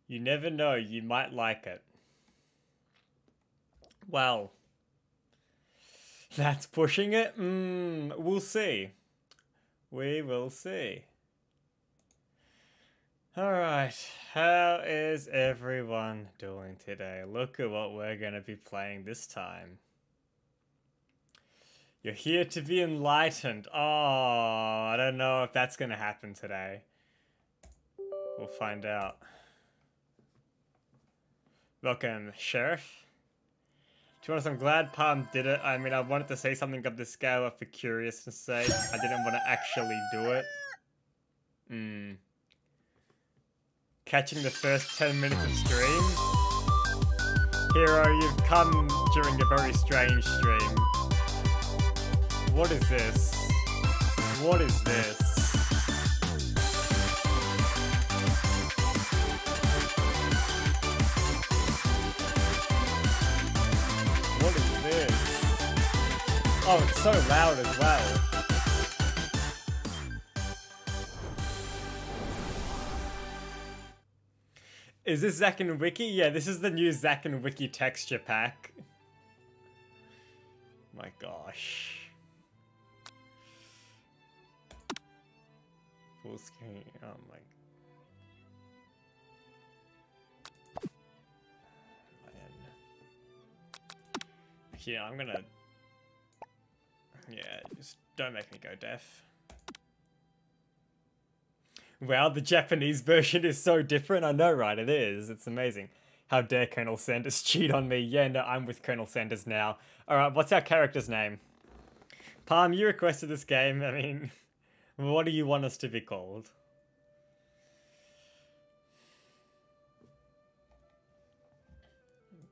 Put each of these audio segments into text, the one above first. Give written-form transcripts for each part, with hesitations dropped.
You never know, you might like it. Well, that's pushing it? We'll see. We will see. Alright, how is everyone doing today? Look at what we're going to be playing this time. You're here to be enlightened. Oh, I don't know if that's going to happen today. We'll find out. Welcome, Sheriff. To be honest, I'm glad Palm did it. I mean, I wanted to say something of this scale, but for curiousness sake, I didn't want to actually do it. Catching the first 10 minutes of stream. Hero, you've come during a very strange stream. What is this? What is this? What is this? Oh, it's so loud as well. Is this Zack and Wiki? Yeah, this is the new Zack and Wiki texture pack. My gosh. Full screen. Oh my. Yeah, I'm gonna. Yeah, just don't make me go deaf. Wow, the Japanese version is so different. I know, right? It is. It's amazing. How dare Colonel Sanders cheat on me? Yeah, no, I'm with Colonel Sanders now. Alright, what's our character's name? Palm, you requested this game. I mean, what do you want us to be called?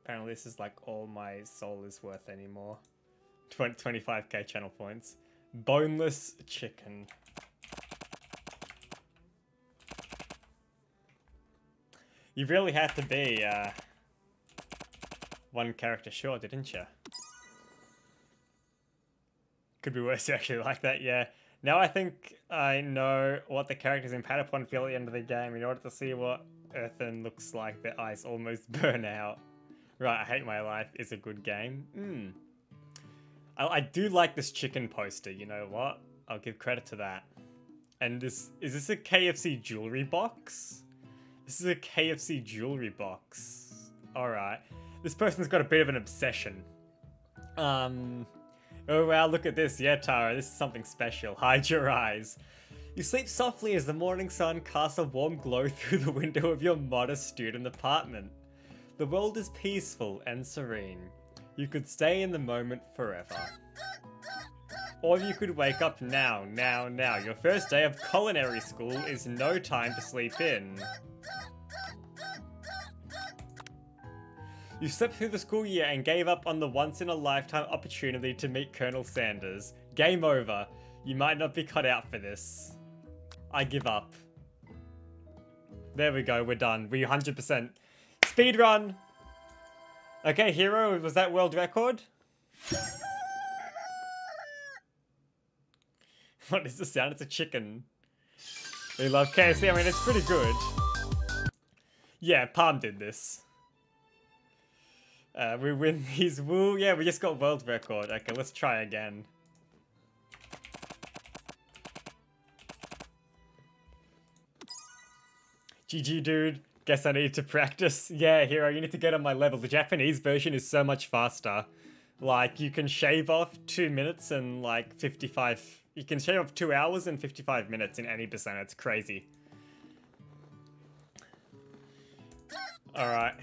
Apparently this is like all my soul is worth anymore. 25k channel points. Boneless chicken. You really had to be one character short, didn't you? Could be worse, you actually like that, yeah. Now I think I know what the characters in Patapon feel at the end of the game in order to see what Earthen looks like. Their eyes almost burn out. Right, I Hate My Life is a good game. I do like this chicken poster, you know what? I'll give credit to that. And is this a KFC jewelry box? This is a KFC jewelry box. Alright. This person's got a bit of an obsession. Oh wow, look at this. Yeah, Tara, this is something special. Hide your eyes. You sleep softly as the morning sun casts a warm glow through the window of your modest student apartment. The world is peaceful and serene. You could stay in the moment forever. Or you could wake up now. Your first day of culinary school is no time to sleep in. You slept through the school year and gave up on the once-in-a-lifetime opportunity to meet Colonel Sanders. Game over. You might not be cut out for this. I give up. There we go, we're done. We 100%. Speedrun! Okay, Hero, was that world record? What is the sound? It's a chicken. We love KFC. I mean, it's pretty good. Yeah, Palm did this. We win these. Woo, yeah, we just got world record. Okay, let's try again. GG, dude. Guess I need to practice. Yeah, Hero, you need to get on my level. The Japanese version is so much faster. Like, you can shave off 2 minutes and like 55... You can shave off 2 hours and 55 minutes in any percent. It's crazy. Alright.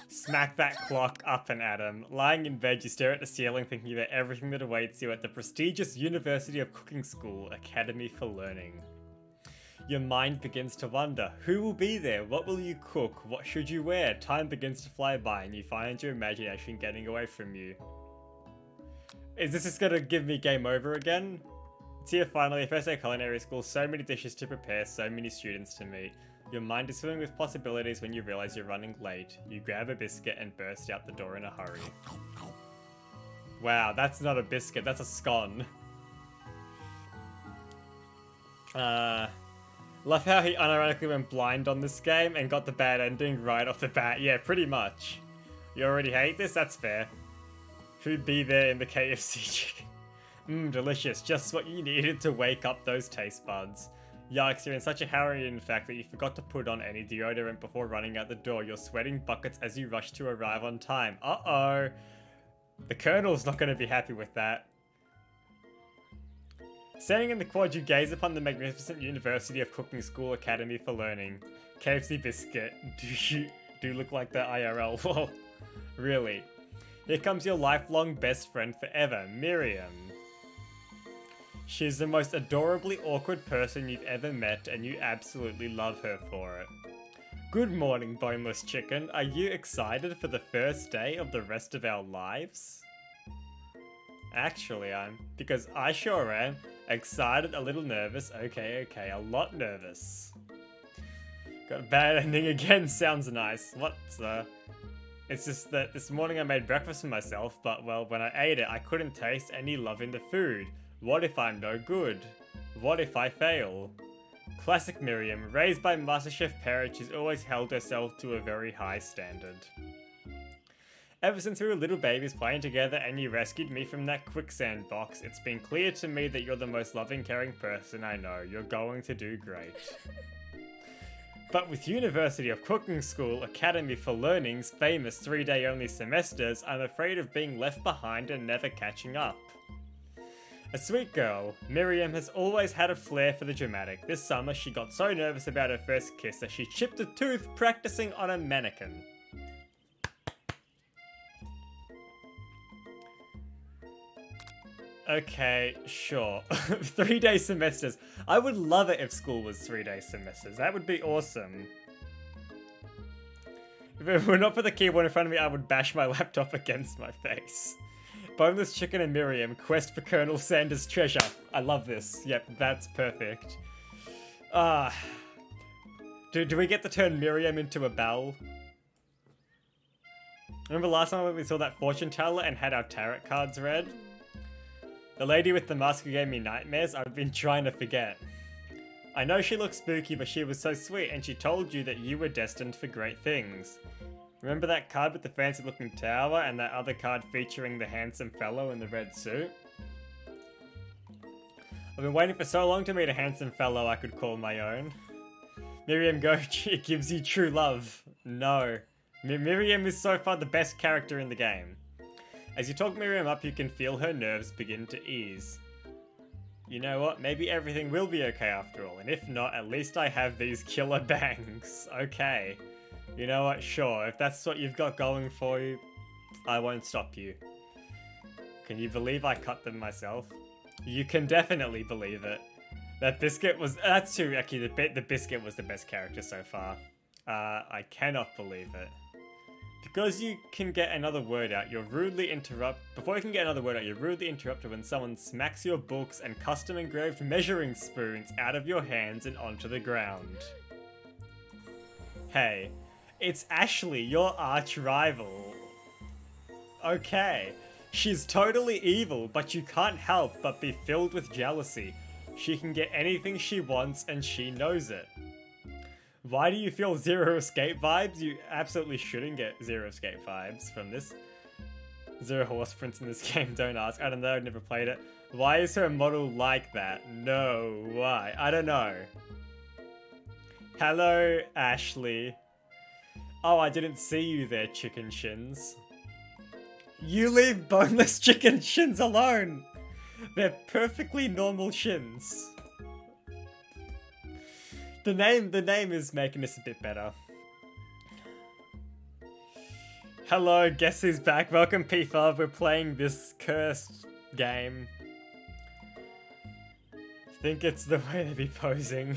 Smack that clock up and at him. Lying in bed, you stare at the ceiling thinking about everything that awaits you at the prestigious University of Cooking School Academy for Learning. Your mind begins to wonder, who will be there? What will you cook? What should you wear? Time begins to fly by and you find your imagination getting away from you. Is this just gonna give me game over again? It's here finally, first day of culinary school, so many dishes to prepare, so many students to meet. Your mind is swimming with possibilities when you realize you're running late. You grab a biscuit and burst out the door in a hurry. Wow, that's not a biscuit, that's a scone. Love how he unironically went blind on this game and got the bad ending right off the bat. Yeah, pretty much. You already hate this? That's fair. Who'd be there in the KFC chicken? Mmm, delicious. Just what you needed to wake up those taste buds. Yikes, you're in such a hurry in fact that you forgot to put on any deodorant before running out the door. You're sweating buckets as you rush to arrive on time. Uh-oh. The Colonel's not going to be happy with that. Standing in the quad, you gaze upon the magnificent University of Cooking School Academy for Learning. KFC biscuit. Do look like the IRL. Well, really. Here comes your lifelong best friend forever, Miriam. She's the most adorably awkward person you've ever met, and you absolutely love her for it. Good morning, boneless chicken. Are you excited for the first day of the rest of our lives? Actually, because I sure am. Excited, a little nervous. Okay, a lot nervous. Got a bad ending again, sounds nice. It's just that this morning I made breakfast for myself, but well, when I ate it, I couldn't taste any love in the food. What if I'm no good? What if I fail? Classic Miriam, raised by MasterChef parents, she's always held herself to a very high standard. Ever since we were little babies playing together and you rescued me from that quicksand box, it's been clear to me that you're the most loving, caring person I know. You're going to do great. But with University of Cooking School Academy for Learning's famous 3-day only semesters, I'm afraid of being left behind and never catching up. A sweet girl, Miriam has always had a flair for the dramatic. This summer she got so nervous about her first kiss that she chipped a tooth practicing on a mannequin. Okay, sure. 3-day semesters. I would love it if school was 3-day semesters. That would be awesome. If it were not for the keyboard in front of me, I would bash my laptop against my face. Boneless Chicken and Miriam, quest for Colonel Sanders' treasure. I love this. Yep, that's perfect. Do we get to turn Miriam into a bell? Remember last time we saw that fortune teller and had our tarot cards read? The lady with the mask who gave me nightmares, I've been trying to forget. I know she looks spooky, but she was so sweet and she told you that you were destined for great things. Remember that card with the fancy looking tower and that other card featuring the handsome fellow in the red suit? I've been waiting for so long to meet a handsome fellow I could call my own. Miriam Gochi, it gives you true love. No. Miriam is so far the best character in the game. As you talk Miriam up, you can feel her nerves begin to ease. You know what? Maybe everything will be okay after all, and if not, at least I have these killer bangs. Okay. You know what? Sure, if that's what you've got going for you, I won't stop you. Can you believe I cut them myself? You can definitely believe it. That biscuit was... That's true, actually, the biscuit was the best character so far. I cannot believe it. Because you can get another word out, you're rudely Before you can get another word out, you're rudely interrupted when someone smacks your books and custom-engraved measuring spoons out of your hands and onto the ground. Hey, it's Ashley, your arch-rival. Okay, she's totally evil, but you can't help but be filled with jealousy. She can get anything she wants and she knows it. Why do you feel Zero Escape vibes? You absolutely shouldn't get Zero Escape vibes from this. Zero horse prints in this game, don't ask. I don't know, I've never played it. Why is her model like that? No, why? I don't know. Hello, Ashley. Oh, I didn't see you there, chicken shins. You leave boneless chicken shins alone! They're perfectly normal shins. The name is making this a bit better. Hello, guess who's back? Welcome, P5. We're playing this cursed game. I think it's the way they be posing.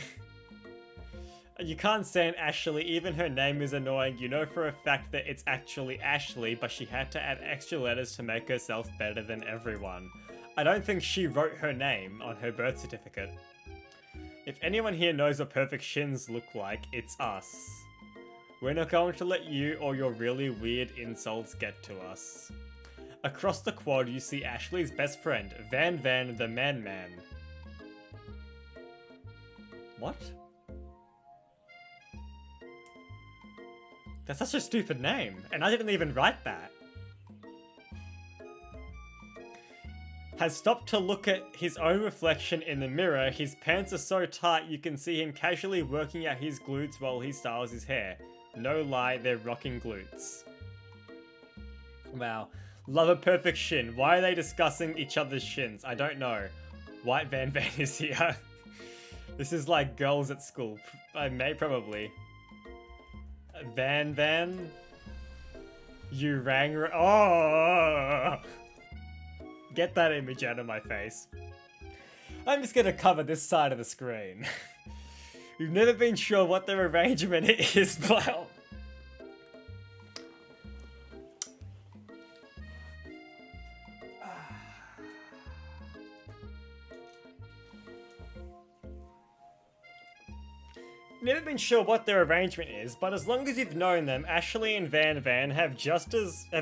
You can't stand Ashley, even her name is annoying. You know for a fact that it's actually Ashley, but she had to add extra letters to make herself better than everyone. I don't think she wrote her name on her birth certificate. If anyone here knows what perfect shins look like, it's us. We're not going to let you or your really weird insults get to us. Across the quad, you see Ashley's best friend, Van the Man Man. What? That's such a stupid name, and I didn't even write that. Has stopped to look at his own reflection in the mirror. His pants are so tight you can see him casually working out his glutes while he styles his hair. No lie, they're rocking glutes. Wow. Love a perfect shin. Why are they discussing each other's shins? I don't know. White Van Van is here. This is like girls at school. I may probably. Van Van? You rang... Oh! Get that image out of my face. I'm just gonna cover this side of the screen. You've never been sure what their arrangement is, well... Never been sure what their arrangement is, but as long as you've known them, Ashley and Van Van have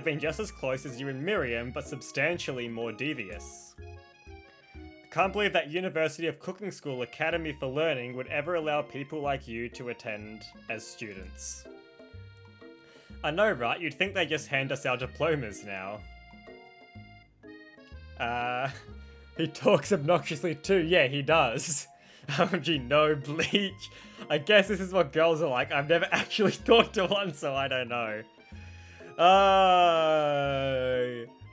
been just as close as you and Miriam, but substantially more devious. I can't believe that University of Cooking School Academy for Learning would ever allow people like you to attend as students. I know, right? You'd think they just hand us our diplomas now. He talks obnoxiously too. Yeah, he does. OMG, no bleach. I guess this is what girls are like. I've never actually talked to one, so I don't know.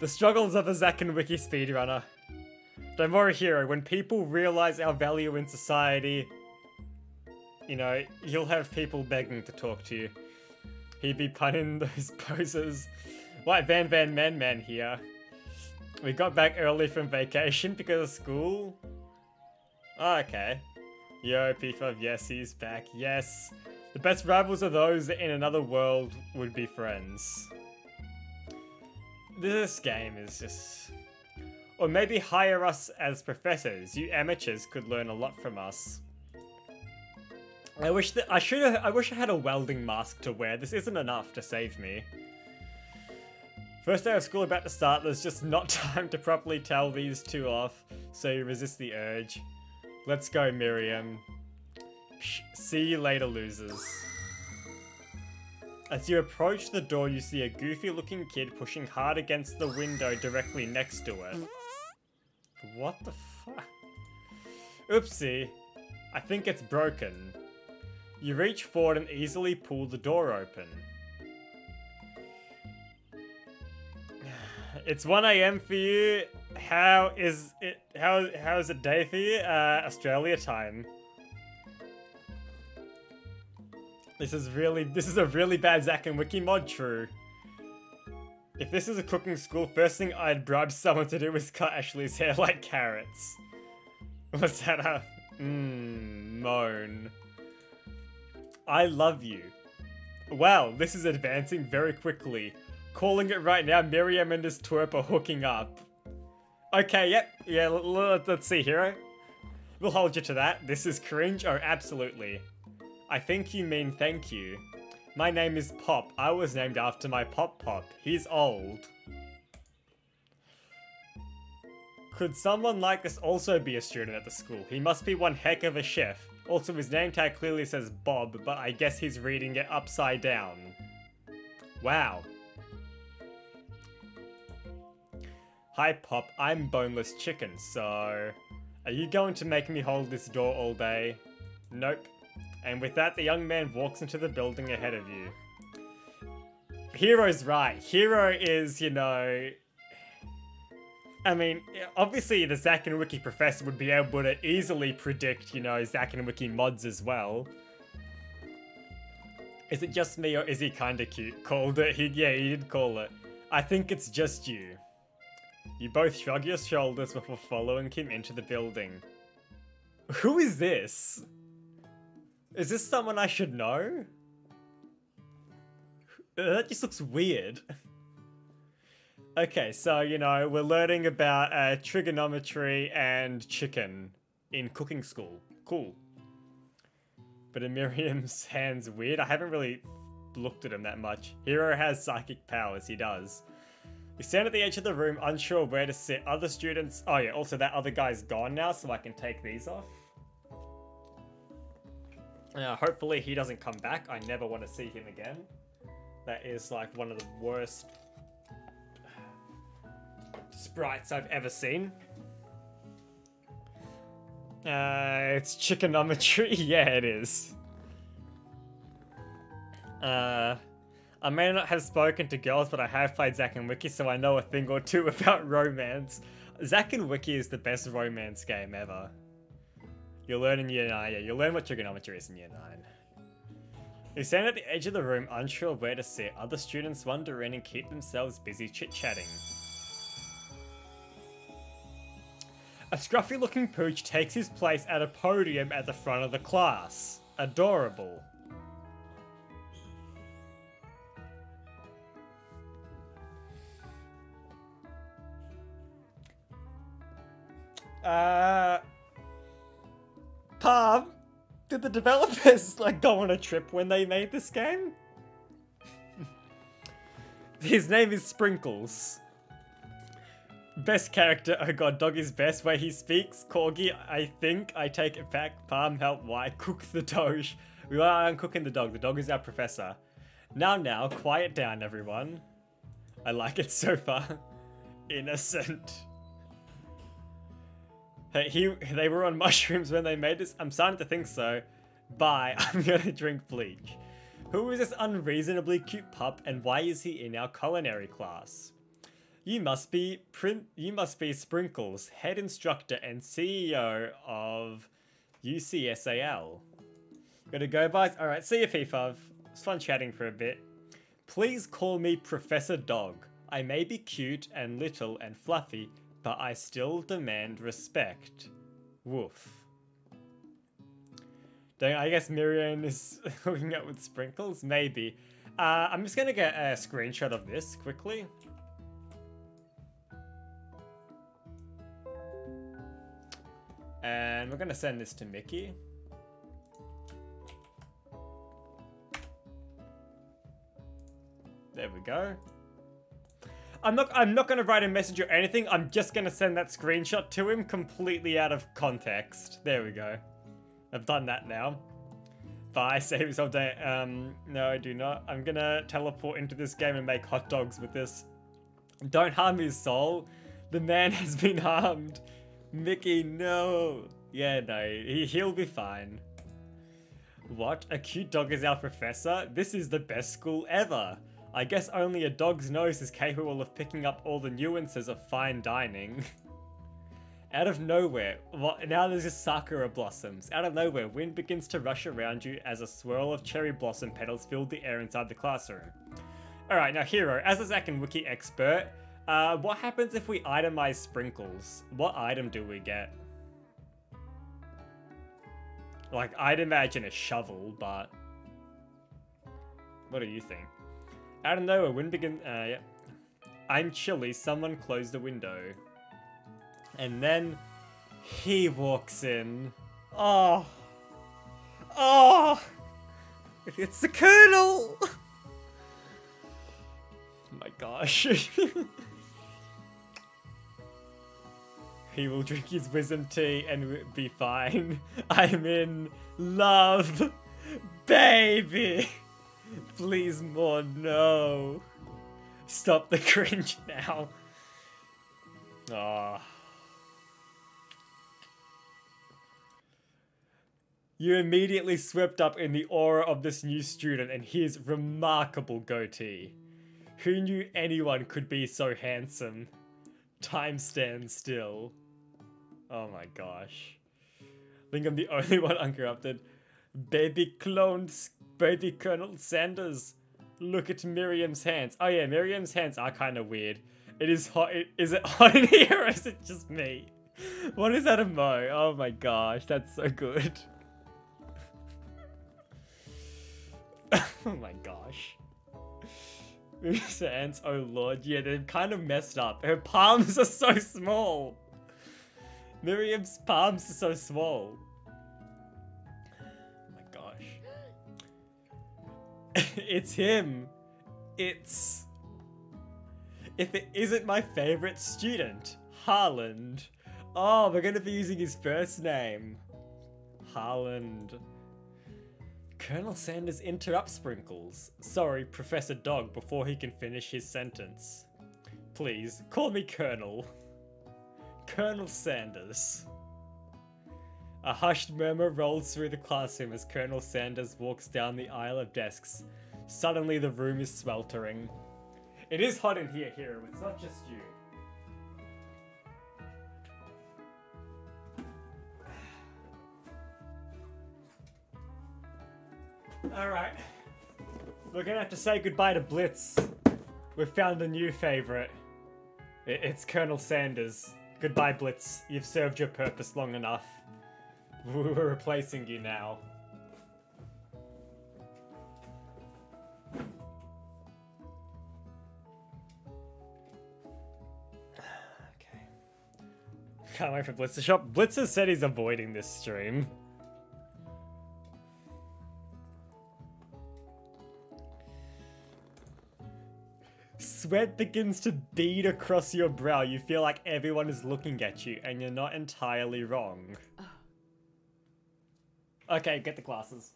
The struggles of a Zack and Wiki speedrunner. Don't worry, Hero. When people realize our value in society, you know, you'll have people begging to talk to you. He'd be punning those poses. White Van Van Man Man here. We got back early from vacation because of school. Oh, okay. Yo, P5, yes, he's back. Yes. The best rivals are those that in another world would be friends. This game is just... Or maybe hire us as professors. You amateurs could learn a lot from us. I wish I had a welding mask to wear. This isn't enough to save me. First day of school about to start. There's just not time to properly tell these two off, so you resist the urge. Let's go, Miriam. Psh, see you later, losers. As you approach the door, you see a goofy-looking kid pushing hard against the window directly next to it. What the fuck? Oopsie. I think it's broken. You reach forward and easily pull the door open. It's 1 AM for you. How is it day for you? Australia time. This is a really bad Zack and Wiki mod, true. If this is a cooking school, first thing I'd bribe someone to do is cut Ashley's hair like carrots. Was that a moan? I love you. Wow, this is advancing very quickly. Calling it right now, Miriam and this twerp are hooking up. Okay, yep, yeah, let's see, Hero. We'll hold you to that. This is cringe? Oh, absolutely. I think you mean thank you. My name is Pop. I was named after my Pop Pop. He's old. Could someone like this also be a student at the school? He must be one heck of a chef. Also, his name tag clearly says Bob, but I guess he's reading it upside down. Wow. Hi Pop, I'm Boneless Chicken, so... Are you going to make me hold this door all day? Nope. And with that, the young man walks into the building ahead of you. Hero's right. Hero is, you know... I mean, obviously the Zack and Wiki professor would be able to easily predict, you know, Zack and Wiki mods as well. Is it just me or is he kinda cute? Called it. Yeah, he did call it. I think it's just you. You both shrug your shoulders before following him into the building. Who is this? Is this someone I should know? That just looks weird. Okay, so, you know, we're learning about trigonometry and chicken in cooking school. Cool. But in Miriam's hand's weird. I haven't really looked at him that much. Hero has psychic powers, he does. You stand at the edge of the room, unsure where to sit. Other students... Oh yeah, also that other guy's gone now, so I can take these off. Hopefully he doesn't come back. I never want to see him again. That is like one of the worst sprites I've ever seen. It's Trigonometry. Yeah, it is. I may not have spoken to girls, but I have played Zack and Wiki, so I know a thing or two about romance. Zack and Wiki is the best romance game ever. You'll learn in year 9. Yeah, you'll learn what trigonometry is in year 9. You stand at the edge of the room, unsure where to sit. Other students wander in and keep themselves busy chit-chatting. A scruffy-looking pooch takes his place at a podium at the front of the class. Adorable. Palm, did the developers like go on a trip when they made this game? His name is Sprinkles. Best character, oh god, dog is best. Where he speaks, Corgi, I think, I take it back. Palm, help, why? Cook the doge. We are cooking the dog is our professor. Now, quiet down everyone. I like it so far. Innocent. Hey, they were on mushrooms when they made this? I'm starting to think so. Bye, I'm gonna drink bleach. Who is this unreasonably cute pup and why is he in our culinary class? You must be Sprinkles, head instructor and CEO of UCSAL. Gotta go, guys. Alright, see you, FIFA. It's fun chatting for a bit. Please call me Professor Dog. I may be cute and little and fluffy, but I still demand respect. Woof. I guess Miriam is hooking up with Sprinkles? Maybe. I'm just gonna get a screenshot of this quickly. And we're gonna send this to Mickey. There we go. I'm not gonna write a message or anything. I'm just gonna send that screenshot to him completely out of context. There we go. I've done that now. Bye, save yourself day. No, I do not. I'm gonna teleport into this game and make hot dogs with this. Don't harm his soul. The man has been harmed. Mickey, no. Yeah, no, he'll be fine. What? A cute dog is our professor? This is the best school ever. I guess only a dog's nose is capable of picking up all the nuances of fine dining. Out of nowhere, now there's just sakura blossoms. Out of nowhere, wind begins to rush around you as a swirl of cherry blossom petals fill the air inside the classroom. Alright, now Hero, as a Zack and Wiki expert, what happens if we itemize Sprinkles? What item do we get? Like, I'd imagine a shovel, but... What do you think? Out of nowhere, wind begins... yeah. I'm chilly, someone close the window. And then... he walks in. Oh! Oh! It's the Colonel! Oh my gosh. He will drink his wisdom tea and be fine. I'm in love, baby. Please more, no. Stop the cringe now. Ah. Oh. You immediately swept up in the aura of this new student and his remarkable goatee. Who knew anyone could be so handsome? Time stands still. Oh my gosh. I think I'm the only one uncorrupted. Baby clones, baby Colonel Sanders. Look at Miriam's hands. Oh yeah, Miriam's hands are kind of weird. It is hot. Is it hot in here or is it just me? What is that emo? Oh my gosh, that's so good. Oh my gosh. Miriam's hands, oh lord. Yeah, they're kind of messed up. Her palms are so small. Miriam's palms are so small. Oh my gosh. It's him. It's... If it isn't my favorite student, Harland. Oh, we're going to be using his first name. Harland. Colonel Sanders interrupts Sprinkles. Sorry, Professor Dog, before he can finish his sentence. Please, call me Colonel. Colonel Sanders. A hushed murmur rolls through the classroom as Colonel Sanders walks down the aisle of desks. Suddenly the room is sweltering. It is hot in here, Hero. It's not just you. Alright. We're gonna have to say goodbye to Blitz. We've found a new favorite. It's Colonel Sanders. Goodbye, Blitz. You've served your purpose long enough. We're replacing you now. Okay. Can't wait for Blitz to shop. Blitz has said he's avoiding this stream. Sweat begins to bead across your brow. You feel like everyone is looking at you, and you're not entirely wrong. Okay, get the glasses.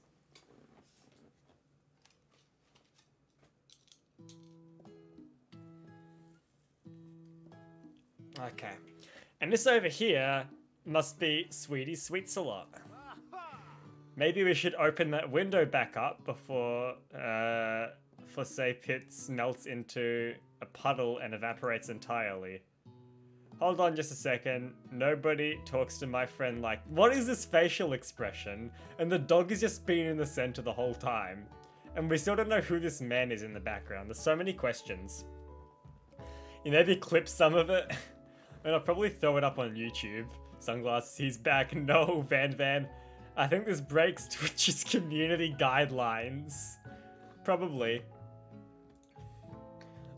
Okay. And this over here must be Sweetie Sweets-a-Lot. Maybe we should open that window back up before Fosse Pits melts into a puddle and evaporates entirely. Hold on just a second. Nobody talks to my friend like, what is this facial expression? And the dog has just been in the center the whole time. And we still don't know who this man is in the background. There's so many questions. You maybe clip some of it. And I'll probably throw it up on YouTube. Sunglasses, he's back. No, Van. I think this breaks Twitch's community guidelines. Probably.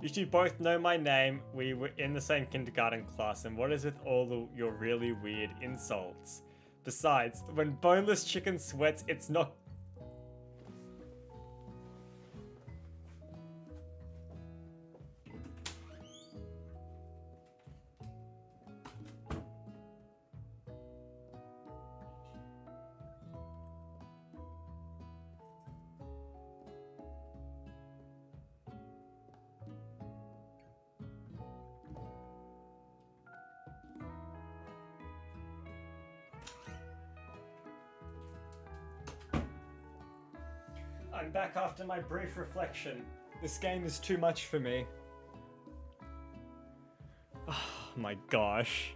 You two both know my name. We were in the same kindergarten class, and what is with all your really weird insults? Besides, when boneless chicken sweats, it's not... I'm back after my brief reflection. This game is too much for me. Oh my gosh.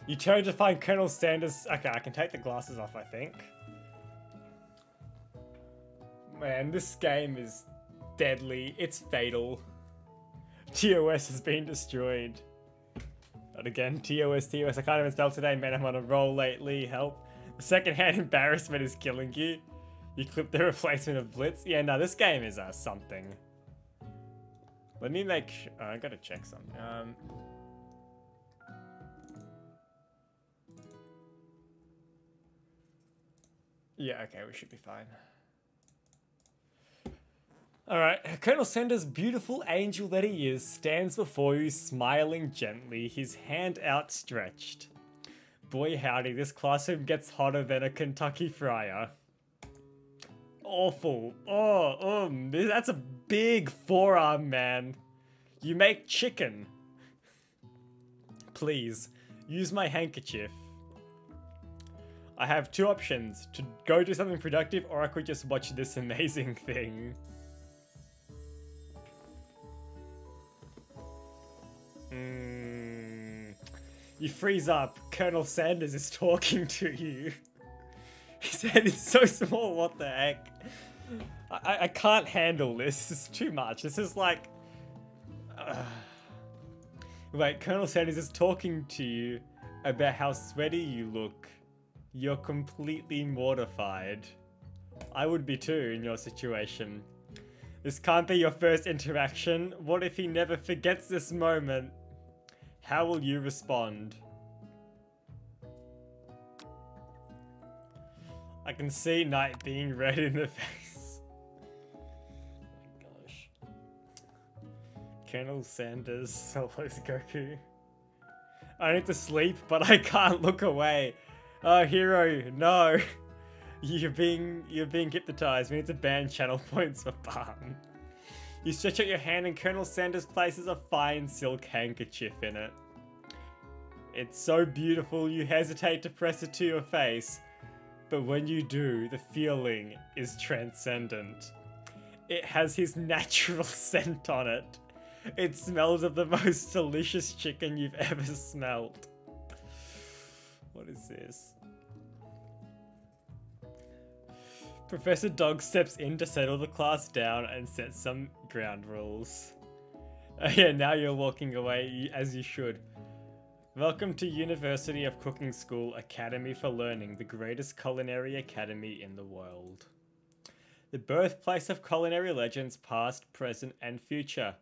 You turn to find Colonel Sanders. Okay, I can take the glasses off, I think. Man, this game is deadly. It's fatal. TOS has been destroyed. But again, TOS. I can't even spell today, man. I'm on a roll lately. Help. Secondhand embarrassment is killing you. You clip the replacement of Blitz. Yeah, no, this game is something. Let me make sure. I gotta check something. Yeah, okay, we should be fine. Alright, Colonel Sanders, beautiful angel that he is, stands before you smiling gently, his hand outstretched. Boy howdy, this classroom gets hotter than a Kentucky Fryer. Awful. That's a big forearm, man. You make chicken. Please, use my handkerchief. I have two options, to go do something productive or I could just watch this amazing thing. You freeze up. Colonel Sanders is talking to you. His head is so small, what the heck? I can't handle this. This is too much. This is like... Wait, Colonel Sanders is talking to you about how sweaty you look. You're completely mortified. I would be too in your situation. This can't be your first interaction. What if he never forgets this moment? How will you respond? I can see Knight being red in the face. Oh my gosh. Colonel Sanders solos Goku. I need to sleep, but I can't look away. Oh, Hero, no. You're being hypnotized. We need to ban channel points for Barn. You stretch out your hand and Colonel Sanders places a fine silk handkerchief in it. It's so beautiful you hesitate to press it to your face, but when you do, the feeling is transcendent. It has his natural scent on it. It smells of the most delicious chicken you've ever smelled. What is this? Professor Dog steps in to settle the class down and set some ground rules. Yeah, now you're walking away as you should. Welcome to University of Cooking School Academy for Learning, the greatest culinary academy in the world. The birthplace of culinary legends past, present, and future.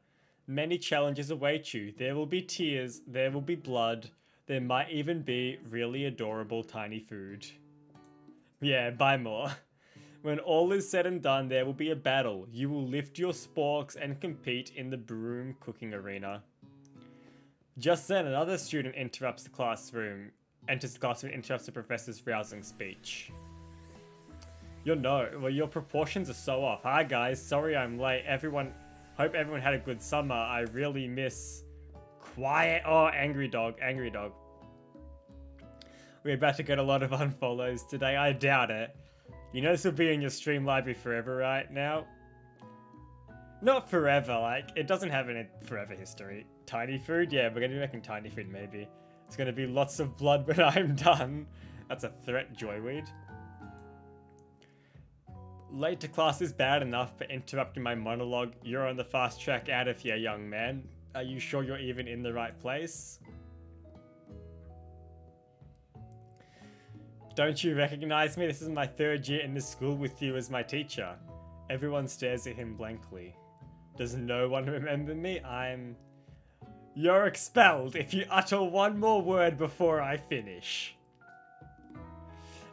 Many challenges await you. There will be tears, there will be blood, there might even be really adorable tiny food. Yeah, buy more. When all is said and done, there will be a battle. You will lift your sporks and compete in the broom cooking arena. Just then, another student enters the classroom and interrupts the professor's rousing speech. Your proportions are so off. Hi guys, sorry I'm late. Hope everyone had a good summer. I really miss quiet. Oh, angry dog. We're about to get a lot of unfollows today. I doubt it. You know this will be in your stream library forever right now? Not forever, like, it doesn't have any forever history. Tiny food? Yeah, we're gonna be making tiny food maybe. It's gonna be lots of blood when I'm done. That's a threat, Joyweed. Late to class is bad enough, but interrupting my monologue, you're on the fast track out of here, young man. Are you sure you're even in the right place? Don't you recognize me? This is my third year in this school with you as my teacher. Everyone stares at him blankly. Does no one remember me? You're expelled if you utter one more word before I finish.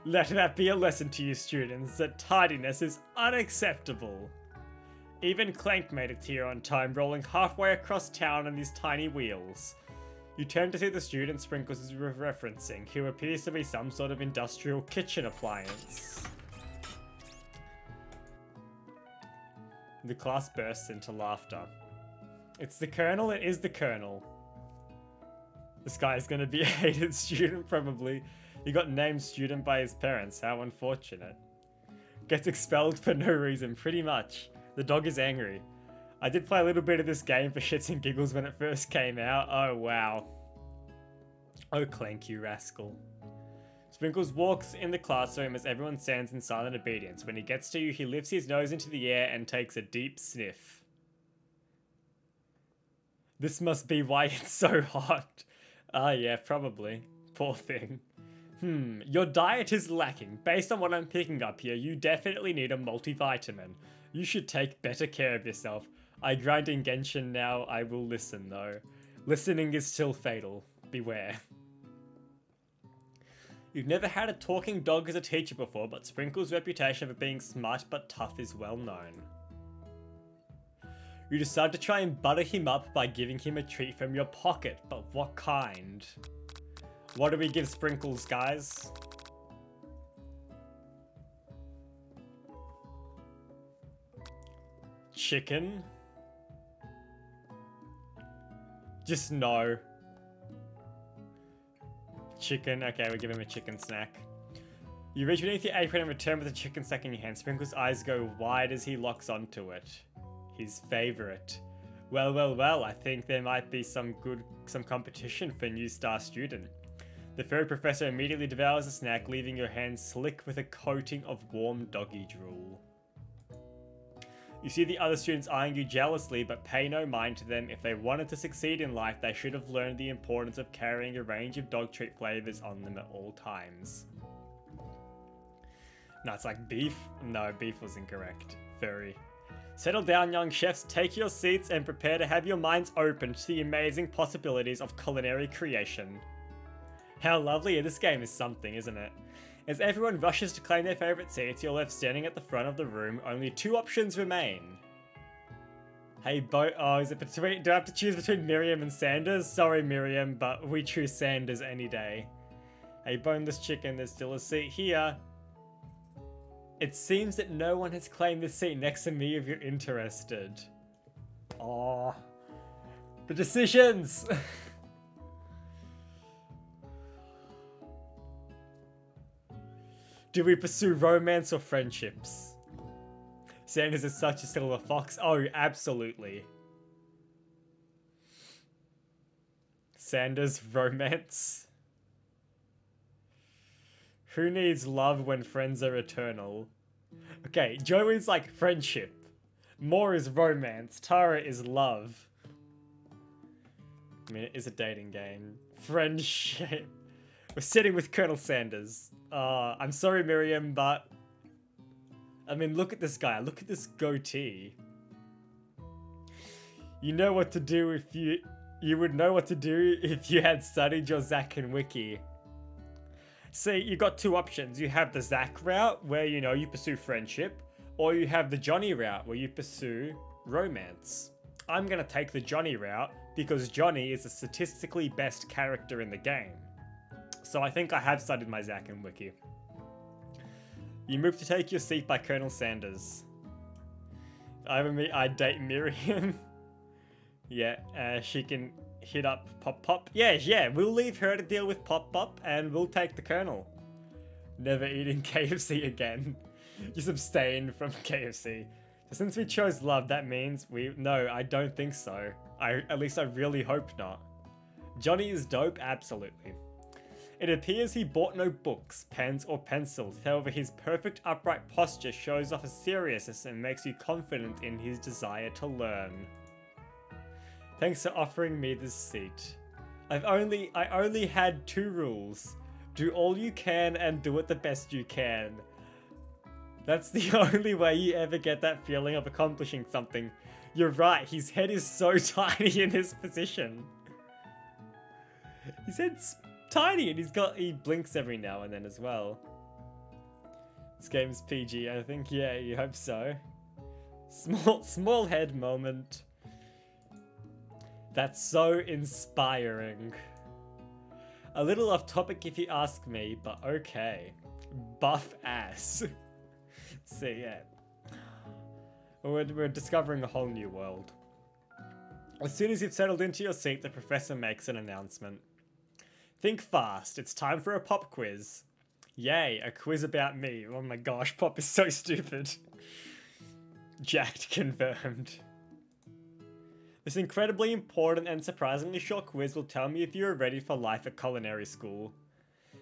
Let that be a lesson to you students that tardiness is unacceptable. Even Clank made it here on time, rolling halfway across town on these tiny wheels. You turn to see the student Sprinkles is referencing, who appears to be some sort of industrial kitchen appliance. The class bursts into laughter. It's the Colonel, it is the Colonel. This guy is going to be a hated student, probably. He got named student by his parents, how unfortunate. Gets expelled for no reason, pretty much. The dog is angry. I did play a little bit of this game for shits and giggles when it first came out. Oh, wow. Oh, Clank, you rascal. Sprinkles walks in the classroom as everyone stands in silent obedience. When he gets to you, he lifts his nose into the air and takes a deep sniff. This must be why it's so hot. Ah, yeah, probably. Poor thing. Your diet is lacking. Based on what I'm picking up here, you definitely need a multivitamin. You should take better care of yourself. I grind in Genshin now, I will listen though. Listening is still fatal. Beware. You've never had a talking dog as a teacher before, but Sprinkle's reputation for being smart but tough is well known. You decide to try and butter him up by giving him a treat from your pocket, but what kind? What do we give Sprinkles, guys? Chicken? Just no. Chicken. Okay, we give him a chicken snack. You reach beneath your apron and return with a chicken snack in your hand. Sprinkle's eyes go wide as he locks onto it. His favorite. Well, I think there might be some competition for new star student. The furry professor immediately devours the snack, leaving your hands slick with a coating of warm doggy drool. You see the other students eyeing you jealously, but pay no mind to them. If they wanted to succeed in life, they should have learned the importance of carrying a range of dog treat flavors on them at all times. No, it's like beef? No, beef was incorrect. Furry. Settle down, young chefs, take your seats and prepare to have your minds opened to the amazing possibilities of culinary creation. How lovely, this game is something, isn't it? As everyone rushes to claim their favourite seats, you're left standing at the front of the room. Only two options remain. Hey, oh, is it between? Do I have to choose between Miriam and Sanders? Sorry, Miriam, but we choose Sanders any day. Hey, boneless chicken, there's still a seat here. It seems that no one has claimed the seat next to me if you're interested. Oh, the decisions! Do we pursue romance or friendships? Sanders is such a silver fox. Oh, absolutely. Sanders, romance. Who needs love when friends are eternal? Okay, Joey's like friendship. Moore is romance. Tara is love. I mean, it is a dating game. Friendship. We're sitting with Colonel Sanders. I'm sorry, Miriam, but... I mean, look at this guy. Look at this goatee. You know what to do if you... You would know what to do if you had studied your Zack and Wiki. See, you got two options. You have the Zack route, where, you know, you pursue friendship. Or you have the Johnny route, where you pursue romance. I'm gonna take the Johnny route, because Johnny is the statistically best character in the game. So I think I have studied my Zack and Wiki. You move to take your seat by Colonel Sanders. I date Miriam. Yeah, she can hit up Pop Pop. Yeah, we'll leave her to deal with Pop Pop and we'll take the Colonel. Never eating KFC again. Just abstain from KFC. So since we chose love, that means no, I don't think so. At least I really hope not. Johnny is dope, absolutely. It appears he bought no books, pens, or pencils. However, his perfect upright posture shows off a seriousness and makes you confident in his desire to learn. Thanks for offering me this seat. I only had 2 rules. Do all you can and do it the best you can. That's the only way you ever get that feeling of accomplishing something. You're right, his head is so tiny in this position. His head's tiny and he blinks every now and then as well. This game's PG, I think. Yeah, you hope so. Small head moment. That's so inspiring. A little off topic if you ask me, but okay. Buff ass. So yeah. We're discovering a whole new world. As soon as you've settled into your seat, the professor makes an announcement. Think fast, it's time for a pop quiz. Yay, a quiz about me. Oh my gosh, Pop is so stupid. Jacked confirmed. This incredibly important and surprisingly short quiz will tell me if you are ready for life at culinary school.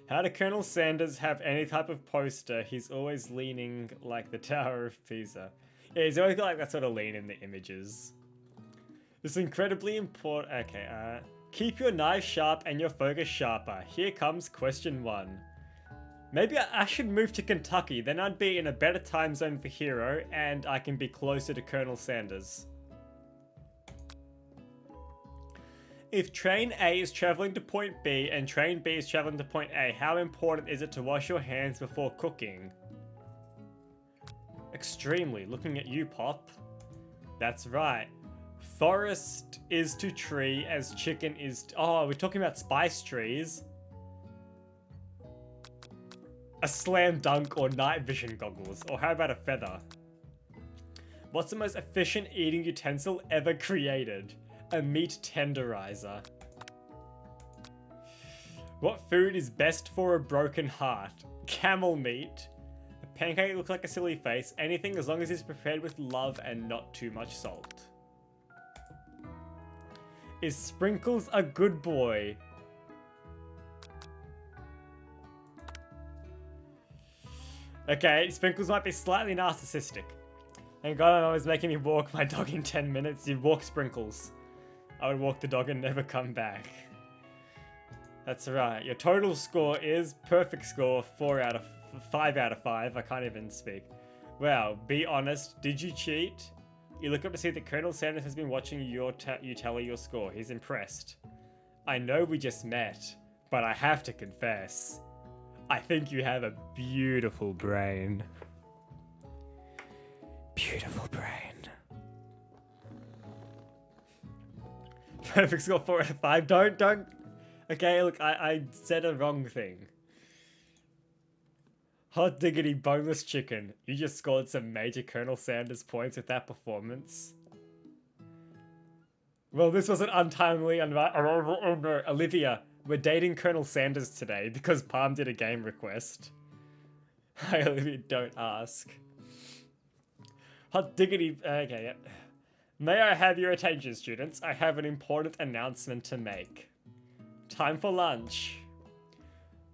How did Colonel Sanders have any type of poster? He's always leaning like the Tower of Pisa. Yeah, he's always got like that sort of lean in the images. This incredibly important... Okay, keep your knife sharp and your focus sharper. Here comes question 1. Maybe I should move to Kentucky, then I'd be in a better time zone for Hero, and I can be closer to Colonel Sanders. If train A is traveling to point B and train B is traveling to point A, how important is it to wash your hands before cooking? Extremely. Looking at you, Pop. That's right. Forest is to tree as chicken is to... Oh, we're talking about spice trees. A slam dunk or night vision goggles. Or how about a feather? What's the most efficient eating utensil ever created? A meat tenderizer. What food is best for a broken heart? Camel meat. A pancake looks like a silly face. Anything as long as it's prepared with love and not too much salt. Is Sprinkles a good boy? Okay, Sprinkles might be slightly narcissistic. Thank God I'm always making me walk my dog in 10 minutes. You'd walk Sprinkles. I would walk the dog and never come back. That's right. Your total score is perfect score, 5 out of 5. I can't even speak. Well, be honest. Did you cheat? You look up to see that Colonel Sanders has been watching you tally your score. He's impressed. I know we just met, but I have to confess. I think you have a beautiful brain. Beautiful brain. Perfect score, 4 out of 5. Don't. Okay, look, I said a wrong thing. Hot diggity boneless chicken. You just scored some major Colonel Sanders points with that performance. Well, this was an untimely arrival. Oh no, Olivia, we're dating Colonel Sanders today because Palm did a game request. Hi Olivia, don't ask. Hot diggity, okay, yeah. May I have your attention, students? I have an important announcement to make. Time for lunch.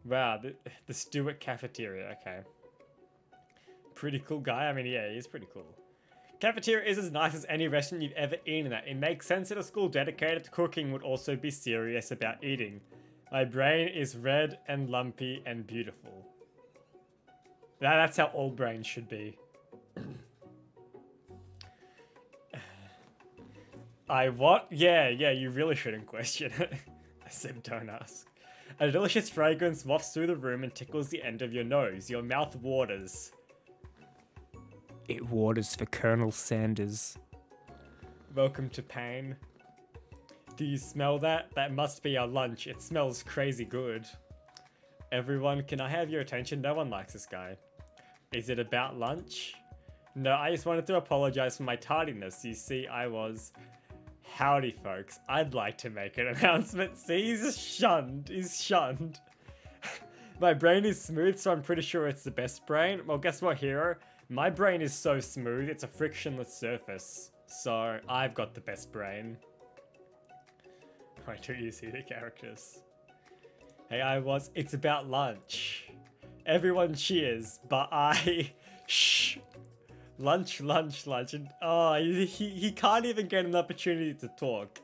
Wow, the Stewart cafeteria, okay. Pretty cool guy, I mean, yeah, he's pretty cool. Cafeteria is as nice as any restaurant you've ever eaten at. It makes sense that a school dedicated to cooking would also be serious about eating. My brain is red and lumpy and beautiful. That's how all brains should be. I what? Yeah, you really shouldn't question it. I said don't ask. A delicious fragrance wafts through the room and tickles the end of your nose. Your mouth waters. It waters for Colonel Sanders. Welcome to pain. Do you smell that? That must be our lunch. It smells crazy good. Everyone, can I have your attention? No one likes this guy. Is it about lunch? No, I just wanted to apologize for my tardiness. You see, I was... Howdy, folks. I'd like to make an announcement. See, he's shunned. He's shunned. My brain is smooth, so I'm pretty sure it's the best brain. Well, guess what, hero? My brain is so smooth, it's a frictionless surface. So, I've got the best brain. Wait till you see the characters. Hey, it's about lunch. Everyone cheers, but I... Shh. Lunch. And, oh, he can't even get an opportunity to talk.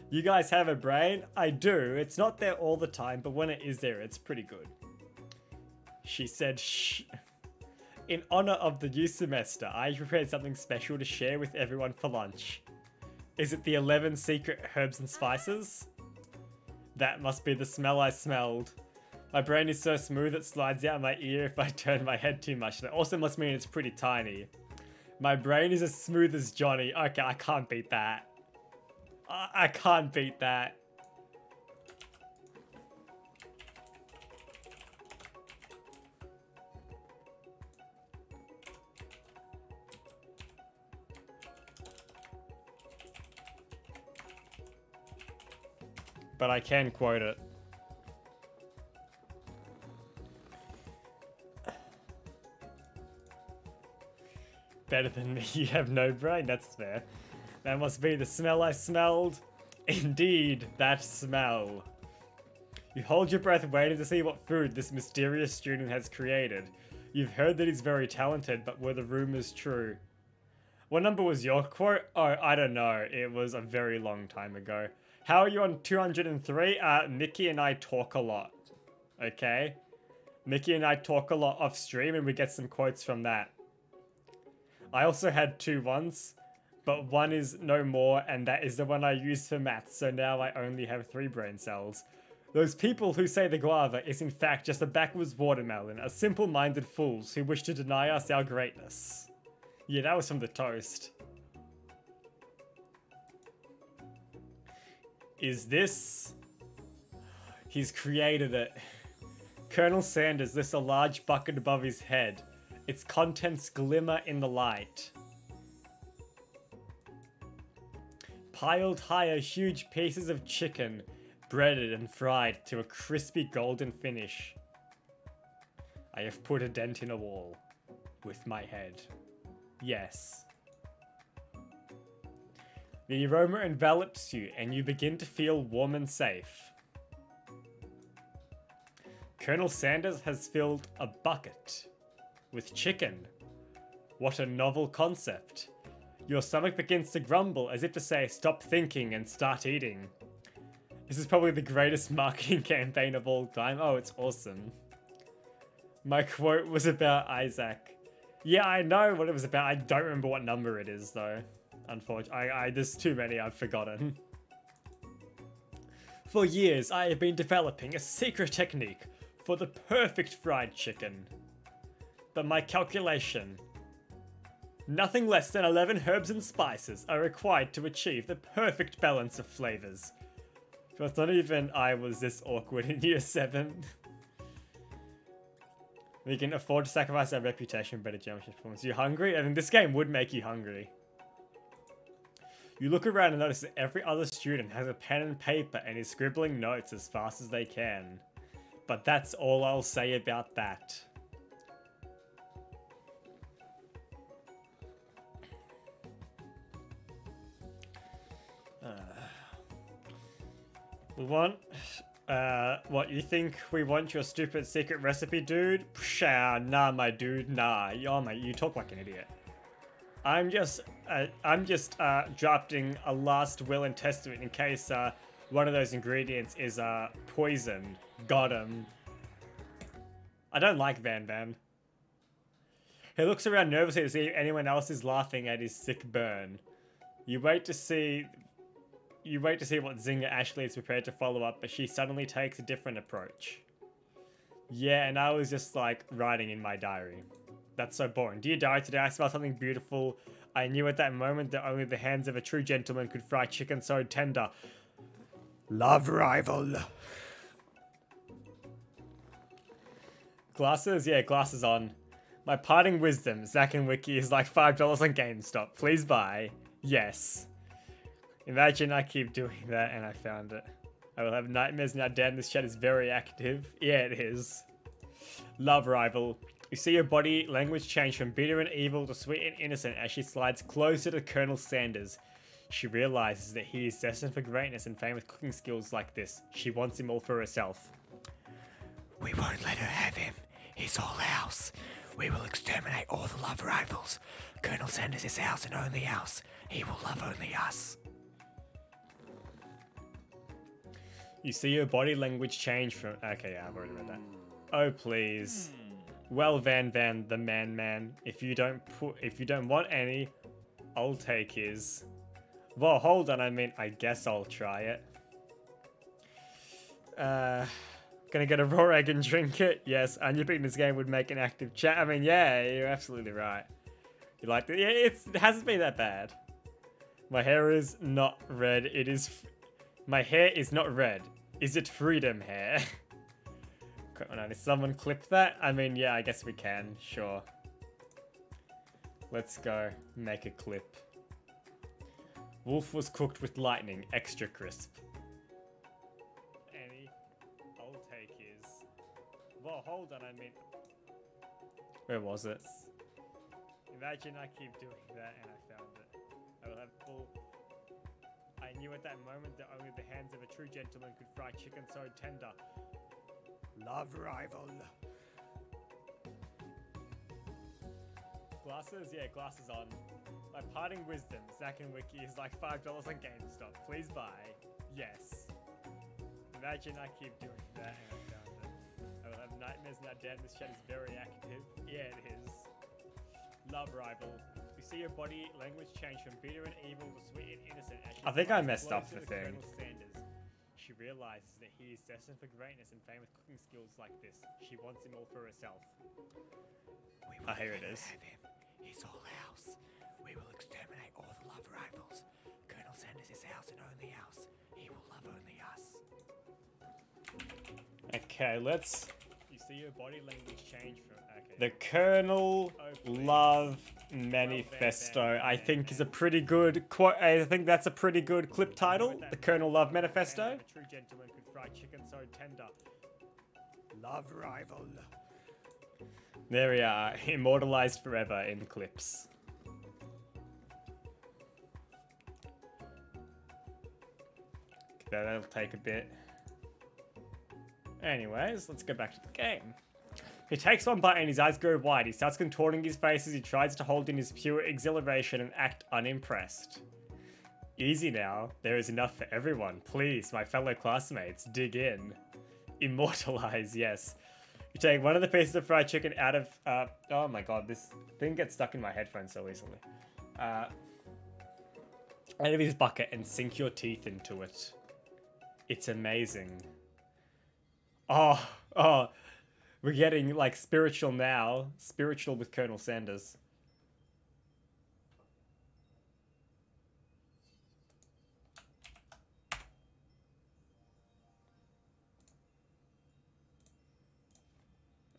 You guys have a brain? I do. It's not there all the time, but when it is there, it's pretty good. She said, shh. In honor of the new semester, I prepared something special to share with everyone for lunch. Is it the 11 secret herbs and spices? That must be the smell I smelled. My brain is so smooth it slides out my ear if I turn my head too much. That also must mean it's pretty tiny. My brain is as smooth as Johnny. Okay, I can't beat that. I can't beat that. But I can quote it. Better than me, you have no brain, that's fair. That must be the smell I smelled. Indeed, that smell. You hold your breath waiting to see what food this mysterious student has created. You've heard that he's very talented, but were the rumors true? What number was your quote? Oh, I don't know. It was a very long time ago. How are you on 203? Mickey and I talk a lot. Okay? Mickey and I talk a lot off stream and we get some quotes from that. I also had 2 once, but one is no more and that is the one I used for maths, so now I only have 3 brain cells. Those people who say the guava is in fact just a backwards watermelon are simple-minded fools who wish to deny us our greatness. Yeah, that was from the toast. Is this... He's created it. Colonel Sanders lifts a large bucket above his head. Its contents glimmer in the light. Piled high are huge pieces of chicken, breaded and fried to a crispy golden finish. I have put a dent in a wall with my head. Yes. The aroma envelops you and you begin to feel warm and safe. Colonel Sanders has filled a bucket with chicken. What a novel concept. Your stomach begins to grumble as if to say, stop thinking and start eating. This is probably the greatest marketing campaign of all time. Oh, it's awesome. My quote was about Isaac. Yeah, I know what it was about. I don't remember what number it is though. Unfortunately, there's too many I've forgotten. For years, I have been developing a secret technique for the perfect fried chicken. But my calculation... Nothing less than 11 herbs and spices are required to achieve the perfect balance of flavors. But not even I was this awkward in year 7. We can afford to sacrifice our reputation for better geometry performance. You hungry? I mean, this game would make you hungry. You look around and notice that every other student has a pen and paper and is scribbling notes as fast as they can. But that's all I'll say about that. We want... what, you think we want your stupid secret recipe, dude? Pshaw, nah, my dude, nah. Oh, mate, you talk like an idiot. I'm just drafting a last will and testament in case, one of those ingredients is, poison. Got him. I don't like Van Van. He looks around nervously to see if anyone else is laughing at his sick burn. You wait to see what Zinger Ashley is prepared to follow up, but she suddenly takes a different approach. Yeah, and I was just like writing in my diary. That's so boring. Dear diary, today I smelled something beautiful. I knew at that moment that only the hands of a true gentleman could fry chicken so tender. Love rival. Glasses? Yeah, glasses on. My parting wisdom, Zack and Wiki is like $5 on GameStop. Please buy. Yes. Imagine I keep doing that and I found it. I will have nightmares now. Damn, this chat is very active. Yeah, it is. Love rival. You see your body language change from bitter and evil to sweet and innocent as she slides closer to Colonel Sanders. She realizes that he is destined for greatness and fame with cooking skills like this. She wants him all for herself. We won't let her have him. He's all ours. We will exterminate all the love rivals. Colonel Sanders is ours and only ours. He will love only us. You see your body language change from... Okay, yeah, I've already read that. Oh, please. Well, Van Van, the man. If you don't want any, I'll take his. Well, hold on. I mean, I guess I'll try it. Gonna get a raw egg and drink it? Yes, Onion beating this game would make an active chat. I mean, yeah, you're absolutely right. You like it? Yeah, it hasn't been that bad. My hair is not red. It is... My hair is not red. Is it freedom hair? Did someone clip that? I mean, yeah, I guess we can. Sure. Let's go. Make a clip. Wolf was cooked with lightning. Extra crisp. Any? I'll take his. Well, hold on. I mean... Where was it? Imagine I keep doing that and I found it. I will have full... I knew at that moment that only the hands of a true gentleman could fry chicken so tender. Love rival. Glasses? Yeah, glasses on. My parting wisdom, Zack and Wiki is like $5 on GameStop. Please buy. Yes. Imagine I keep doing that and I found it. I will have nightmares now. Damn, this chat is very active. Yeah, it is. Love rival. You see your body language change from bitter and evil to sweet and innocent. I think I messed up the thing. She realizes that he is destined for greatness and fame with cooking skills like this. She wants him all for herself. Here it is. Have him. He's all ours. We will exterminate all the love rivals. Colonel Sanders is ours and only ours. He will love only us. Okay, let's... You see your body language change from... Okay. The Colonel Love Manifesto, I think, is a pretty good quote. I think that's a pretty good clip title. The Colonel Love Manifesto. A true gentleman could fry chicken so tender. Love rival. There we are, immortalized forever in clips. That'll take a bit. Anyways, let's go back to the game. He takes one bite and his eyes go wide. He starts contorting his face as he tries to hold in his pure exhilaration and act unimpressed. Easy now. There is enough for everyone. Please, my fellow classmates, dig in. Immortalize, yes. You take one of the pieces of fried chicken out of... oh my god, this thing gets stuck in my headphones so easily. Out of his bucket and sink your teeth into it. It's amazing. Oh, we're getting, like, spiritual now. Spiritual with Colonel Sanders.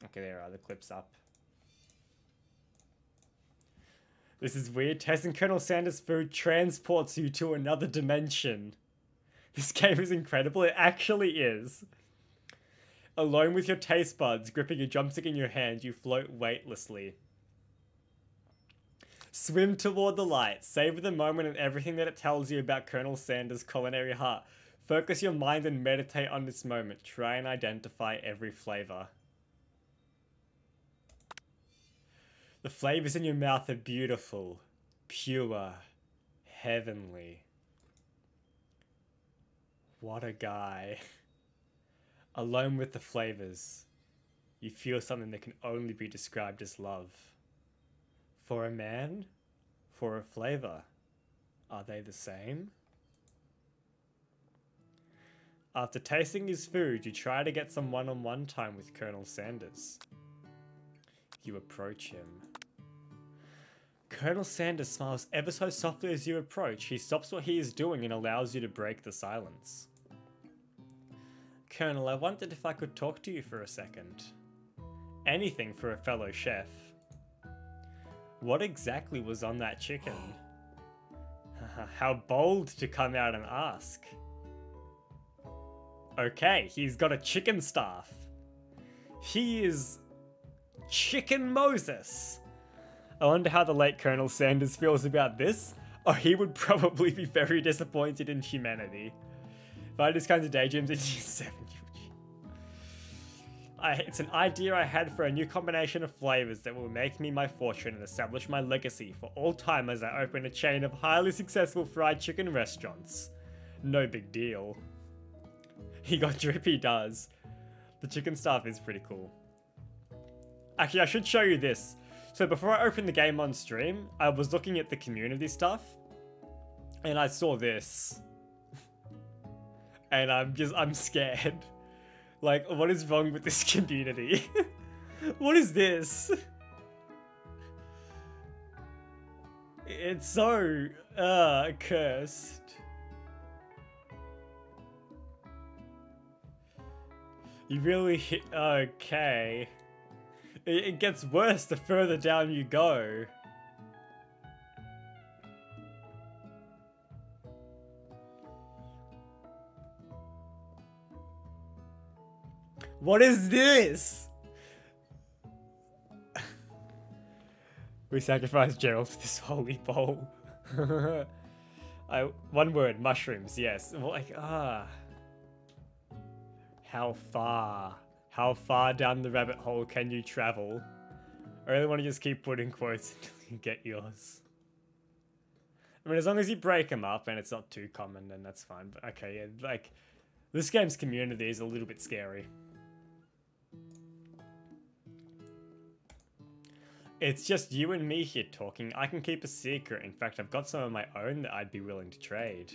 Okay, there are the clips up. This is weird. Tasting Colonel Sanders' food transports you to another dimension. This game is incredible. It actually is. Alone with your taste buds, gripping a drumstick in your hand, you float weightlessly. Swim toward the light. Savor the moment and everything that it tells you about Colonel Sanders' culinary heart. Focus your mind and meditate on this moment. Try and identify every flavor. The flavors in your mouth are beautiful, pure, heavenly. What a guy. Alone with the flavors, you feel something that can only be described as love. For a man, for a flavor, are they the same? After tasting his food, you try to get some one-on-one time with Colonel Sanders. You approach him. Colonel Sanders smiles ever so softly as you approach. He stops what he is doing and allows you to break the silence. Colonel, I wondered if I could talk to you for a second. Anything for a fellow chef. What exactly was on that chicken? How bold to come out and ask. Okay, he's got a chicken staff. He is Chicken Moses. I wonder how the late Colonel Sanders feels about this. Oh, he would probably be very disappointed in humanity. If I had this kind of daydreams in year 7, it's an idea I had for a new combination of flavors that will make me my fortune and establish my legacy for all time as I open a chain of highly successful fried chicken restaurants. No big deal. He got drip, he does. The chicken staff is pretty cool. Actually, I should show you this. So before I opened the game on stream, I was looking at the community stuff, and I saw this. And I'm scared. Like, what is wrong with this community? What is this? It's so, cursed. You really hit, okay. It gets worse the further down you go. What is this? We sacrificed Gerald to this holy bowl. One word, mushrooms, yes. Like, How far? How far down the rabbit hole can you travel? I really want to just keep putting quotes until you get yours. I mean, as long as you break them up and it's not too common, then that's fine. But okay, yeah, like, this game's community is a little bit scary. It's just you and me here talking. I can keep a secret. In fact, I've got some of my own that I'd be willing to trade.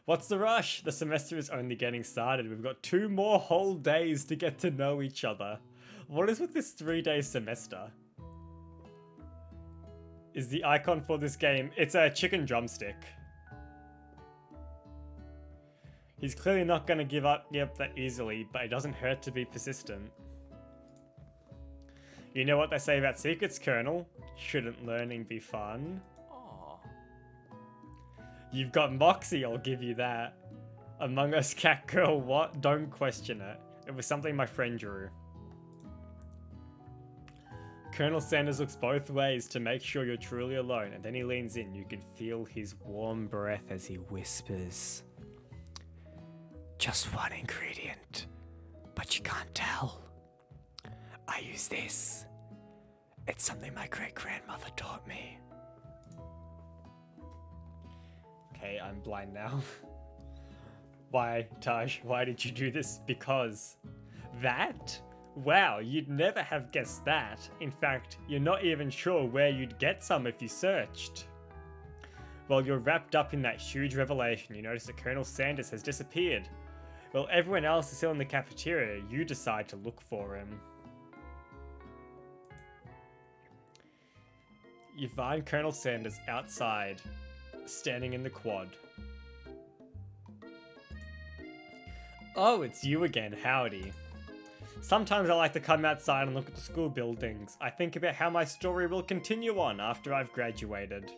What's the rush? The semester is only getting started. We've got 2 more whole days to get to know each other. What is with this 3-day semester? Is the icon for this game? It's a chicken drumstick. He's clearly not going to give up that easily, but it doesn't hurt to be persistent. You know what they say about secrets, Colonel? Shouldn't learning be fun? You've got moxie, I'll give you that. Among Us cat girl, what? Don't question it. It was something my friend drew. Colonel Sanders looks both ways to make sure you're truly alone, and then he leans in. You can feel his warm breath as he whispers. Just one ingredient, but you can't tell. I use this. It's something my great-grandmother taught me. Okay, I'm blind now. Why, Taj? Why did you do this? Because that? Wow, you'd never have guessed that. In fact, you're not even sure where you'd get some if you searched. While you're wrapped up in that huge revelation, you notice that Colonel Sanders has disappeared. While everyone else is still in the cafeteria, you decide to look for him. You find Colonel Sanders outside, standing in the quad. Oh, it's you again, howdy. Sometimes I like to come outside and look at the school buildings. I think about how my story will continue on after I've graduated.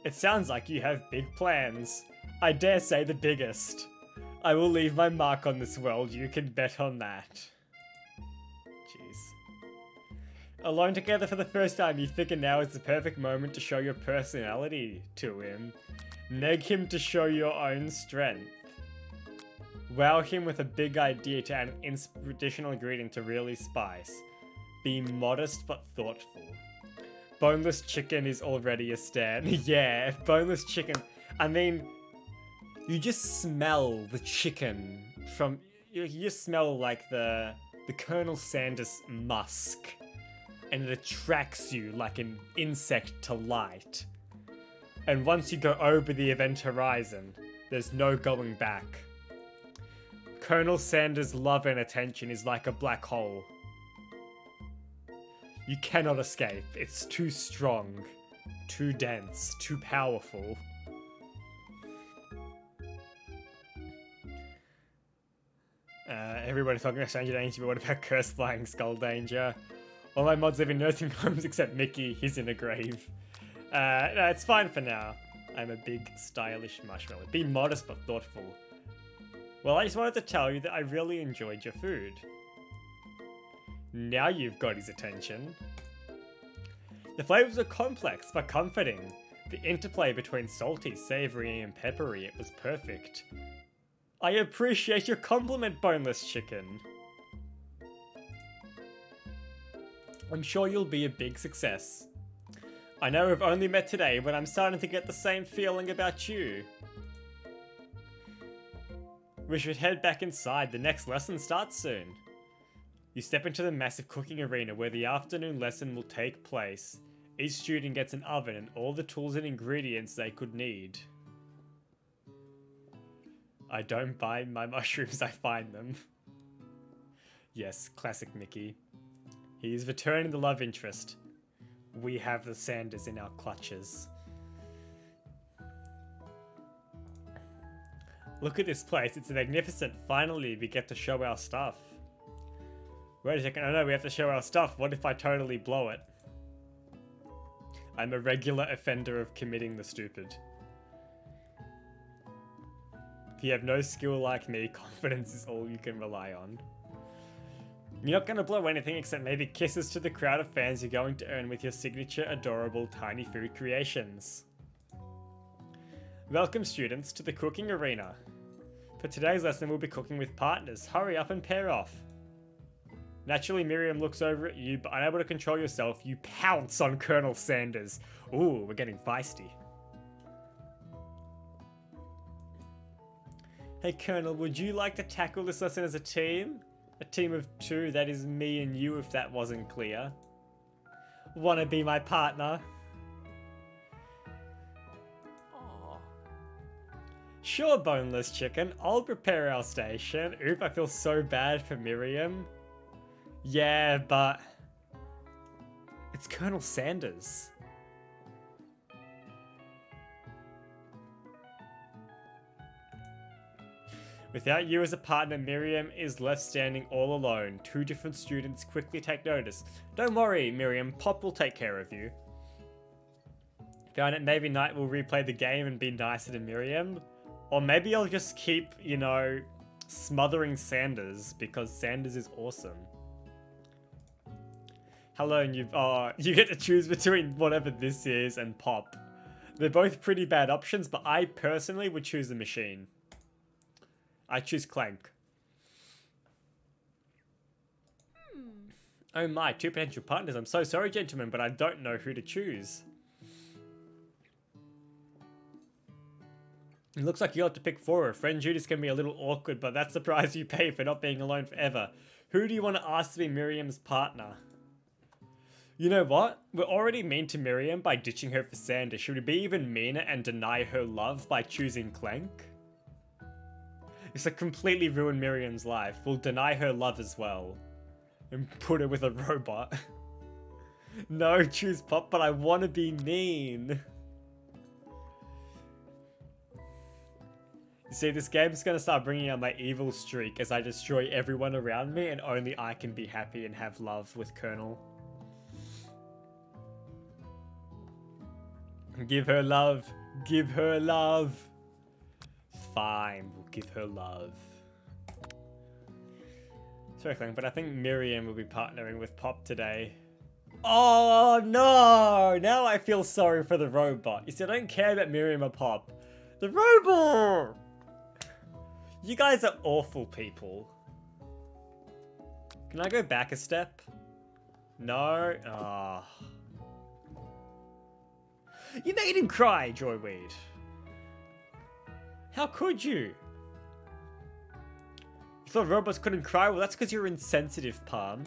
It sounds like you have big plans. I dare say the biggest. I will leave my mark on this world, you can bet on that. Jeez. Alone together for the first time, you figure now is the perfect moment to show your personality to him. Neg him to show your own strength. Wow him with a big idea to add an additional ingredient to really spice. Be modest but thoughtful. Boneless chicken is already a stan. Yeah, boneless chicken. I mean, you just smell the chicken from... You just smell like the Colonel Sanders musk. And it attracts you like an insect to light. And once you go over the event horizon, there's no going back. Colonel Sanders' love and attention is like a black hole. You cannot escape. It's too strong, too dense, too powerful. Everybody's talking about Stranger Danger, but what about Curse Flying Skull Danger? All my mods live in nursing homes except Mickey, he's in a grave. No, it's fine for now. I'm a big, stylish marshmallow. Be modest but thoughtful. Well, I just wanted to tell you that I really enjoyed your food. Now you've got his attention. The flavors are complex but comforting. The interplay between salty, savory, and peppery, it was perfect. I appreciate your compliment, boneless chicken. I'm sure you'll be a big success. I know we've only met today, but I'm starting to get the same feeling about you. We should head back inside, the next lesson starts soon. You step into the massive cooking arena where the afternoon lesson will take place. Each student gets an oven and all the tools and ingredients they could need. I don't buy my mushrooms, I find them. Yes, classic Mickey. He is returning the love interest. We have the Sanders in our clutches. Look at this place, it's magnificent. Finally, we get to show our stuff. Wait a second, oh no, we have to show our stuff. What if I totally blow it? I'm a regular offender of committing the stupid. If you have no skill like me, confidence is all you can rely on. You're not going to blow anything except maybe kisses to the crowd of fans you're going to earn with your signature adorable tiny food creations. Welcome students to the cooking arena. For today's lesson we'll be cooking with partners. Hurry up and pair off. Naturally Miriam looks over at you, but unable to control yourself, you pounce on Colonel Sanders. Ooh, we're getting feisty. Hey Colonel, would you like to tackle this lesson as a team? A team of two, that is me and you if that wasn't clear. Wanna be my partner? Aww. Sure, boneless chicken, I'll prepare our station. Oop, I feel so bad for Miriam. Yeah, but... it's Colonel Sanders. Without you as a partner, Miriam is left standing all alone. Two different students quickly take notice. Don't worry, Miriam, Pop will take care of you. Found it maybe Knight will replay the game and be nicer to Miriam. Or maybe I'll just keep, you know, smothering Sanders because Sanders is awesome. Hello, and you get to choose between whatever this is and Pop. They're both pretty bad options, but I personally would choose the machine. I choose Clank. Oh my, two potential partners. I'm so sorry, gentlemen, but I don't know who to choose. It looks like you have to pick four. Friend Judas can be a little awkward, but that's the price you pay for not being alone forever. Who do you want to ask to be Miriam's partner? You know what? We're already mean to Miriam by ditching her for Sanders. Should we be even meaner and deny her love by choosing Clank? It's like completely ruin Miriam's life. We'll deny her love as well. And put her with a robot. No, choose Pop, but I want to be mean. See, this game's gonna start bringing out my evil streak as I destroy everyone around me and only I can be happy and have love with Colonel. Give her love. Give her love. Fine, we'll give her love. Sorry, Clank, but I think Miriam will be partnering with Pop today. Oh no! Now I feel sorry for the robot. You see, I don't care about Miriam or Pop. The robot! You guys are awful people. Can I go back a step? No? Ah. Oh. You made him cry, Joyweed. How could you? You thought robots couldn't cry? Well, that's because you're insensitive, Palm.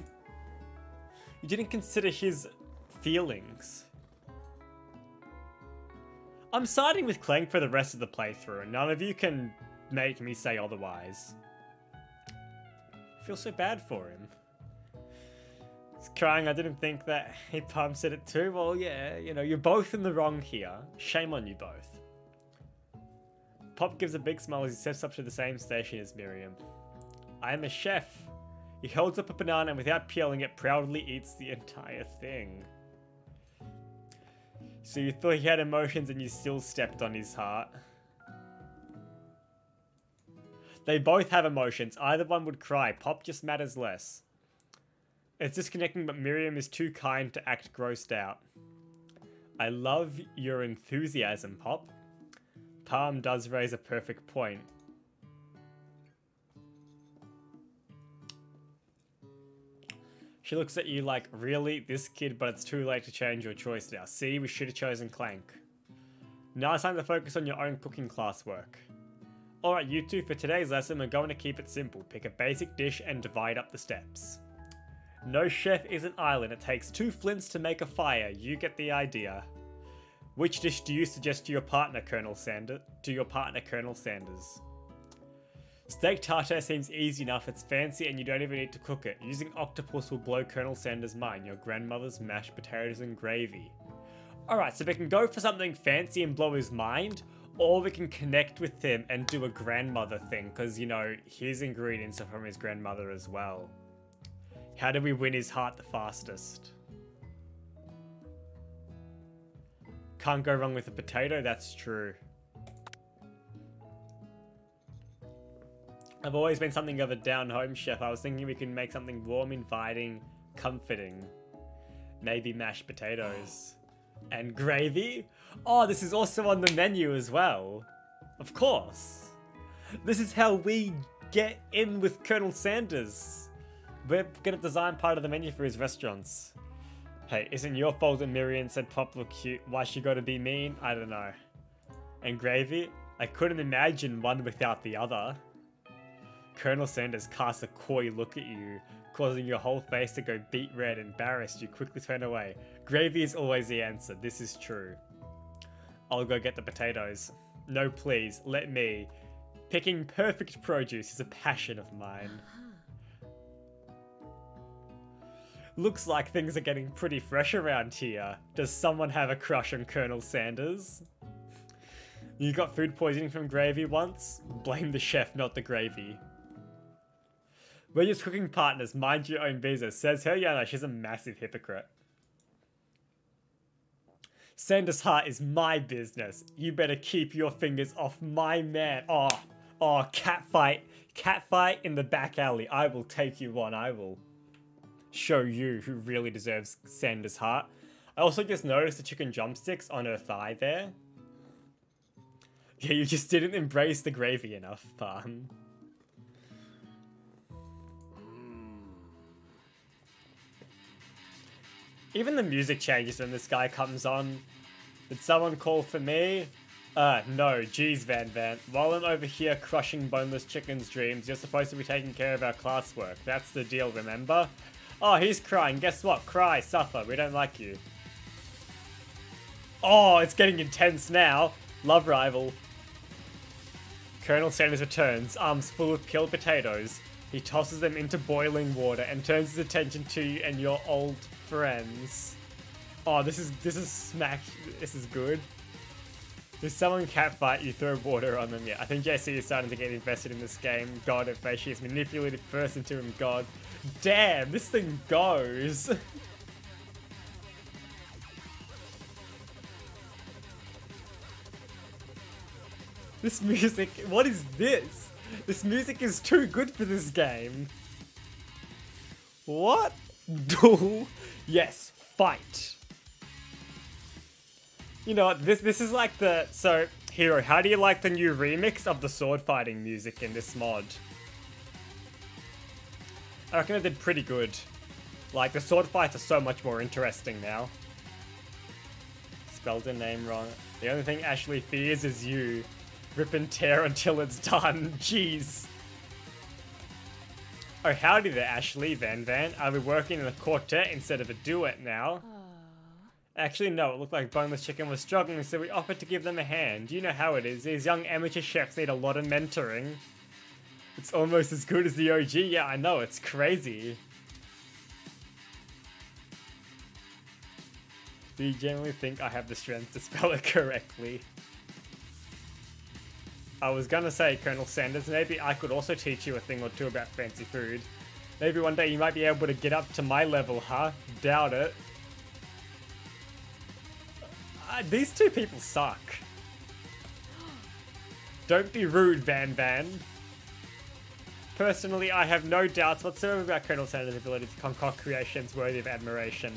You didn't consider his feelings. I'm siding with Clank for the rest of the playthrough, and none of you can make me say otherwise. I feel so bad for him. He's crying, I didn't think that. Hey, Palm said it too. Well, yeah, you know, you're both in the wrong here. Shame on you both. Pop gives a big smile as he steps up to the same station as Miriam. I am a chef. He holds up a banana and without peeling it, proudly eats the entire thing. So you thought he had emotions and you still stepped on his heart. They both have emotions. Either one would cry. Pop just matters less. It's disconnecting, but Miriam is too kind to act grossed out. I love your enthusiasm, Pop. Palm does raise a perfect point. She looks at you like, really? This kid, but it's too late to change your choice now. See, we should have chosen Clank. Now it's time to focus on your own cooking classwork. Alright, you two, for today's lesson, we're going to keep it simple. Pick a basic dish and divide up the steps. No chef is an island. It takes 2 flints to make a fire. You get the idea. Which dish do you suggest to your partner, Colonel Sanders? Steak tartare seems easy enough, it's fancy and you don't even need to cook it. Using octopus will blow Colonel Sanders' mind, your grandmother's mashed potatoes and gravy. Alright, so we can go for something fancy and blow his mind, or we can connect with him and do a grandmother thing, because, you know, his ingredients are from his grandmother as well. How do we win his heart the fastest? Can't go wrong with a potato, that's true. I've always been something of a down-home chef. I was thinking we could make something warm, inviting, comforting. Maybe mashed potatoes. And gravy? Oh, this is also on the menu as well. Of course. This is how we get in with Colonel Sanders. We're gonna design part of the menu for his restaurants. Hey, isn't your fault that Miriam said Pop looked cute? Why she gotta be mean? I don't know. And gravy? I couldn't imagine one without the other. Colonel Sanders casts a coy look at you, causing your whole face to go beet red. Embarrassed, you quickly turn away. Gravy is always the answer, this is true. I'll go get the potatoes. No, please, let me. Picking perfect produce is a passion of mine. Looks like things are getting pretty fresh around here. Does someone have a crush on Colonel Sanders? You got food poisoning from gravy once? Blame the chef, not the gravy. We're just cooking partners, mind your own business, says her. Yeah, no, she's a massive hypocrite. Sanders' heart is my business. You better keep your fingers off my man. Oh, catfight. Catfight in the back alley. I will take you on. I will show you who really deserves Sanders' heart. I also just noticed the chicken drumsticks on her thigh there. Yeah, you just didn't embrace the gravy enough, Palm. Even the music changes when this guy comes on. Did someone call for me? No, geez, Van Van. While I'm over here crushing boneless chicken's dreams, you're supposed to be taking care of our classwork. That's the deal, remember? Oh, he's crying. Guess what? Cry, suffer. We don't like you. Oh, it's getting intense now. Love rival. Colonel Sanders returns, arms full of peeled potatoes. He tosses them into boiling water and turns his attention to you and your old friends. Oh, this is smack. This is good. If someone catfight, you throw water on them. Yeah, I think JC is starting to get invested in this game. God, if she is manipulated first into him, God. Damn, this thing goes. This music, what is this? This music is too good for this game. What? Duel? Yes, fight. You know what, this is like the... So, Hero, how do you like the new remix of the sword fighting music in this mod? I reckon it did pretty good. Like, the sword fights are so much more interesting now. Spelled her name wrong. The only thing Ashley fears is you. Rip and tear until it's done. Jeez. Oh, howdy there, Ashley, Van. Are we working in a quartet instead of a duet now? Actually, no, it looked like Boneless Chicken was struggling, so we offered to give them a hand. You know how it is, these young amateur chefs need a lot of mentoring. It's almost as good as the OG, yeah, I know, it's crazy. Do you generally think I have the strength to spell it correctly? I was gonna say, Colonel Sanders, maybe I could also teach you a thing or two about fancy food. Maybe one day you might be able to get up to my level, huh? Doubt it. These two people suck. Don't be rude, Van. Personally, I have no doubts whatsoever about Colonel Sanders' ability to concoct creations worthy of admiration.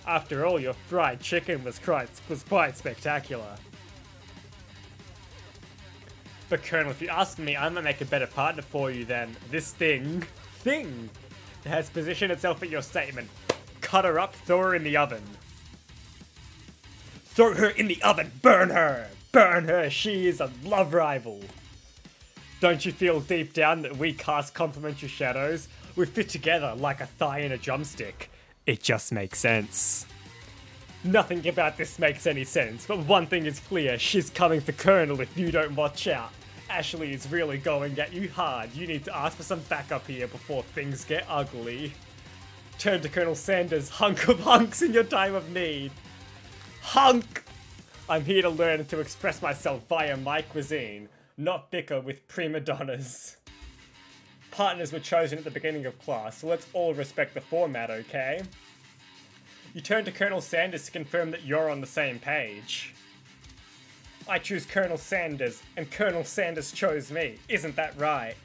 After all, your fried chicken was quite spectacular. But Colonel, if you ask me, I might make a better partner for you than this thing that has positioned itself at your statement. Cut her up, throw her in the oven. Throw her in the oven! Burn her! Burn her! She is a love rival! Don't you feel deep down that we cast complementary shadows? We fit together like a thigh and a drumstick. It just makes sense. Nothing about this makes any sense, but one thing is clear, she's coming for Colonel if you don't watch out. Ashley is really going at you hard. You need to ask for some backup here before things get ugly. Turn to Colonel Sanders, hunk of hunks in your time of need. Hunk! I'm here to learn and to express myself via my cuisine, not bicker with prima donnas. Partners were chosen at the beginning of class, so let's all respect the format, okay? You turn to Colonel Sanders to confirm that you're on the same page. I choose Colonel Sanders, and Colonel Sanders chose me. Isn't that right?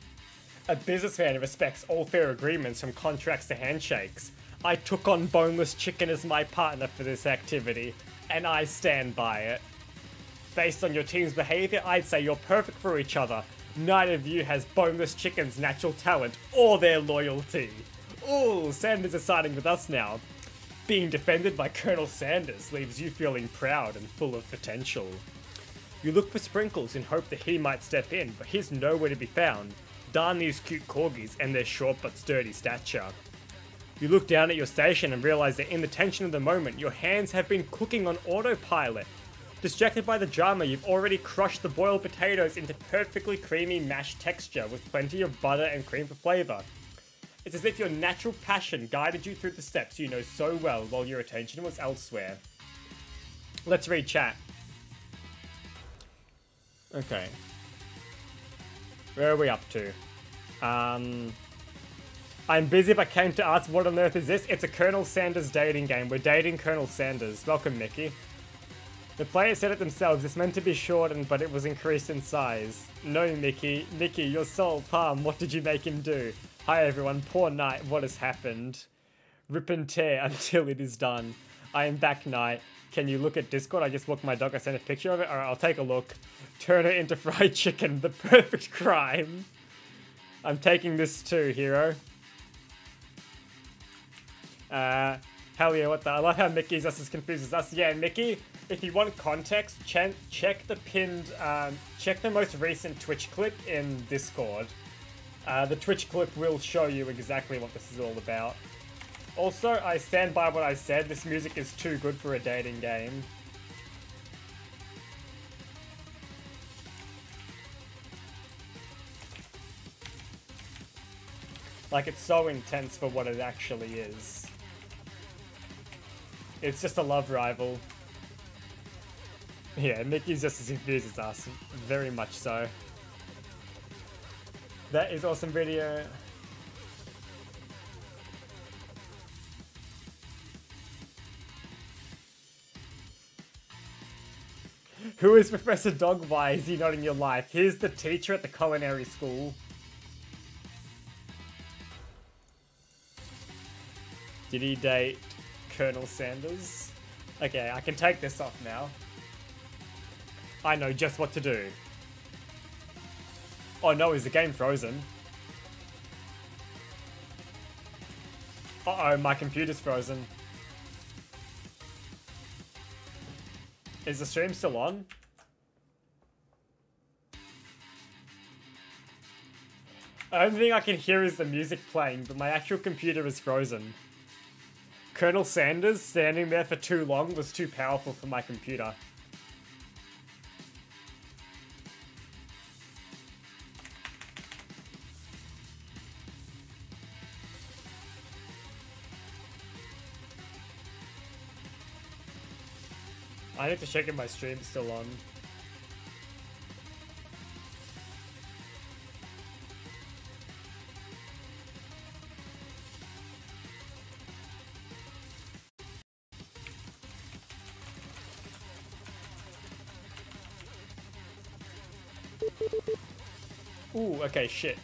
A businessman respects all fair agreements from contracts to handshakes. I took on Boneless Chicken as my partner for this activity, and I stand by it. Based on your team's behavior, I'd say you're perfect for each other. Neither of you has Boneless Chicken's natural talent or their loyalty. Ooh, Sanders is siding with us now. Being defended by Colonel Sanders leaves you feeling proud and full of potential. You look for Sprinkles in hope that he might step in, but he's nowhere to be found. Darn these cute corgis and their short but sturdy stature. You look down at your station and realize that in the tension of the moment, your hands have been cooking on autopilot. Distracted by the drama, you've already crushed the boiled potatoes into perfectly creamy mashed texture with plenty of butter and cream for flavour. It's as if your natural passion guided you through the steps you know so well while your attention was elsewhere. Let's read chat. Okay. Where are we up to? I'm busy but came to ask what on earth is this? It's a Colonel Sanders dating game. We're dating Colonel Sanders. Welcome, Mickey. The players said it themselves, it's meant to be shortened, but it was increased in size. No, Mickey. Mickey, your soul palm, what did you make him do? Hi everyone, poor Knight, what has happened? Rip and tear until it is done. I am back, Knight. Can you look at Discord? I just walked my dog, I sent a picture of it. Alright, I'll take a look. Turn her into fried chicken, the perfect crime. I'm taking this too, Hero. Hell yeah, what the... I love how Mickey's just as confused as us. Yeah, Mickey, if you want context, check the pinned... check the most recent Twitch clip in Discord. The Twitch clip will show you exactly what this is all about. Also, I stand by what I said, this music is too good for a dating game. Like, it's so intense for what it actually is. It's just a love rival. Yeah, Mickey's just as confused as us. Very much so. That is awesome video. Who is Professor Dog? Why is he not in your life? He's the teacher at the culinary school. Did he date Colonel Sanders? Okay, I can take this off now. I know just what to do. Oh no, is the game frozen? Uh-oh, my computer's frozen. Is the stream still on? The only thing I can hear is the music playing, but my actual computer is frozen. Colonel Sanders standing there for too long was too powerful for my computer. I need to check if my stream's still on. Ooh, okay, shit.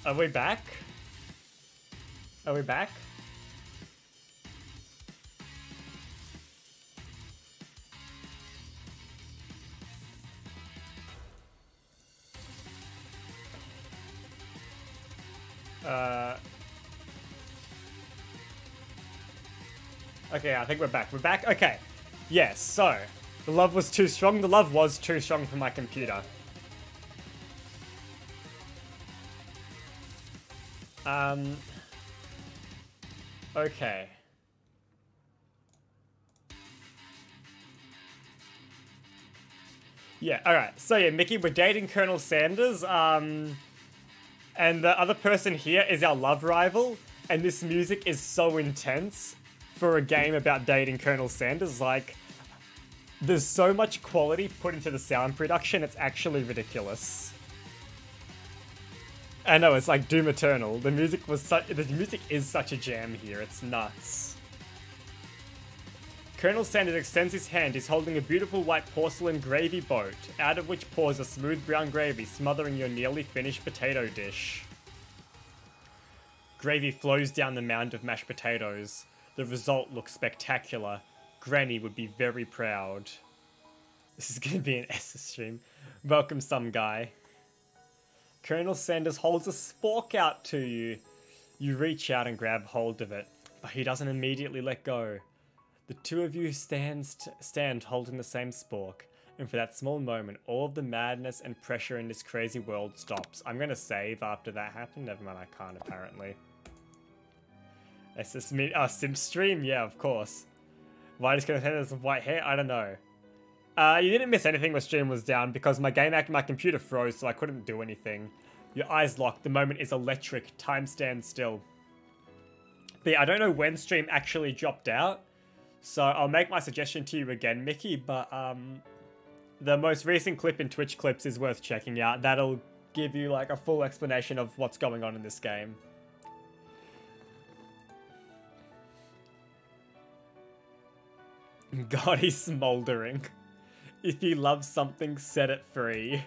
Are we back? Are we back? Okay, I think we're back. We're back? Okay. Yes, so. The love was too strong. The love was too strong for my computer. Okay. Yeah, alright. So yeah, Mickey, we're dating Colonel Sanders, and the other person here is our love rival, and this music is so intense for a game about dating Colonel Sanders. Like, there's so much quality put into the sound production, it's actually ridiculous. I know, it's like Doom Eternal. The music is such a jam here, it's nuts. Colonel Sanders extends his hand. He's holding a beautiful white porcelain gravy boat, out of which pours a smooth brown gravy, smothering your nearly finished potato dish. Gravy flows down the mound of mashed potatoes. The result looks spectacular. Granny would be very proud. This is gonna be an Esser stream. Welcome, some guy. Colonel Sanders holds a spork out to you. You reach out and grab hold of it, but he doesn't immediately let go. The two of you stand holding the same spork, and for that small moment, all of the madness and pressure in this crazy world stops. I'm gonna save after that happened. Never mind, I can't apparently. It's just me. Oh, Sim stream? Yeah, of course. Why just gonna say there's white hair? I don't know. You didn't miss anything when stream was down because my computer froze, so I couldn't do anything. Your eyes locked. The moment is electric. Time stands still. But yeah, I don't know when stream actually dropped out, so I'll make my suggestion to you again, Mickey. But the most recent clip in Twitch clips is worth checking out. That'll give you like a full explanation of what's going on in this game. God, he's smoldering. If you love something, set it free.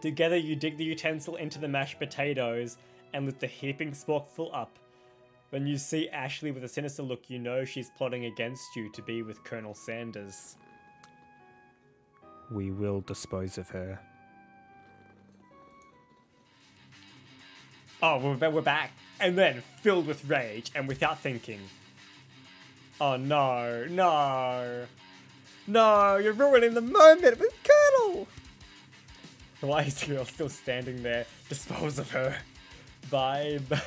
Together you dig the utensil into the mashed potatoes and lift the heaping sporkful up. When you see Ashley with a sinister look, you know she's plotting against you to be with Colonel Sanders. We will dispose of her. Oh, we're back. And then, filled with rage and without thinking. Oh no, no. No, you're ruining the moment with Colonel! Why is the girl still standing there? Dispose of her. Vibe.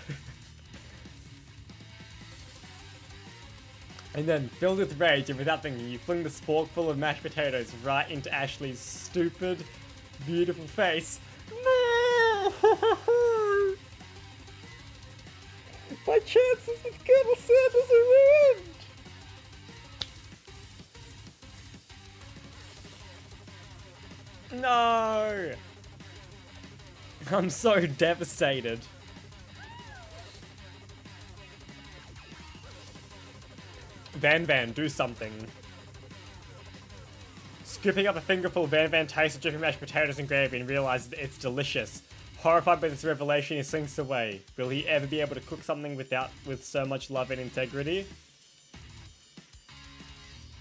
And then, filled with rage and without thinking, you fling the spork full of mashed potatoes right into Ashley's stupid, beautiful face. No! My chances with Colonel Sanders are ruined! No! I'm so devastated. Van, do something. Scooping up a fingerful, Van tastes the dripping mashed potatoes and gravy and realizes that it's delicious. Horrified by this revelation, he slinks away. Will he ever be able to cook something with so much love and integrity?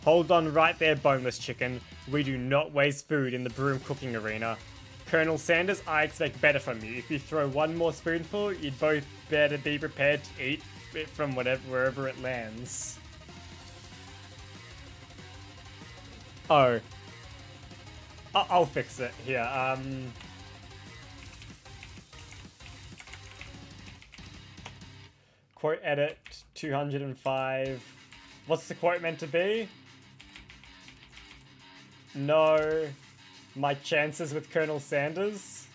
Hold on right there, boneless chicken. We do not waste food in the broom cooking arena. Colonel Sanders, I expect better from you. If you throw one more spoonful, you'd both better be prepared to eat it from wherever it lands. Oh. I'll fix it here. Quote edit 205. What's the quote meant to be? No. My chances with Colonel Sanders.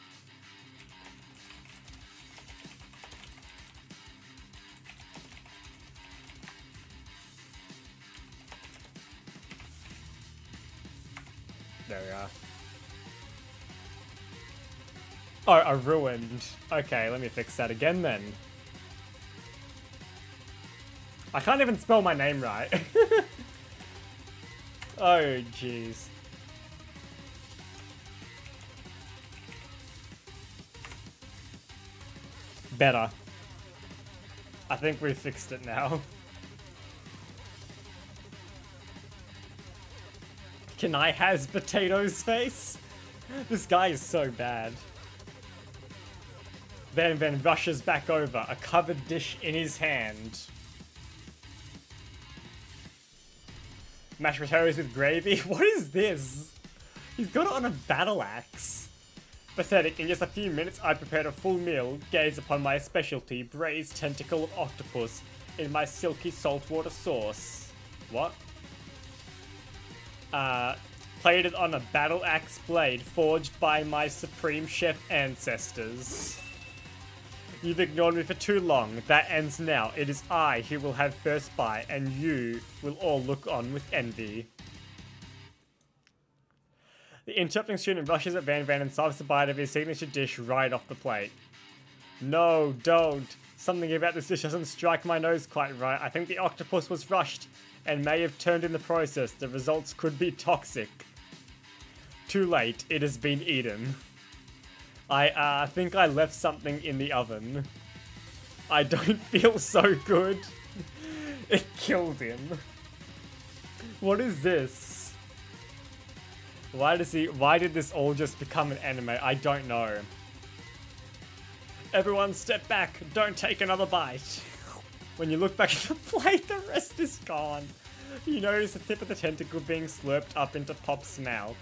There we are. Oh, I ruined. Okay, let me fix that again then. I can't even spell my name right. Oh, jeez. Better. I think we fixed it now. Can I has potatoes face? This guy is so bad. Van rushes back over, a covered dish in his hand. Mashed potatoes with gravy? What is this? He's got it on a battle axe. Pathetic, in just a few minutes I prepared a full meal, gaze upon my specialty, braised tentacle of octopus, in my silky saltwater sauce. What? Plated on a battle axe blade forged by my supreme chef ancestors. You've ignored me for too long. That ends now. It is I who will have first bite, and you will all look on with envy. The interrupting student rushes at Van and serves a bite of his signature dish right off the plate. No, don't. Something about this dish doesn't strike my nose quite right. I think the octopus was rushed and may have turned in the process. The results could be toxic. Too late. It has been eaten. I think I left something in the oven. I don't feel so good. It killed him. What is this? Why did this all just become an anime? I don't know. Everyone step back. Don't take another bite. When you look back at the plate, the rest is gone. You notice the tip of the tentacle being slurped up into Pop's mouth.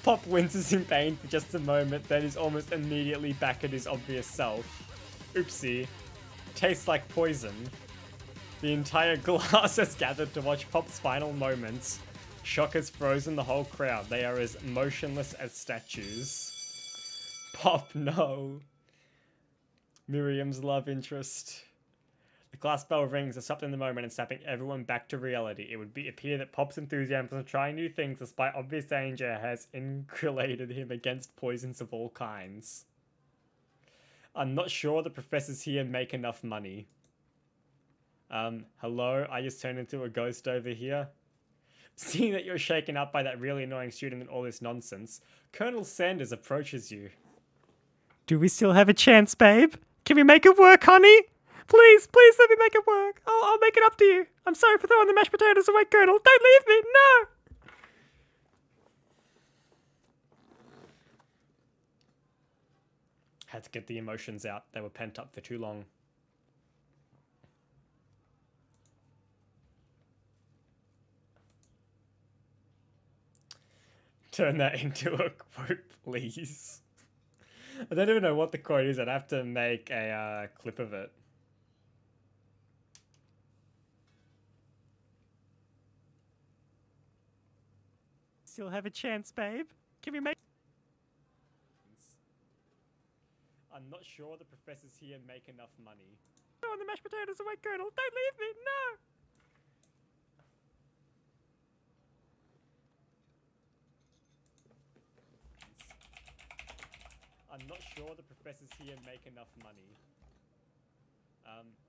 Pop winces in pain for just a moment, then is almost immediately back at his obvious self. Oopsie. Tastes like poison. The entire class has gathered to watch Pop's final moments. Shock has frozen the whole crowd. They are as motionless as statues. Pop, no. Miriam's love interest. The class bell rings, disrupting the moment and snapping everyone back to reality. It would appear that Pop's enthusiasm for trying new things despite obvious danger has inoculated him against poisons of all kinds. I'm not sure the professors here make enough money. Hello? I just turned into a ghost over here. Seeing that you're shaken up by that really annoying student and all this nonsense, Colonel Sanders approaches you. Do we still have a chance, babe? Can we make it work, honey? Please let me make it work. I'll make it up to you. I'm sorry for throwing the mashed potatoes away, Colonel. Don't leave me, no! Had to get the emotions out. They were pent up for too long. Turn that into a quote, please. I don't even know what the quote is. I'd have to make a clip of it. Still have a chance, babe. Can we make... I'm not sure the professors here make enough money. Oh, the mashed potatoes away, Colonel. Don't leave me, no! I'm not sure the professors here make enough money.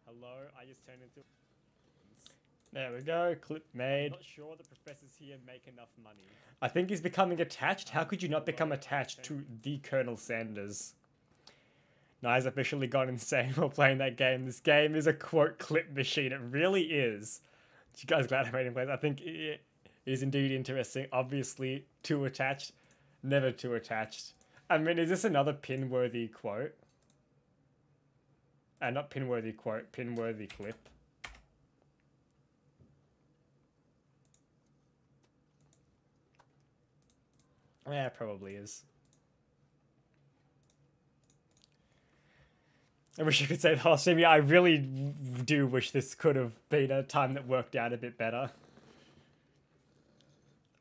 Hello? I just turned into... There we go, clip made. I'm not sure the professors here make enough money. I think he's becoming attached. How could you not become attached to the Colonel Sanders? Nye's officially gone insane while playing that game. This game is a quote clip machine. It really is. You guys glad I made him play? I think it is indeed interesting. Obviously, too attached. Never too attached. I mean, is this another pin-worthy quote? Not pin-worthy quote, pin-worthy clip. Yeah, it probably is. I wish I could say the whole stream. Yeah, I really do wish this could have been a time that worked out a bit better.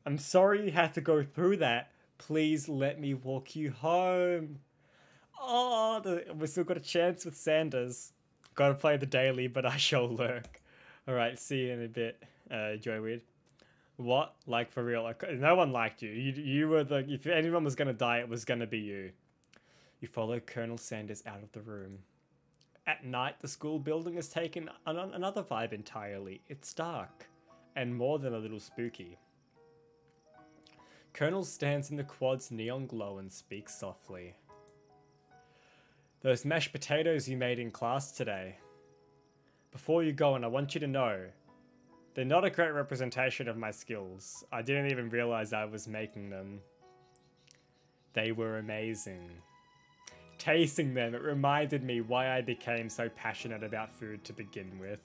I'm sorry you had to go through that. Please let me walk you home. Oh, we still got a chance with Sanders. Gotta play the daily, but I shall lurk. Alright, see you in a bit, Joyweird. What? Like, for real? No one liked you. You were the... If anyone was gonna die, it was gonna be you. You follow Colonel Sanders out of the room. At night, the school building has taken another vibe entirely. It's dark, and more than a little spooky. Colonel stands in the quad's neon glow and speaks softly. Those mashed potatoes you made in class today. Before you go on, I want you to know, they're not a great representation of my skills. I didn't even realize I was making them. They were amazing. Tasting them, it reminded me why I became so passionate about food to begin with.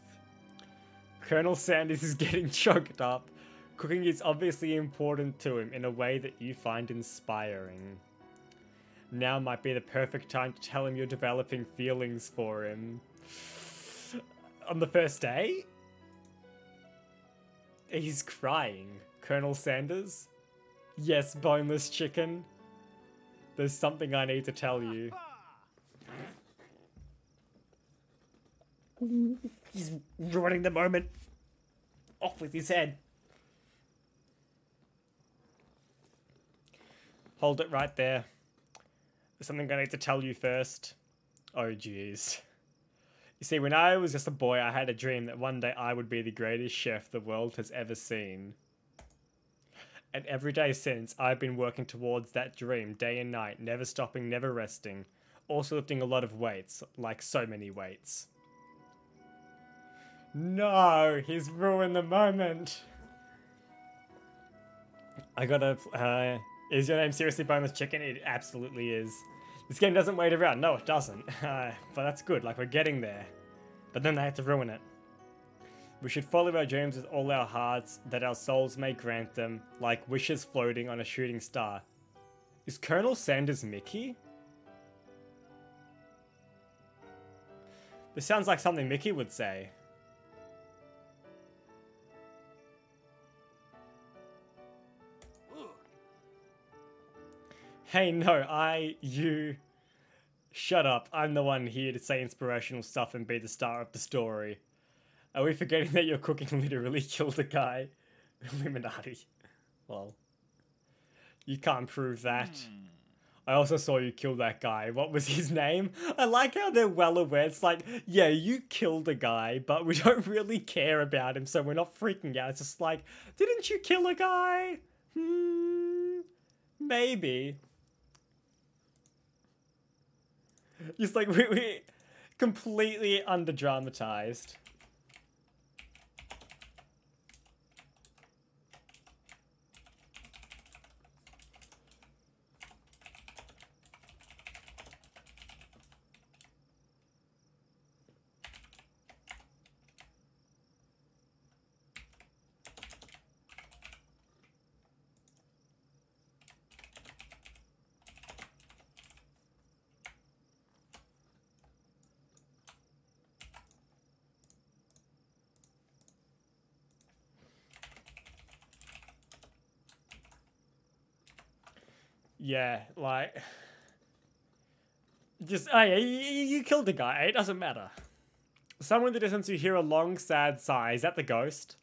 Colonel Sanders is getting choked up. Cooking is obviously important to him in a way that you find inspiring. Now might be the perfect time to tell him you're developing feelings for him. On the first day? He's crying. Colonel Sanders? Yes, boneless chicken. There's something I need to tell you. He's ruining the moment. Off with his head. Hold it right there. There's something I need to tell you first. Oh, jeez. You see, when I was just a boy, I had a dream that one day I would be the greatest chef the world has ever seen. And every day since, I've been working towards that dream, day and night, never stopping, never resting. Also lifting a lot of weights, like so many weights. No, he's ruined the moment. I gotta, is your name seriously Boneless Chicken? It absolutely is. This game doesn't wait around. No, it doesn't. But that's good, like we're getting there. But then they had to ruin it. We should follow our dreams with all our hearts, that our souls may grant them, like wishes floating on a shooting star. Is Colonel Sanders Mickey? This sounds like something Mickey would say. Hey, no, you... Shut up, I'm the one here to say inspirational stuff and be the star of the story. Are we forgetting that your cooking literally killed a guy? Illuminati. Well, you can't prove that. I also saw you kill that guy. What was his name? I like how they're well aware. It's like, yeah, you killed a guy, but we don't really care about him, so we're not freaking out. It's just like, didn't you kill a guy? Maybe. Just like, we completely under-dramatized. Yeah, like... Just, oh yeah, you killed the guy, it doesn't matter. Somewhere in the distance you hear a long, sad sigh. Is that the ghost?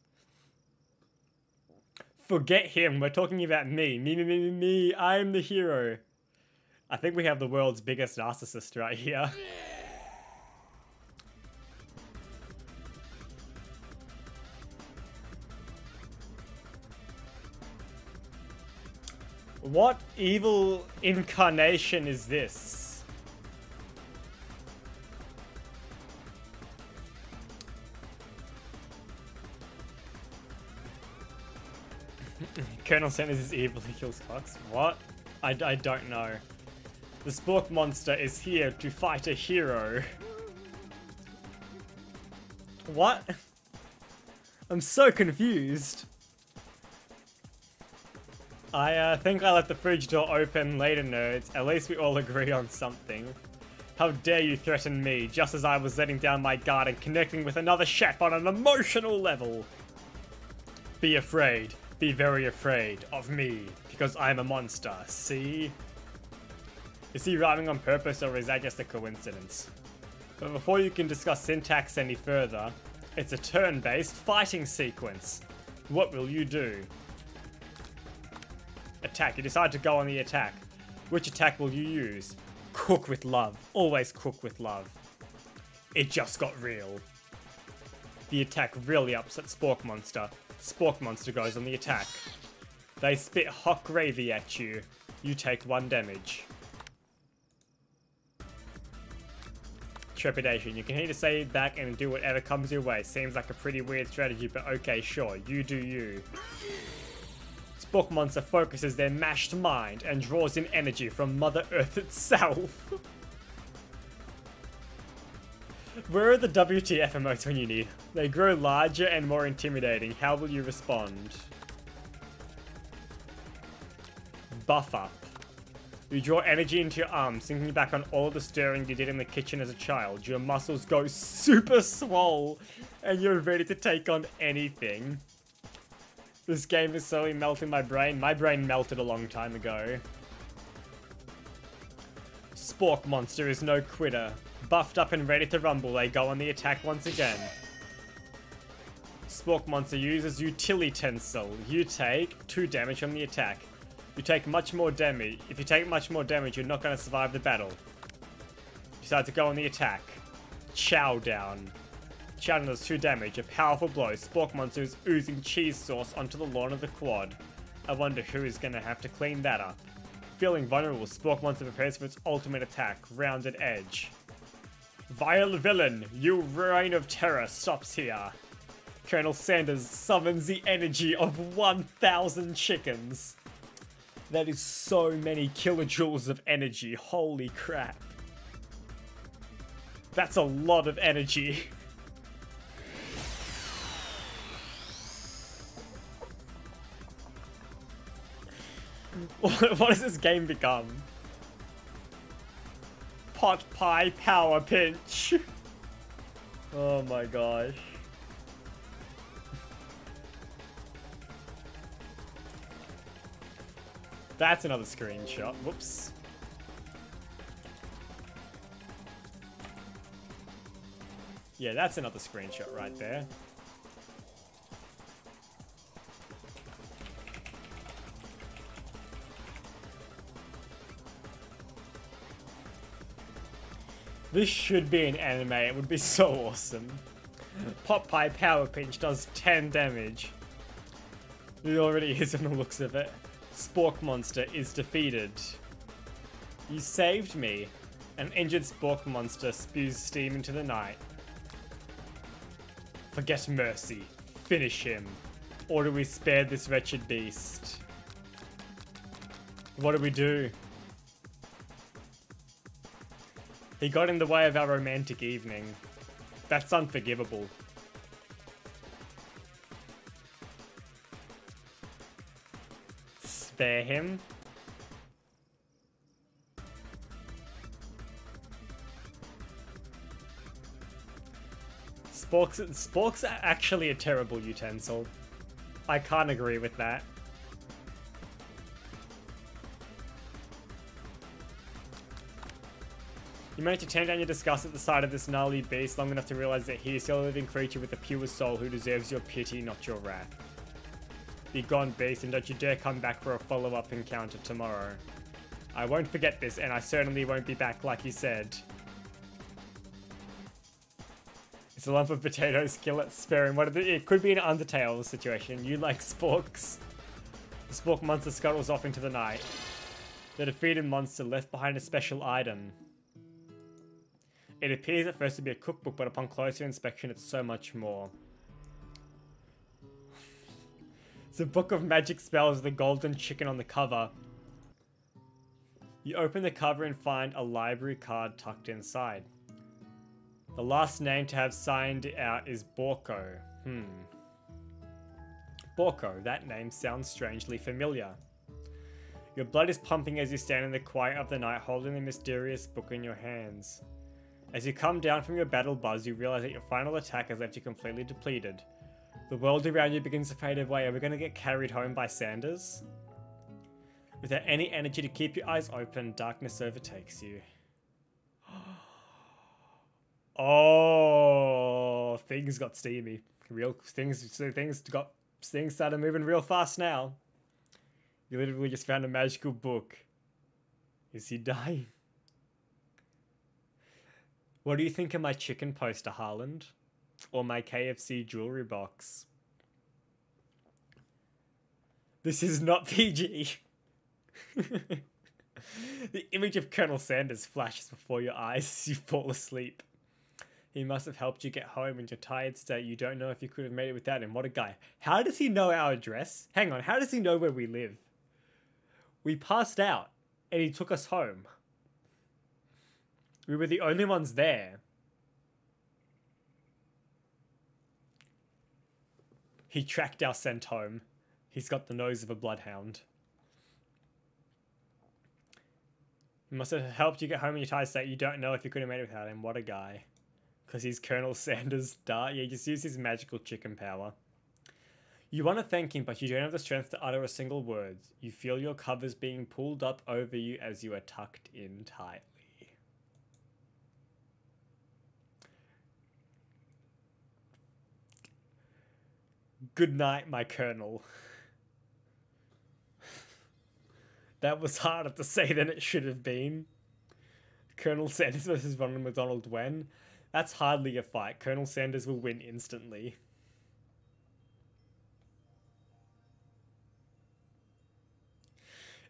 Forget him, we're talking about me. Me, I'm the hero. I think we have the world's biggest narcissist right here. What evil incarnation is this? Colonel Sanders is evil, he kills Cox. What? I don't know. The Spork monster is here to fight a hero. What? I'm so confused. I think I let the fridge door open later, nerds. At least we all agree on something. How dare you threaten me, just as I was letting down my guard and connecting with another chef on an emotional level. Be afraid, be very afraid of me, because I'm a monster, see? Is he rhyming on purpose, or is that just a coincidence? But before you can discuss syntax any further, it's a turn-based fighting sequence. What will you do? Attack. You decide to go on the attack. Which attack will you use? Cook with love. Always cook with love. It just got real. The attack really upsets Spork Monster. Spork Monster goes on the attack. They spit hot gravy at you. You take 1 damage. Trepidation. You can either stay back and do whatever comes your way. Seems like a pretty weird strategy, but okay, sure. You do you. Spork Monster focuses their mashed mind and draws in energy from Mother Earth itself. Where are the WTF emotes when you need? They grow larger and more intimidating. How will you respond? Buff up. You draw energy into your arms, thinking back on all the stirring you did in the kitchen as a child. Your muscles go super swole, and you're ready to take on anything. This game is slowly melting my brain. My brain melted a long time ago. Spork Monster is no quitter. Buffed up and ready to rumble, they go on the attack once again. Spork Monster uses Utilitensel. You take 2 damage from the attack. You take much more damage. If you take much more damage, you're not going to survive the battle. Decide to go on the attack. Chow down. Chow down does 2 damage. A powerful blow. Spork Monster is oozing cheese sauce onto the lawn of the quad. I wonder who is going to have to clean that up. Feeling vulnerable, Spork Monster prepares for its ultimate attack. Rounded edge. Vile villain, you reign of terror stops here. Colonel Sanders summons the energy of 1,000 chickens. That is so many kilojoules of energy, holy crap. That's a lot of energy. What has this game become? Pot pie power pinch. Oh my gosh. That's another screenshot. Whoops. Yeah, that's another screenshot right there. This should be an anime. It would be so awesome. Pot Pie Power Pinch does 10 damage. It already is on the looks of it. Spork Monster is defeated. You saved me. An injured Spork Monster spews steam into the night. Forget mercy. Finish him. Or do we spare this wretched beast? What do we do? He got in the way of our romantic evening. That's unforgivable. Spare him? Spork's actually a terrible utensil. I can't agree with that. You manage to tame down your disgust at the sight of this gnarly beast long enough to realize that he is still a living creature with a pure soul who deserves your pity, not your wrath. Be gone, beast, and don't you dare come back for a follow-up encounter tomorrow. I won't forget this, and I certainly won't be back like you said. It's a lump of potato skillet sparing. It could be an Undertale situation. You like sporks. The spork monster scuttles off into the night. The defeated monster left behind a special item. It appears at first to be a cookbook, but upon closer inspection it's so much more. It's a book of magic spells with a golden chicken on the cover. You open the cover and find a library card tucked inside. The last name to have signed it out is Borko. Borko, that name sounds strangely familiar. Your blood is pumping as you stand in the quiet of the night holding the mysterious book in your hands. As you come down from your battle buzz, you realize that your final attack has left you completely depleted. The world around you begins to fade away. Are we going to get carried home by Sanders? Without any energy to keep your eyes open, darkness overtakes you. Oh, things got steamy. Things started moving real fast now. You literally just found a magical book. Is he dying? What do you think of my chicken poster, Harland? Or my KFC jewelry box? This is not PG. The image of Colonel Sanders flashes before your eyes as you fall asleep. He must have helped you get home in your tired state. You don't know if you could have made it without him. What a guy. How does he know our address? Hang on, how does he know where we live? We passed out, and he took us home. We were the only ones there. He tracked our scent home. He's got the nose of a bloodhound. He must have helped you get home in your tired state. You don't know if you could have made it without him. What a guy. Because he's Colonel Sanders. Yeah, he just used his magical chicken power. You want to thank him, but you don't have the strength to utter a single word. You feel your covers being pulled up over you as you are tucked in tightly. Good night, my Colonel. That was harder to say than it should have been. Colonel Sanders versus Ronald McDonald when? That's hardly a fight. Colonel Sanders will win instantly.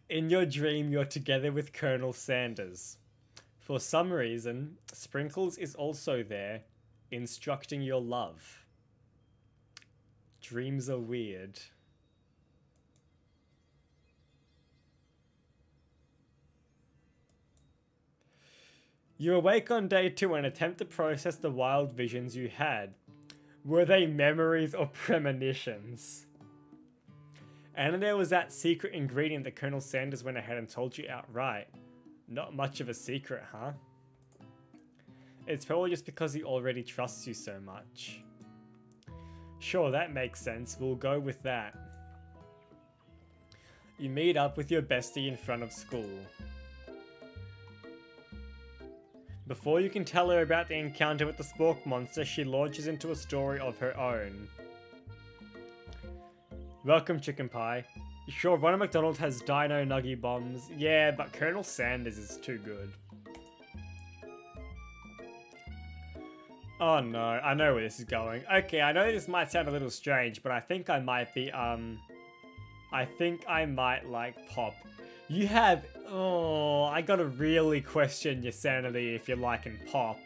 In your dream, you're together with Colonel Sanders. For some reason, Sprinkles is also there, instructing your love. Dreams are weird. You awake on day 2 and attempt to process the wild visions you had. Were they memories or premonitions? And there was that secret ingredient that Colonel Sanders went ahead and told you outright. Not much of a secret, huh? It's probably just because he already trusts you so much. Sure, that makes sense. We'll go with that. You meet up with your bestie in front of school. Before you can tell her about the encounter with the Spork monster, she launches into a story of her own. Welcome, Chicken Pie. Sure, Ronald McDonald has Dino Nuggy bombs. Yeah, but Colonel Sanders is too good. Oh no, I know where this is going. Okay, I know this might sound a little strange, but I think I might be, I think I might like Pop. You have... Oh, I gotta really question your sanity if you're liking Pop.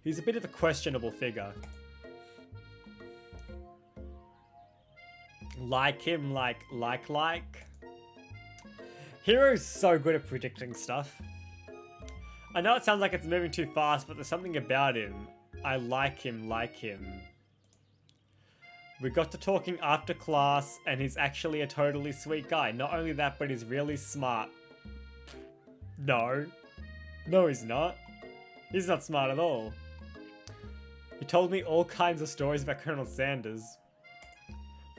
He's a bit of a questionable figure. Like him, like... Hero's so good at predicting stuff. I know it sounds like it's moving too fast, but there's something about him. I like him. We got to talking after class, and he's actually a totally sweet guy. Not only that, but he's really smart. No. No, he's not. He's not smart at all. He told me all kinds of stories about Colonel Sanders.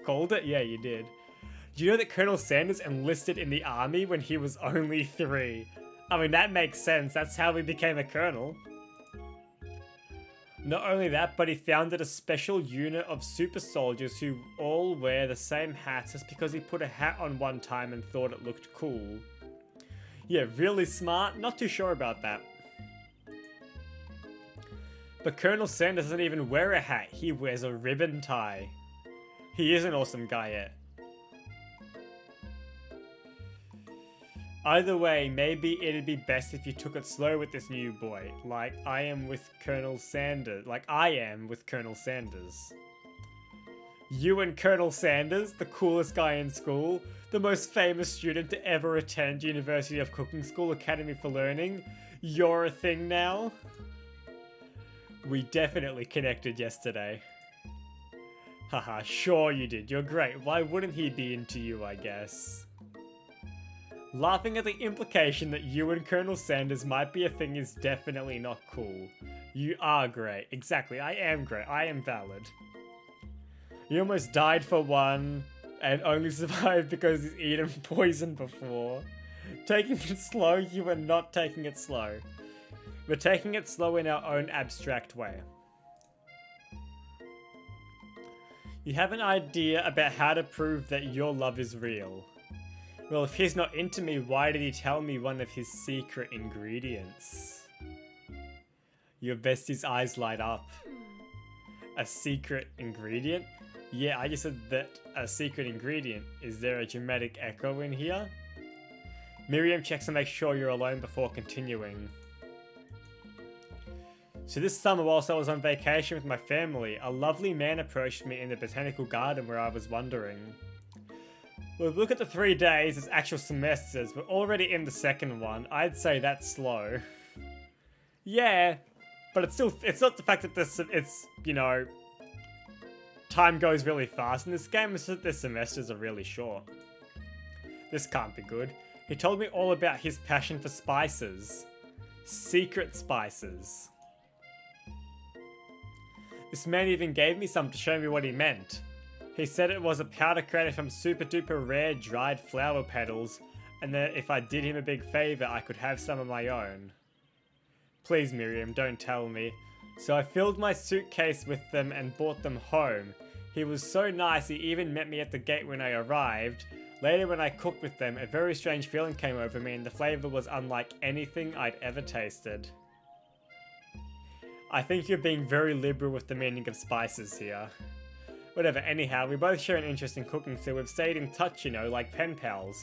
Called it? Yeah, you did. Do you know that Colonel Sanders enlisted in the army when he was only 3? I mean, that makes sense. That's how he became a colonel. Not only that, but he founded a special unit of super soldiers who all wear the same hats just because he put a hat on one time and thought it looked cool. Yeah, really smart. Not too sure about that. But Colonel Sanders doesn't even wear a hat. He wears a ribbon tie. He is an awesome guy, yeah. Either way, maybe it'd be best if you took it slow with this new boy, like I am with Colonel Sanders. You and Colonel Sanders, the coolest guy in school, the most famous student to ever attend University of Cooking School Academy for Learning, you're a thing now? We definitely connected yesterday. Haha, sure you did, you're great. Why wouldn't he be into you, I guess? Laughing at the implication that you and Colonel Sanders might be a thing is definitely not cool. You are great. Exactly, I am great. I am valid. You almost died for one, and only survived because he's eaten poison before. Taking it slow, you are not taking it slow. We're taking it slow in our own abstract way. You have an idea about how to prove that your love is real. Well, if he's not into me, why did he tell me one of his secret ingredients? Your bestie's eyes light up. A secret ingredient? Yeah, I just said that a secret ingredient. Is there a dramatic echo in here? Miriam checks to make sure you're alone before continuing. So this summer, whilst I was on vacation with my family, a lovely man approached me in the botanical garden where I was wandering. Well, look at the 3 days as actual semesters. We're already in the second one. I'd say that's slow. Yeah, but it's not the fact that you know, time goes really fast in this game. It's that the semesters are really short. This can't be good. He told me all about his passion for spices. Secret spices. This man even gave me some to show me what he meant. He said it was a powder created from super duper rare dried flower petals, and that if I did him a big favor, I could have some of my own. Please, Miriam, don't tell me. So I filled my suitcase with them and brought them home. He was so nice, he even met me at the gate when I arrived. Later, when I cooked with them, a very strange feeling came over me, and the flavor was unlike anything I'd ever tasted. I think you're being very liberal with the meaning of spices here. Whatever, anyhow, we both share an interest in cooking, so we've stayed in touch, you know, like pen pals.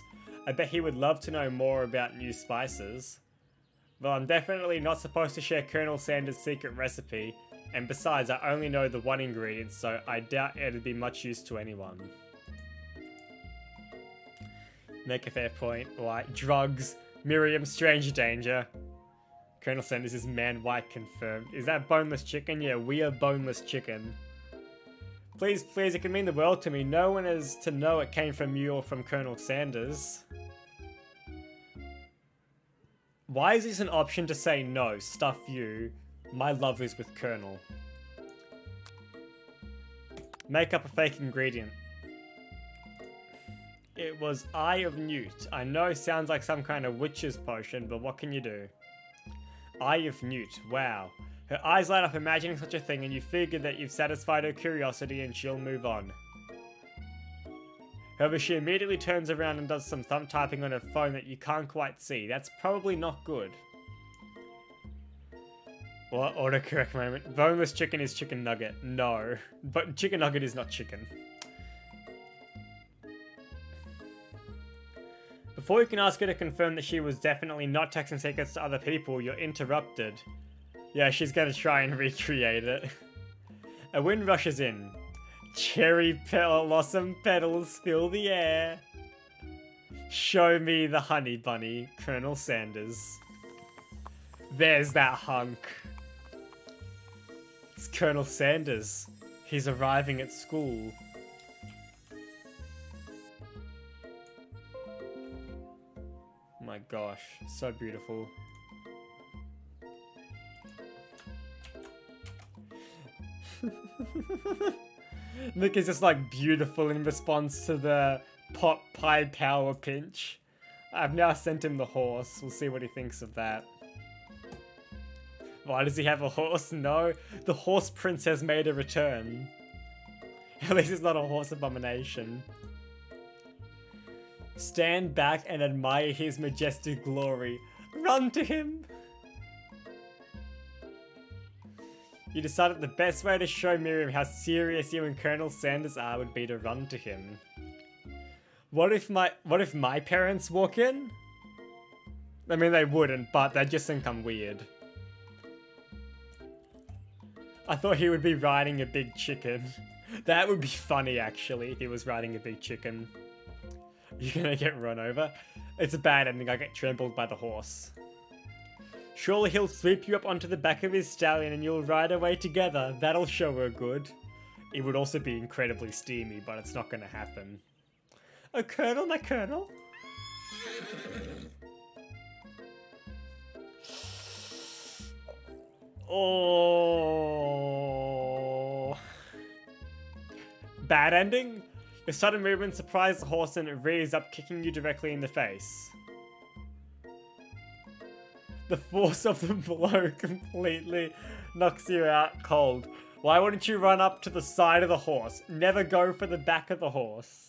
I bet he would love to know more about new spices. Well, I'm definitely not supposed to share Colonel Sanders' secret recipe, and besides, I only know the one ingredient, so I doubt it'd be much use to anyone. Make a fair point. Like, drugs, Miriam, stranger danger. Colonel Sanders is man-white confirmed. Is that boneless chicken? Yeah, we are boneless chicken. Please, please, it can mean the world to me. No one is to know it came from you or from Colonel Sanders. Why is this an option to say no? Stuff you. My love is with Colonel. Make up a fake ingredient. It was Eye of Newt. I know sounds like some kind of witch's potion, but what can you do? Eye of Newt. Wow. Her eyes light up imagining such a thing, and you figure that you've satisfied her curiosity and she'll move on. However, she immediately turns around and does some thumb typing on her phone that you can't quite see. That's probably not good. What? Autocorrect moment. Boneless chicken is chicken nugget. No. But chicken nugget is not chicken. Before you can ask her to confirm that she was definitely not texting secrets to other people, you're interrupted. Yeah, she's gonna try and recreate it. A wind rushes in. Cherry blossom petals fill the air. Show me the honey bunny, Colonel Sanders. There's that hunk. It's Colonel Sanders. He's arriving at school. Oh my gosh, so beautiful. Nick is just like beautiful in response to the pot pie power pinch. I've now sent him the horse. We'll see what he thinks of that. Why does he have a horse? No, the horse prince has made a return. At least it's not a horse abomination. Stand back and admire his majestic glory. Run to him! You decided the best way to show Miriam how serious you and Colonel Sanders are would be to run to him. What if my parents walk in? I mean, they wouldn't, but they just think I'm weird. I thought he would be riding a big chicken. That would be funny, actually, if he was riding a big chicken. You're gonna get run over? It's a bad ending, I get trampled by the horse. Surely he'll sweep you up onto the back of his stallion and you'll ride away together. That'll show her good. It would also be incredibly steamy, but it's not gonna happen. Oh, Colonel, my Colonel? Oh. Bad ending? Your sudden movement surprises the horse and it rears up, kicking you directly in the face. The force of the blow completely knocks you out cold. Why wouldn't you run up to the side of the horse? Never go for the back of the horse.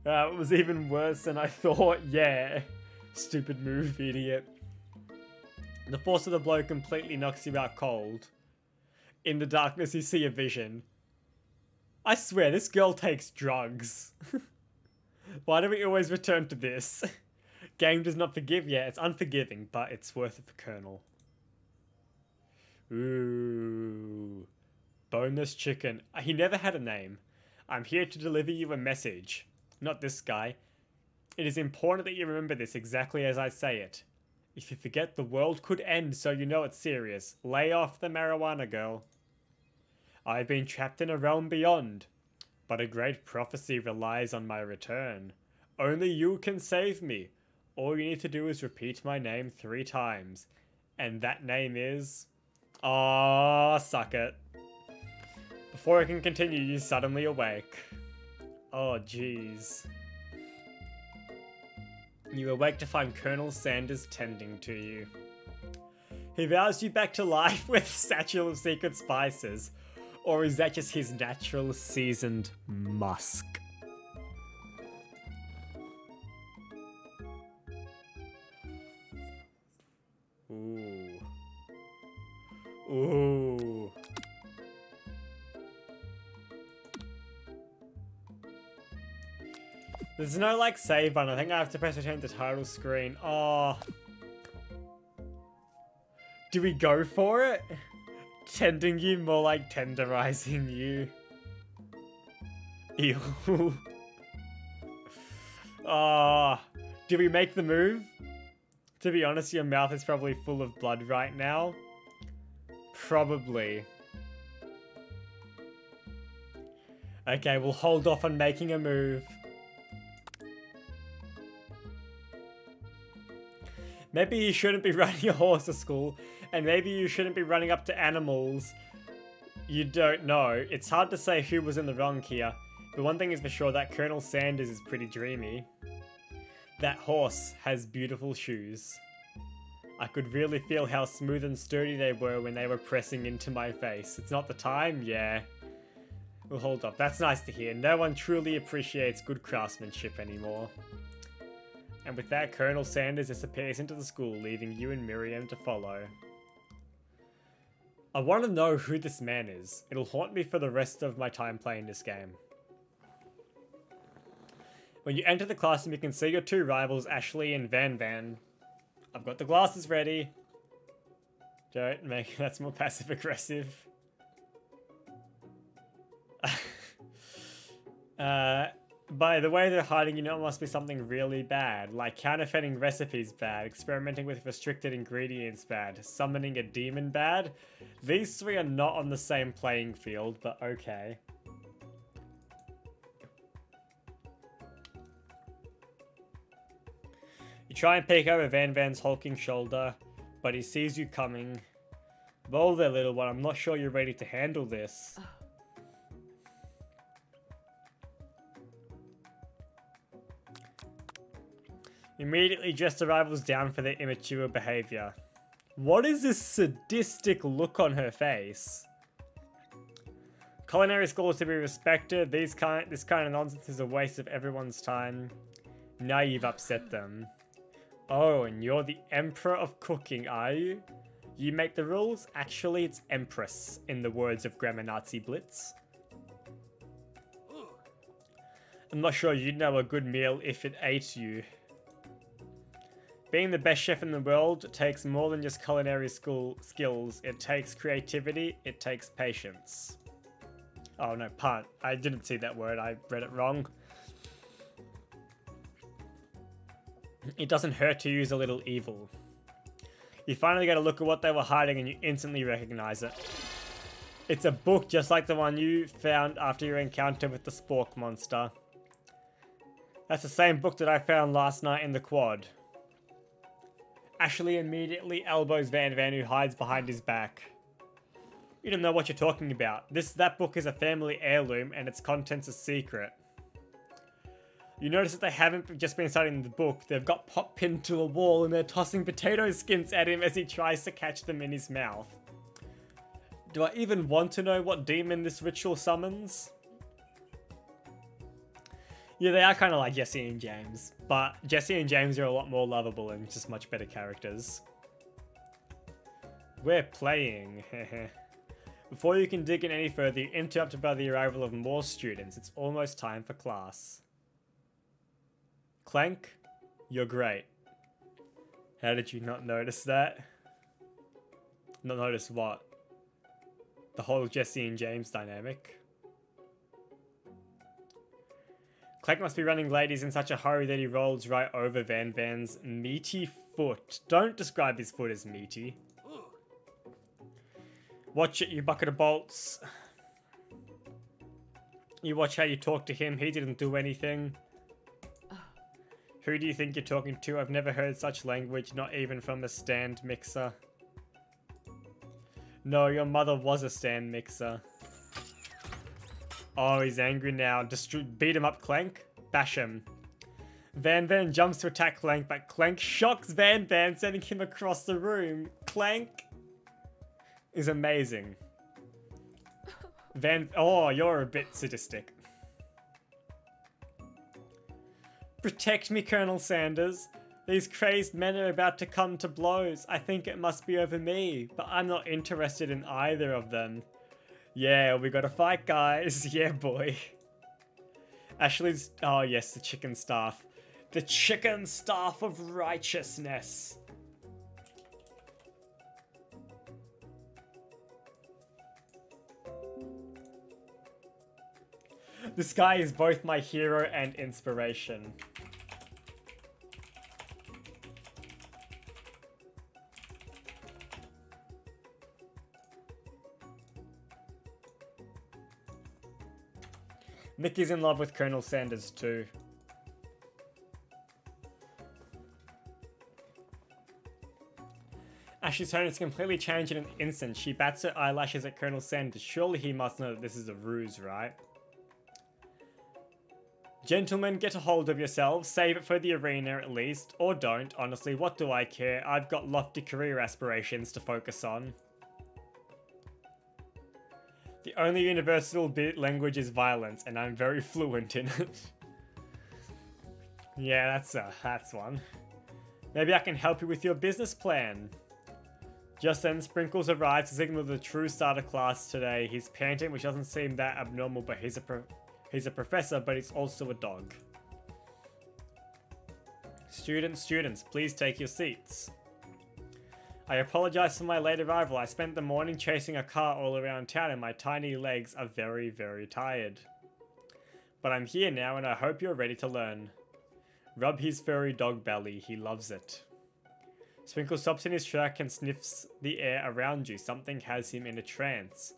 It was even worse than I thought. Yeah. Stupid move, idiot. The force of the blow completely knocks you out cold. In the darkness, you see a vision. I swear, this girl takes drugs. Why do we always return to this? Game does not forgive yet. It's unforgiving, but it's worth it for Colonel. Ooh. Boneless chicken. He never had a name. I'm here to deliver you a message. Not this guy. It is important that you remember this exactly as I say it. If you forget, the world could end, so you know it's serious. Lay off the marijuana, girl. I've been trapped in a realm beyond, but a great prophecy relies on my return. Only you can save me. All you need to do is repeat my name 3 times. And that name is... Aww, suck it. Before I can continue, you suddenly awake. Oh, jeez. You awake to find Colonel Sanders tending to you. He vows you back to life with a satchel of secret spices. Or is that just his natural seasoned musk? Ooh. Ooh. There's no, like, save button. I think I have to press return to title screen. Oh. Do we go for it? Tending you, more like tenderizing you. Ew. Oh. Do we make the move? To be honest, your mouth is probably full of blood right now. Probably. Okay, we'll hold off on making a move. Maybe you shouldn't be riding a horse to school, and maybe you shouldn't be running up to animals. You don't know. It's hard to say who was in the wrong here, but one thing is for sure, that Colonel Sanders is pretty dreamy. That horse has beautiful shoes. I could really feel how smooth and sturdy they were when they were pressing into my face. It's not the time? Yeah. Well, hold up. That's nice to hear. No one truly appreciates good craftsmanship anymore. And with that, Colonel Sanders disappears into the school, leaving you and Miriam to follow. I want to know who this man is. It'll haunt me for the rest of my time playing this game. When you enter the classroom, you can see your 2 rivals, Ashley and Van Van. I've got the glasses ready. Don't make that's more passive aggressive. By the way they're hiding, you know it must be something really bad. Like counterfeiting recipes bad, experimenting with restricted ingredients bad, summoning a demon bad. These 3 are not on the same playing field, but okay. You try and peek over Van Van's hulking shoulder, but he sees you coming. Whoa there, little one, I'm not sure you're ready to handle this. Immediately dress the rivals down for their immature behavior. What is this sadistic look on her face? Culinary school is to be respected. This kind of nonsense is a waste of everyone's time. Now you've upset them. Oh, and you're the Emperor of Cooking, are you? You make the rules? Actually, it's Empress, in the words of Grammar Nazi Blitz. I'm not sure you'd know a good meal if it ate you. Being the best chef in the world takes more than just culinary school skills. It takes creativity, it takes patience. Oh no, pun. I didn't see that word, I read it wrong. It doesn't hurt to use a little evil. You finally get a look at what they were hiding and you instantly recognize it. It's a book just like the one you found after your encounter with the Spork monster. That's the same book that I found last night in the quad. Ashley immediately elbows Van Van, who hides behind his back. You don't know what you're talking about. That book is a family heirloom and its contents a secret. You notice that they haven't just been studying the book, they've got Pop pinned to a wall and they're tossing potato skins at him as he tries to catch them in his mouth. Do I even want to know what demon this ritual summons? Yeah, they are kind of like Jesse and James, but Jesse and James are a lot more lovable and just much better characters. We're playing. Before you can dig in any further, you're interrupted by the arrival of more students. It's almost time for class. Clank, you're great. How did you not notice that? Not notice what? The whole Jesse and James dynamic. Clank must be running late. He's in such a hurry that he rolls right over Van Van's meaty foot. Don't describe his foot as meaty. Watch it, you bucket of bolts. You watch how you talk to him. He didn't do anything. Who do you think you're talking to? I've never heard such language, not even from a stand mixer. No, your mother was a stand mixer. Oh, he's angry now. Beat him up, Clank. Bash him. Van Van jumps to attack Clank, but Clank shocks Van Van, sending him across the room. Clank is amazing. Oh, you're a bit sadistic. Protect me, Colonel Sanders. These crazed men are about to come to blows. I think it must be over me, but I'm not interested in either of them. Yeah, we gotta fight, guys. Yeah, boy. Ashley's... Oh, yes, the chicken staff. The chicken staff of righteousness. This guy is both my hero and inspiration. Nikki's in love with Colonel Sanders too. Ashley's tone is completely changed in an instant. She bats her eyelashes at Colonel Sanders. Surely he must know that this is a ruse, right? Gentlemen, get a hold of yourselves. Save it for the arena at least. Or don't. Honestly, what do I care? I've got lofty career aspirations to focus on. The only universal language is violence, and I'm very fluent in it. Yeah, that's one. Maybe I can help you with your business plan. Just then, Sprinkles arrives to signal the true start of class today. He's panting, which doesn't seem that abnormal, but he's a professor, but he's also a dog. Students, please take your seats. I apologize for my late arrival. I spent the morning chasing a car all around town and my tiny legs are very, very tired. But I'm here now and I hope you're ready to learn. Rub his furry dog belly. He loves it. Sprinkle stops in his track and sniffs the air around you. Something has him in a trance.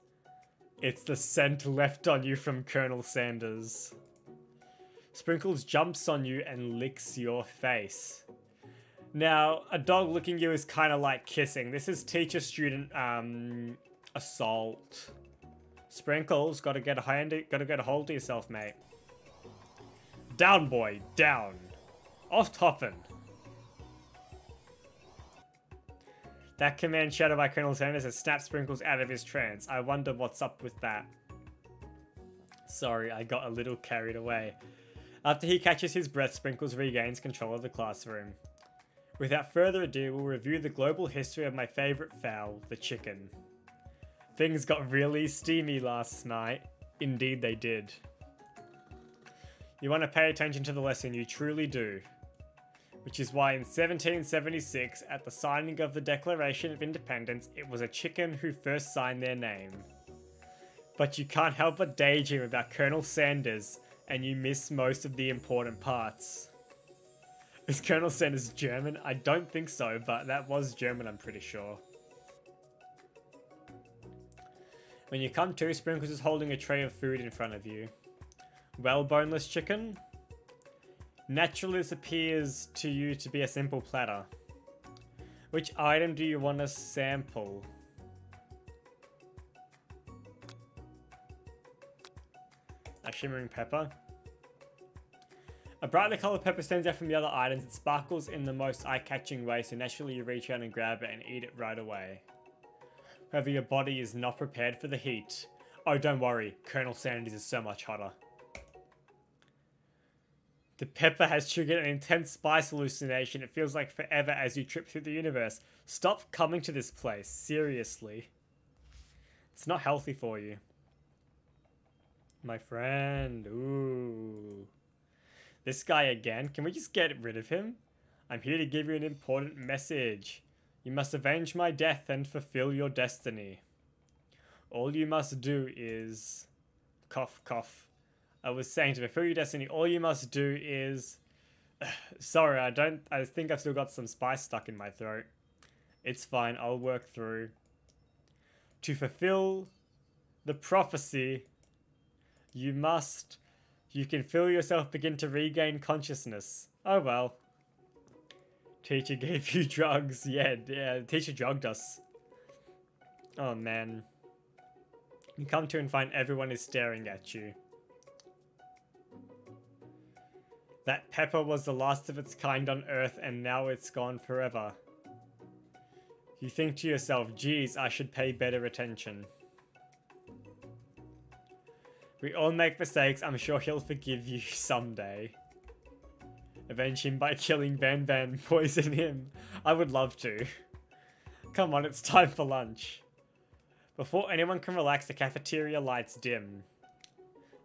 It's the scent left on you from Colonel Sanders. Sprinkles jumps on you and licks your face. Now, a dog licking you is kind of like kissing. This is teacher-student assault. Sprinkles, gotta get a hold of yourself, mate. Down, boy, down. Off toppin'. That command shouted by Colonel Sanders has snapped Sprinkles out of his trance. I wonder what's up with that. Sorry, I got a little carried away. After he catches his breath, Sprinkles regains control of the classroom. Without further ado, we'll review the global history of my favourite fowl, the chicken. Things got really steamy last night. Indeed they did. You want to pay attention to the lesson, you truly do. Which is why in 1776, at the signing of the Declaration of Independence, it was a chicken who first signed their name. But you can't help but daydream about Colonel Sanders, and you miss most of the important parts. Is Colonel Sanders German? I don't think so, but that was German, I'm pretty sure. When you come to, Sprinkles is holding a tray of food in front of you. Well, boneless chicken? Naturally, this appears to you to be a simple platter. Which item do you want to sample? A shimmering pepper. A brightly coloured pepper stands out from the other items. It sparkles in the most eye-catching way, so naturally you reach out and grab it and eat it right away. However, your body is not prepared for the heat. Oh, don't worry, Colonel Sanders is so much hotter. The pepper has triggered an intense spice hallucination. It feels like forever as you trip through the universe. Stop coming to this place, seriously. It's not healthy for you. My friend, ooh. This guy again, can we just get rid of him? I'm here to give you an important message. You must avenge my death and fulfill your destiny. All you must do is... Cough, cough. I was saying to fulfill your destiny, all you must do is... Sorry, I think I've still got some spice stuck in my throat. It's fine, I'll work through. To fulfill the prophecy, you can feel yourself begin to regain consciousness. Oh well. Teacher gave you drugs. Yeah, the teacher drugged us. Oh man. You come to and find everyone is staring at you. That pepper was the last of its kind on Earth and now it's gone forever. You think to yourself, geez, I should pay better attention. We all make mistakes, I'm sure he'll forgive you someday. Avenge him by killing Van Van, poison him. I would love to. Come on, it's time for lunch. Before anyone can relax, the cafeteria lights dim.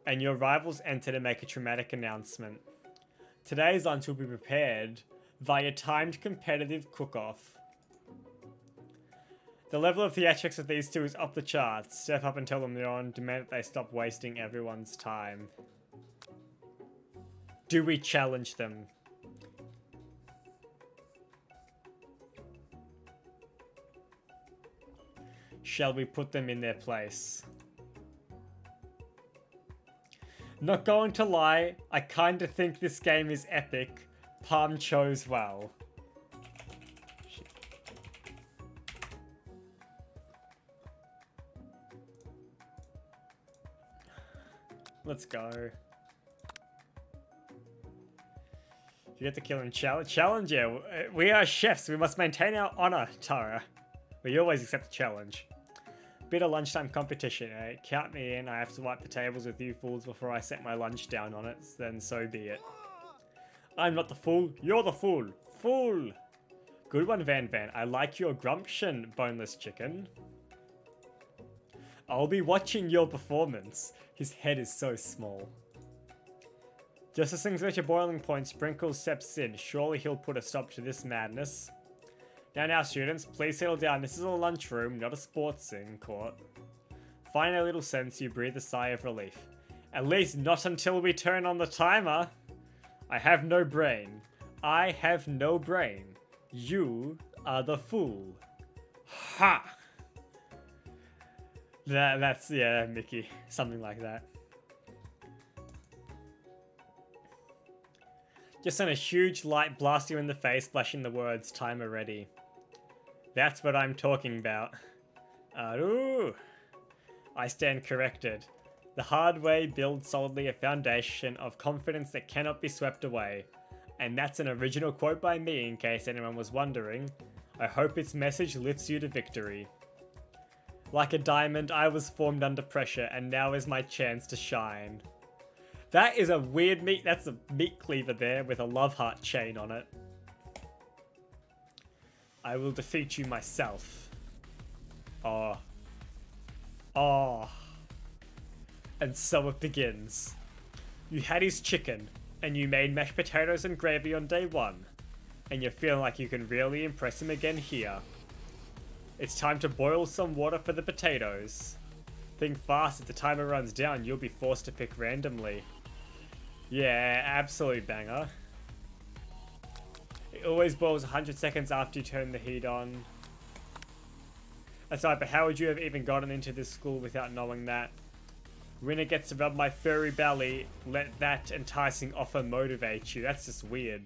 And your rivals enter to make a traumatic announcement. Today's lunch will be prepared via timed competitive cook-off. The level of theatrics of these two is off the charts. Step up and tell them they're on. Demand that they stop wasting everyone's time. Do we challenge them? Shall we put them in their place? Not going to lie, I kinda think this game is epic. Palm chose well. Shit. Let's go. You get to kill him. Challenge, yeah. We are chefs. We must maintain our honor, Tara. We always accept the challenge. Bit of lunchtime competition, eh? Count me in. I have to wipe the tables with you fools before I set my lunch down on it. Then so be it. I'm not the fool. You're the fool. Fool! Good one, Van Van. I like your grumption, boneless chicken. I'll be watching your performance. His head is so small. Just as things reach a boiling point, Sprinkles steps in. Surely he'll put a stop to this madness. Now, students, please settle down. This is a lunchroom, not a sports court. Find a little sense, you breathe a sigh of relief. At least not until we turn on the timer. I have no brain. I have no brain. You are the fool. Ha! That's, yeah, Mickey. Something like that. Just send a huge light blast you in the face, flashing the words, timer ready. That's what I'm talking about. Aru! I stand corrected. The hard way builds solidly a foundation of confidence that cannot be swept away. And that's an original quote by me, in case anyone was wondering. I hope its message lifts you to victory. Like a diamond, I was formed under pressure, and now is my chance to shine. That is a weird meat. That's a meat cleaver there with a love heart chain on it. I will defeat you myself. Oh. Oh. And so it begins. You had his chicken, and you made mashed potatoes and gravy on day 1. And you're feeling like you can really impress him again here. It's time to boil some water for the potatoes. Think fast, if the timer runs down, you'll be forced to pick randomly. Yeah, absolute banger. It always boils 100 seconds after you turn the heat on. That's right, but how would you have even gotten into this school without knowing that? Winner gets to rub my furry belly, let that enticing offer motivate you. That's just weird.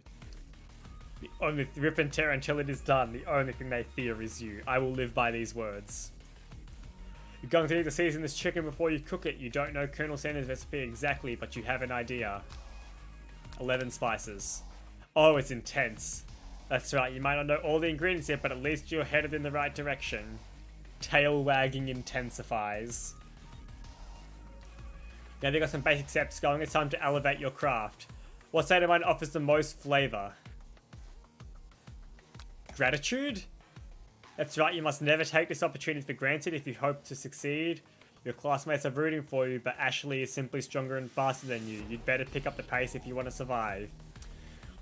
The only rip and tear until it is done. The only thing they fear is you. I will live by these words. You're going to need to season this chicken before you cook it. You don't know Colonel Sanders' recipe exactly, but you have an idea. 11 spices. Oh, it's intense. That's right, you might not know all the ingredients yet, but at least you're headed in the right direction. Tail wagging intensifies. Now they've got some basic steps going. It's time to elevate your craft. What state of mind offers the most flavor? Gratitude? That's right, you must never take this opportunity for granted if you hope to succeed. Your classmates are rooting for you, but Ashley is simply stronger and faster than you. You'd better pick up the pace if you want to survive.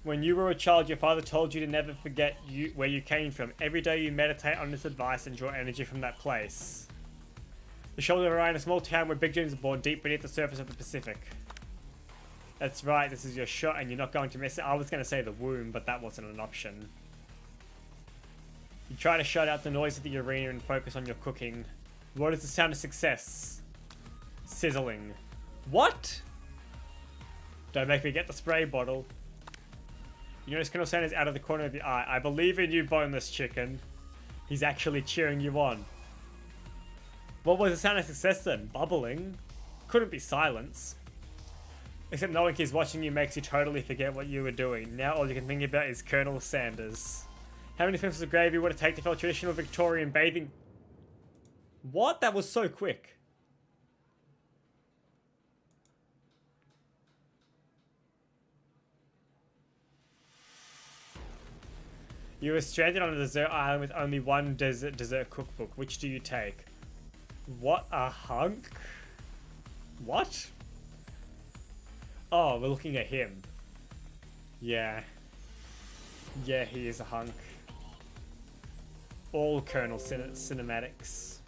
When you were a child, your father told you to never forget where you came from. Every day you meditate on this advice and draw energy from that place. The shoulder of Orion, a small town where big dreams are born deep beneath the surface of the Pacific. That's right, this is your shot and you're not going to miss it. I was going to say the womb, but that wasn't an option. You try to shut out the noise of the arena and focus on your cooking. What is the sound of success? Sizzling. What? Don't make me get the spray bottle. You notice Colonel Sanders out of the corner of your eye. I believe in you, boneless chicken. He's actually cheering you on. What was the sound of success then? Bubbling? Couldn't be silence. Except knowing he's watching you makes you totally forget what you were doing. Now all you can think about is Colonel Sanders. How many spoonfuls of gravy would it take to fill a traditional Victorian bathing... What? That was so quick. You were stranded on a desert island with only one dessert cookbook. Which do you take? What a hunk? What? Oh, we're looking at him. Yeah. Yeah, he is a hunk. All Colonel cinematics.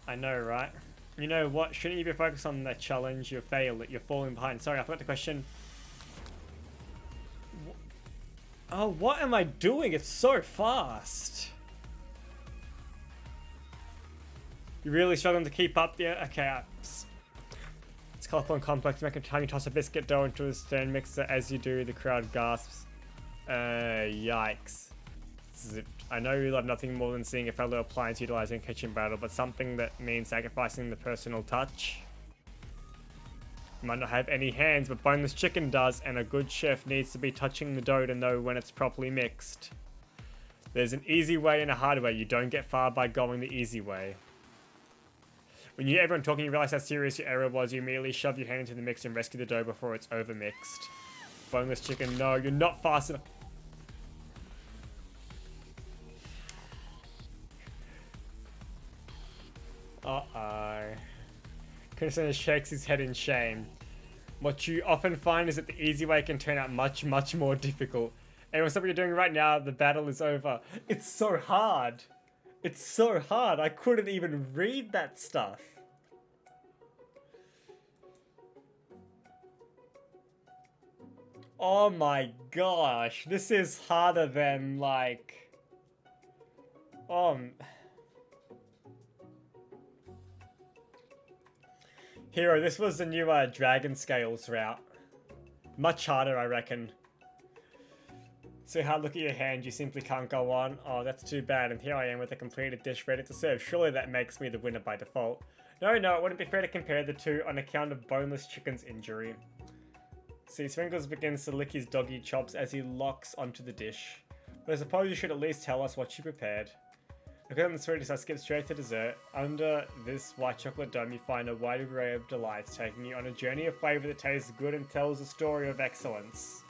I know, right? You know what? Shouldn't you be focused on that challenge? You failed it. You're falling behind. Sorry, I forgot the question. Oh, what am I doing? It's so fast. You're really struggling to keep up there? Okay, it's colorful and complex. Make a tiny toss of biscuit dough into a stand mixer. As you do, the crowd gasps. Yikes. I know you love nothing more than seeing a fellow appliance utilizing a kitchen battle, but something that means sacrificing the personal touch. You might not have any hands, but boneless chicken does, and a good chef needs to be touching the dough to know when it's properly mixed. There's an easy way and a hard way. You don't get far by going the easy way. When you hear everyone talking, you realize how serious your error was. You immediately shove your hand into the mix and rescue the dough before it's overmixed. Boneless chicken, no, you're not fast enough. Uh-oh. Colonel shakes his head in shame. What you often find is that the easy way can turn out much, much more difficult. Everyone stop what you're doing right now, the battle is over. It's so hard. It's so hard, I couldn't even read that stuff. Oh my gosh, this is harder than like... Hero, this was the new Dragon Scales route. Much harder, I reckon. So hard, look at your hand, you simply can't go on. Oh, that's too bad, and here I am with a completed dish ready to serve. Surely that makes me the winner by default. No, it wouldn't be fair to compare the two on account of Boneless Chicken's injury. See, Sprinkles begins to lick his doggy chops as he locks onto the dish. But I suppose you should at least tell us what you prepared. Looking at the sweetest, I skip straight to dessert. Under this white chocolate dome, you find a wide array of delights, taking you on a journey of flavour that tastes good and tells a story of excellence.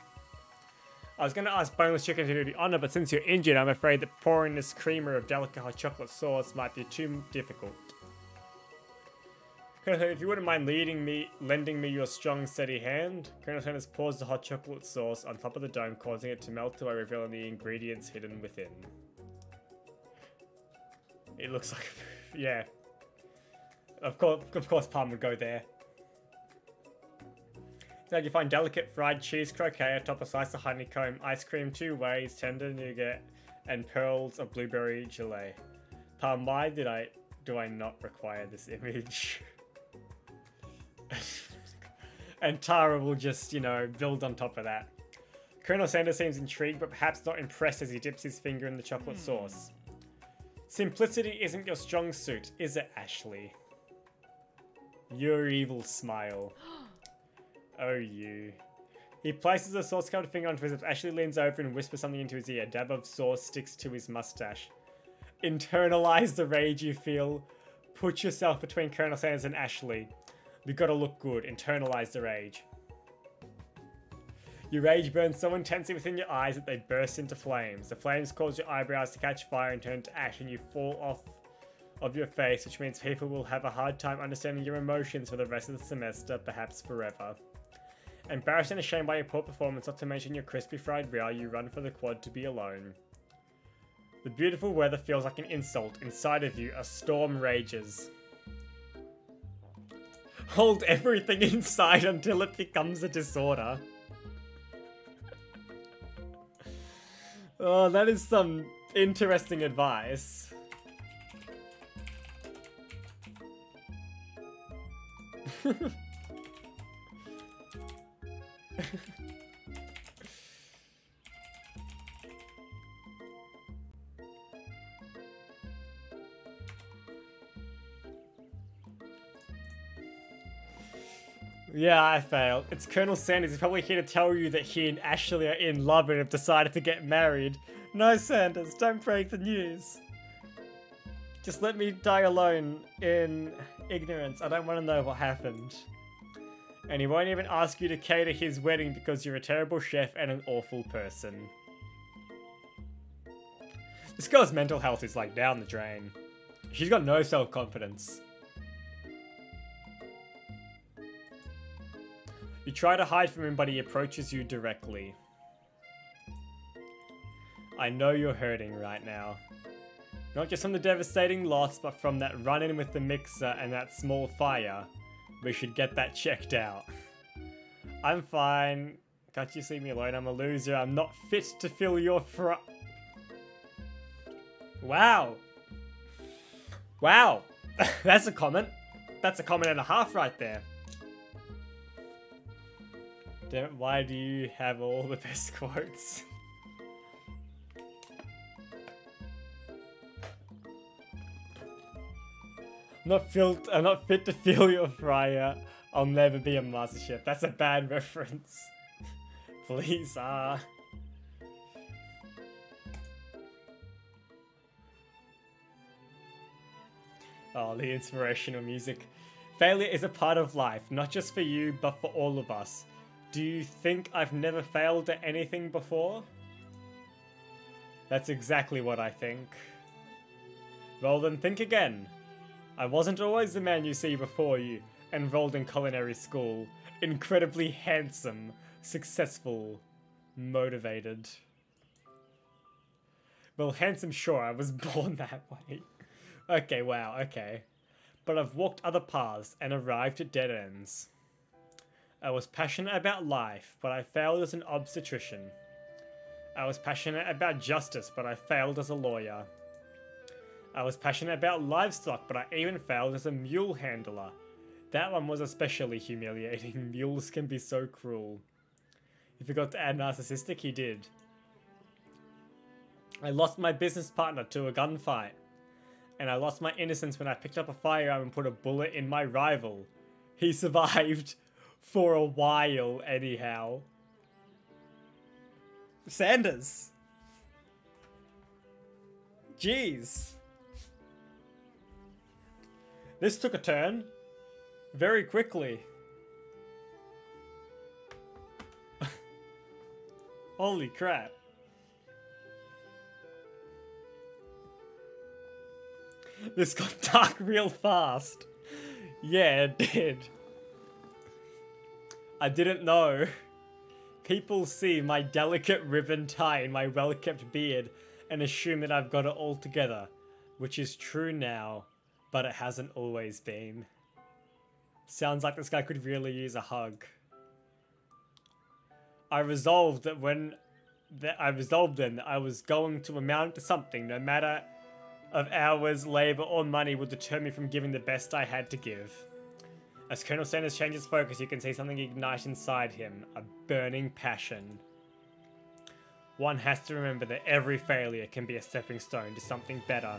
I was going to ask Boneless Chicken to do the honour, but since you're injured, I'm afraid that pouring this creamer of delicate hot chocolate sauce might be too difficult. Colonel, if you wouldn't mind lending me your strong, steady hand. Colonel Sanders pours the hot chocolate sauce on top of the dome, causing it to melt away, revealing the ingredients hidden within. It looks like, yeah. Of course, Palm would go there. Now you find delicate fried cheese croquette atop a slice of honeycomb, ice cream 2 ways, tender nougat, and pearls of blueberry gelée. Palm, why do I not require this image? And Tara will just, you know, build on top of that. Colonel Sanders seems intrigued, but perhaps not impressed as he dips his finger in the chocolate sauce. Simplicity isn't your strong suit, is it, Ashley? Your evil smile. Oh, you. He places a sauce-covered finger onto his lips. Ashley leans over and whispers something into his ear. A dab of sauce sticks to his mustache. Internalize the rage you feel. Put yourself between Colonel Sanders and Ashley. You gotta look good. Internalize the rage. Your rage burns so intensely within your eyes that they burst into flames. The flames cause your eyebrows to catch fire and turn to ash, and you fall off of your face, which means people will have a hard time understanding your emotions for the rest of the semester, perhaps forever. Embarrassed and ashamed by your poor performance, not to mention your crispy fried real, you run for the quad to be alone. The beautiful weather feels like an insult. Inside of you, a storm rages. Hold everything inside until it becomes a disorder. Oh, that is some interesting advice. Yeah, I failed. It's Colonel Sanders. He's probably here to tell you that he and Ashley are in love and have decided to get married. No, Sanders, don't break the news. Just let me die alone in ignorance. I don't want to know what happened. And he won't even ask you to cater his wedding because you're a terrible chef and an awful person. This girl's mental health is like down the drain. She's got no self-confidence. You try to hide from him, but he approaches you directly. I know you're hurting right now. Not just from the devastating loss, but from that run-in with the mixer and that small fire. We should get that checked out. I'm fine. Can't you see me alone? I'm a loser. I'm not fit to fill your Wow. Wow. That's a comment. That's a comment and a half right there. Damn it, why do you have all the best quotes? I'm not fit to feel your fire. I'll never be a master chef. That's a bad reference. Please, Oh, the inspirational music. Failure is a part of life, not just for you, but for all of us. Do you think I've never failed at anything before? That's exactly what I think. Well then, think again. I wasn't always the man you see before you, enrolled in culinary school, incredibly handsome, successful, motivated. Well, handsome, sure, I was born that way. Okay, wow, okay. But I've walked other paths and arrived at dead ends. I was passionate about life, but I failed as an obstetrician. I was passionate about justice, but I failed as a lawyer. I was passionate about livestock, but I even failed as a mule handler. That one was especially humiliating. Mules can be so cruel. He forgot to add narcissistic, he did. I lost my business partner to a gunfight. And I lost my innocence when I picked up a firearm and put a bullet in my rival. He survived for a while anyhow. Sanders. Jeez. This took a turn very quickly. Holy crap. This got dark real fast. Yeah, it did. I didn't know. People see my delicate ribbon tie and my well-kept beard and assume that I've got it all together, which is true now, but it hasn't always been. Sounds like this guy could really use a hug. I resolved then that I was going to amount to something, no matter of hours, labor, or money would deter me from giving the best I had to give. As Colonel Sanders changes focus, you can see something ignite inside him, a burning passion. One has to remember that every failure can be a stepping stone to something better.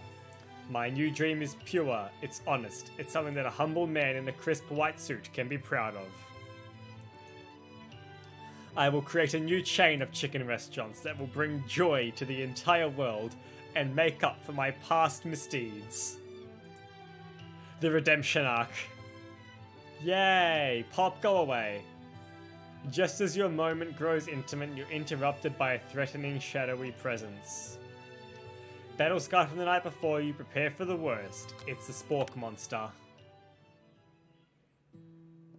My new dream is pure, it's honest, it's something that a humble man in a crisp white suit can be proud of. I will create a new chain of chicken restaurants that will bring joy to the entire world and make up for my past misdeeds. The redemption arc. Yay! Pop, go away. Just as your moment grows intimate, you're interrupted by a threatening, shadowy presence. Battle scarred from the night before, you prepare for the worst. It's the Spork monster.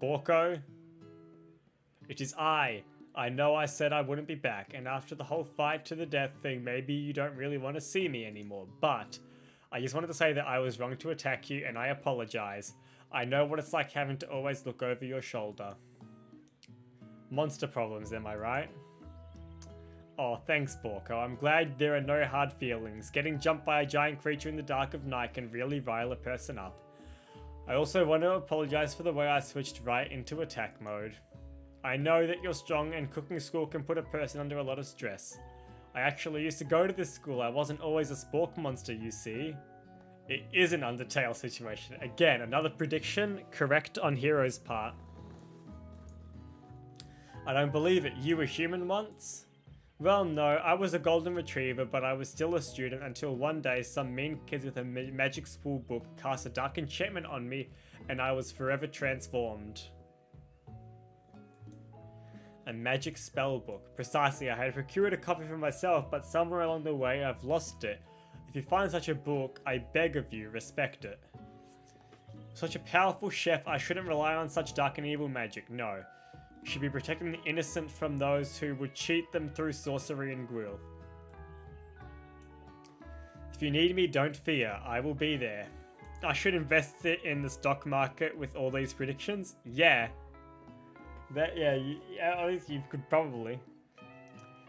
Borko? It is I. I know I said I wouldn't be back, and after the whole fight to the death thing, maybe you don't really want to see me anymore, but I just wanted to say that I was wrong to attack you, and I apologize. I know what it's like having to always look over your shoulder. Monster problems, am I right? Oh, thanks, Borko. I'm glad there are no hard feelings. Getting jumped by a giant creature in the dark of night can really rile a person up. I also want to apologize for the way I switched right into attack mode. I know that you're strong and cooking school can put a person under a lot of stress. I actually used to go to this school. I wasn't always a Spork monster, you see. It is an Undertale situation. Again, another prediction correct on Hero's part. I don't believe it. You were human once? Well, no, I was a golden retriever, but I was still a student until one day some mean kids with a magic spool book cast a dark enchantment on me and I was forever transformed. A magic spell book. Precisely, I had procured a copy for myself, but somewhere along the way I've lost it. If you find such a book, I beg of you, respect it. Such a powerful chef, I shouldn't rely on such dark and evil magic, no. You should be protecting the innocent from those who would cheat them through sorcery and guile. If you need me, don't fear, I will be there. I should invest it in the stock market with all these predictions? Yeah. At least you could probably.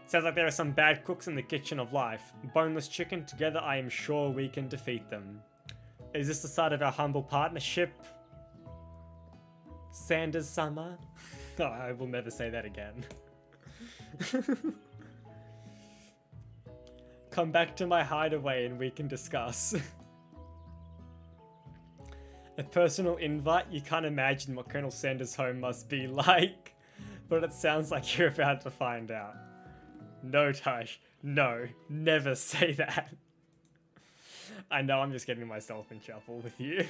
Sounds like there are some bad cooks in the kitchen of life. Boneless chicken, together I am sure we can defeat them. Is this the start of our humble partnership? Sanders Summer? Oh, I will never say that again. Come back to my hideaway and we can discuss. A personal invite? You can't imagine what Colonel Sanders' home must be like, but it sounds like you're about to find out. No, Tash. No, never say that. I know I'm just getting myself in trouble with you.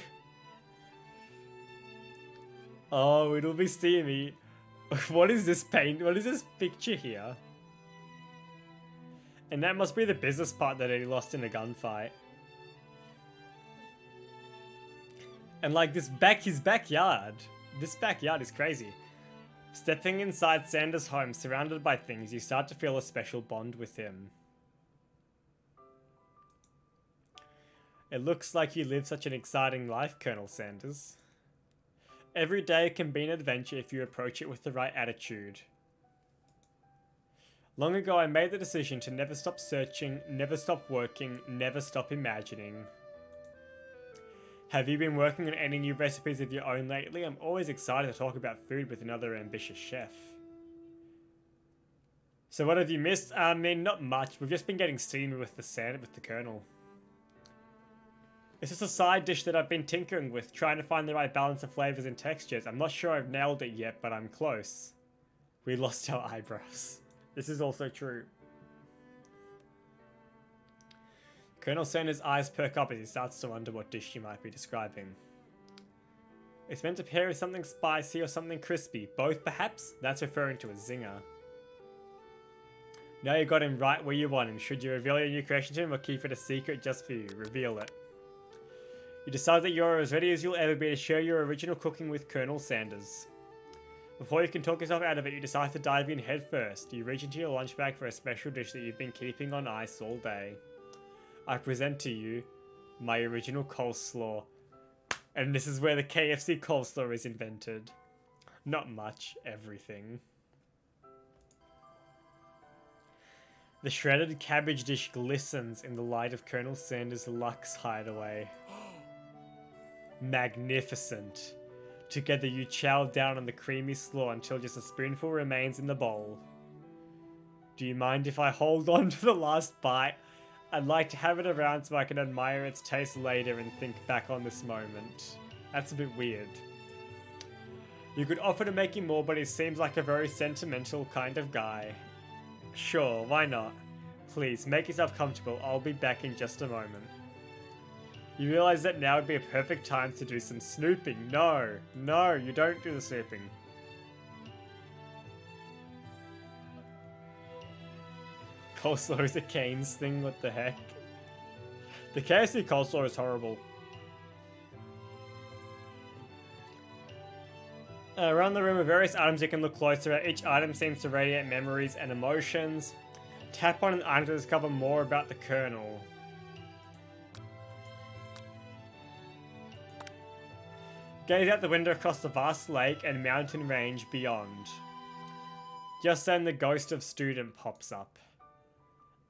Oh, it'll be steamy. What is this paint? What is this picture here? And that must be the business part that he lost in a gunfight. And like his backyard. This backyard is crazy. Stepping inside Sanders' home, surrounded by things, you start to feel a special bond with him. It looks like you live such an exciting life, Colonel Sanders. Every day can be an adventure if you approach it with the right attitude. Long ago I made the decision to never stop searching, never stop working, never stop imagining. Have you been working on any new recipes of your own lately? I'm always excited to talk about food with another ambitious chef. So what have you missed? I mean, not much. We've just been getting steamy with the Colonel. It's just a side dish that I've been tinkering with, trying to find the right balance of flavors and textures. I'm not sure I've nailed it yet, but I'm close. We lost our eyebrows. This is also true. Colonel Sanders' eyes perk up as he starts to wonder what dish she might be describing. It's meant to pair with something spicy or something crispy. Both, perhaps? That's referring to a zinger. Now you got him right where you want him. Should you reveal your new creation to him or keep it a secret just for you? Reveal it. You decide that you're as ready as you'll ever be to share your original cooking with Colonel Sanders. Before you can talk yourself out of it, you decide to dive in head first. You reach into your lunch bag for a special dish that you've been keeping on ice all day. I present to you my original coleslaw. And this is where the KFC coleslaw is invented. Not much, everything. The shredded cabbage dish glistens in the light of Colonel Sanders' Lux hideaway. Magnificent. Together you chow down on the creamy slaw until just a spoonful remains in the bowl. Do you mind if I hold on to the last bite? I'd like to have it around so I can admire its taste later and think back on this moment. That's a bit weird. You could offer to make him more, but he seems like a very sentimental kind of guy. Sure, why not? Please, make yourself comfortable. I'll be back in just a moment. You realize that now would be a perfect time to do some snooping. No, no, you don't do the snooping. Coleslaw is a Cane's thing, what the heck? The KFC coleslaw is horrible. Around the room are various items you can look closer at. Each item seems to radiate memories and emotions. Tap on an item to discover more about the Colonel. Gaze out the window across the vast lake and mountain range beyond. Just then the ghost of Student pops up.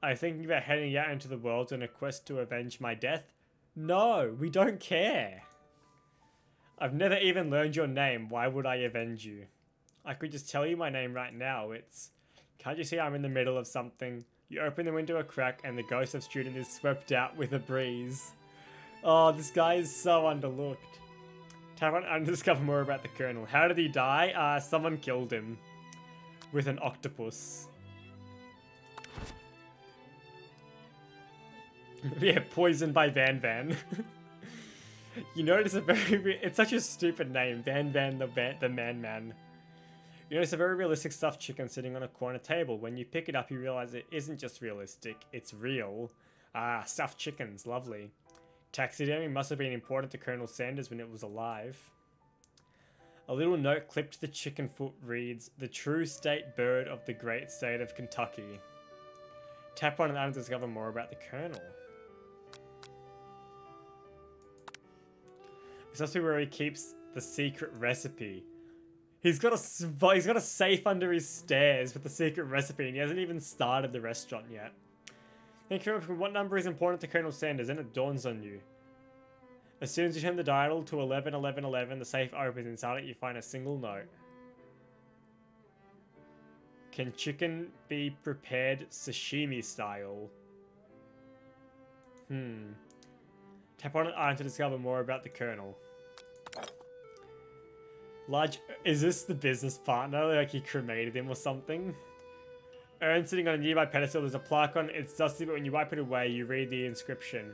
Are you thinking about heading out into the world on a quest to avenge my death? No, we don't care. I've never even learned your name. Why would I avenge you? I could just tell you my name right now. It's... Can't you see I'm in the middle of something? You open the window a crack and the ghost of Student is swept out with a breeze. Oh, this guy is so underlooked. Tap on and discover more about the Colonel. How did he die? Someone killed him. With an octopus. Yeah, poisoned by Van Van. You notice it's such a stupid name, Van Van the Man. You notice a very realistic stuffed chicken sitting on a corner table. When you pick it up, you realize it isn't just realistic, it's real. Ah, stuffed chickens, lovely. Taxidermy must have been important to Colonel Sanders when it was alive. A little note clipped to the chicken foot reads, "The true state bird of the great state of Kentucky." Tap on an item to discover more about the Colonel. This must be where he keeps the secret recipe. He's got a safe under his stairs with the secret recipe, and he hasn't even started the restaurant yet. Think from what number is important to Colonel Sanders, and it dawns on you. As soon as you turn the dial to 111111, the safe opens. Inside it, you find a single note. Can chicken be prepared sashimi style? Tap on an item to discover more about the Colonel. Is this the business partner? Like he cremated him or something? Urn sitting on a nearby pedestal, there's a plaque on it. It's dusty, but when you wipe it away, you read the inscription.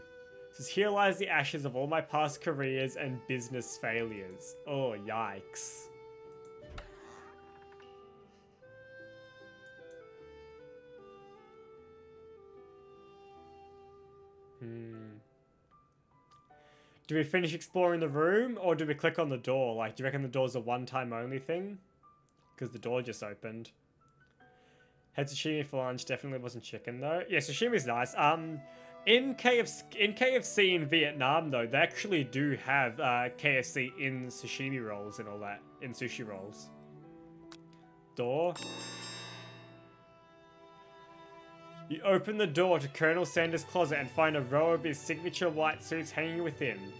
It says, "Here lies the ashes of all my past careers and business failures." Oh, yikes. Do we finish exploring the room, or do we click on the door? Like, do you reckon the door's a one-time only thing? Because the door just opened. Had sashimi for lunch, definitely wasn't chicken though. Yeah, sashimi's nice. In KFC in Vietnam though, they actually do have KFC in sashimi rolls and all that, in sushi rolls. Door. You open the door to Colonel Sanders' closet and find a row of his signature white suits hanging within.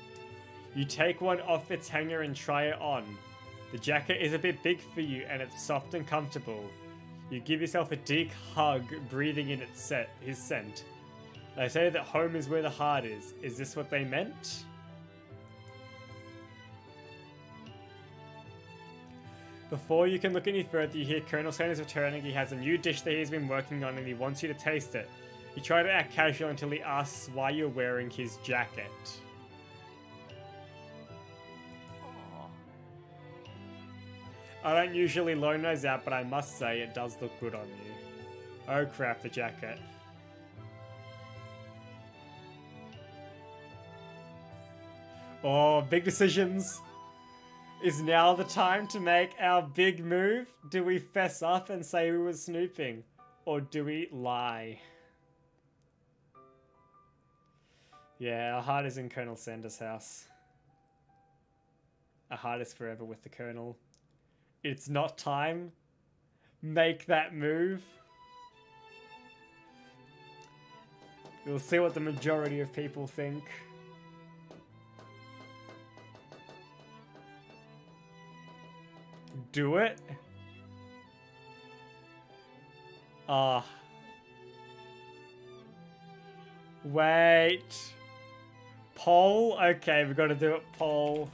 You take one off its hanger and try it on. The jacket is a bit big for you and it's soft and comfortable. You give yourself a deep hug, breathing in his scent. They say that home is where the heart is. Is this what they meant? Before you can look any further, you hear Colonel Sanders returning. He has a new dish that he's been working on and he wants you to taste it. You try to act casual until he asks why you're wearing his jacket. I don't usually loan those out, but I must say it does look good on you. Oh crap, the jacket. Oh, big decisions. Is now the time to make our big move? Do we fess up and say we were snooping? Or do we lie? Yeah, our heart is in Colonel Sanders' house. Our heart is forever with the Colonel. It's not time. Make that move. We'll see what the majority of people think. Do it? Ah. Wait. Poll? Okay, we've got to do it poll.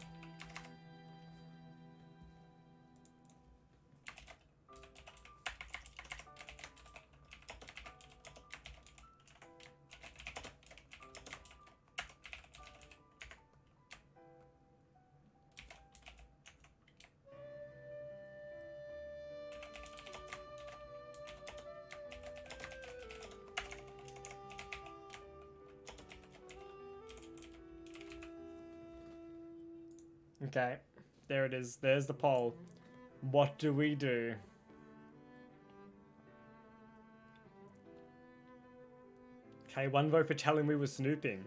Okay, there it is. There's the poll. What do we do? Okay, 1 vote for telling we were snooping.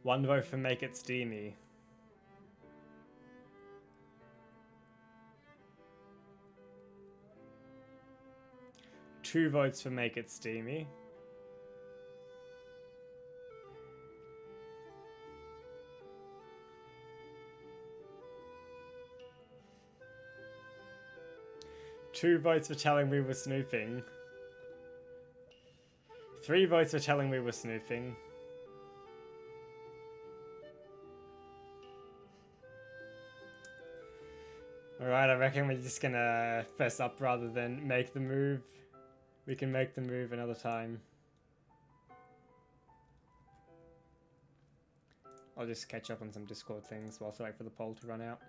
1 vote for make it steamy. Two votes for make it steamy. Two votes for telling we were snooping. 3 votes for telling we were snooping. Alright, I reckon we're just gonna fess up rather than make the move. We can make the move another time. I'll just catch up on some Discord things whilst I wait for the poll to run out.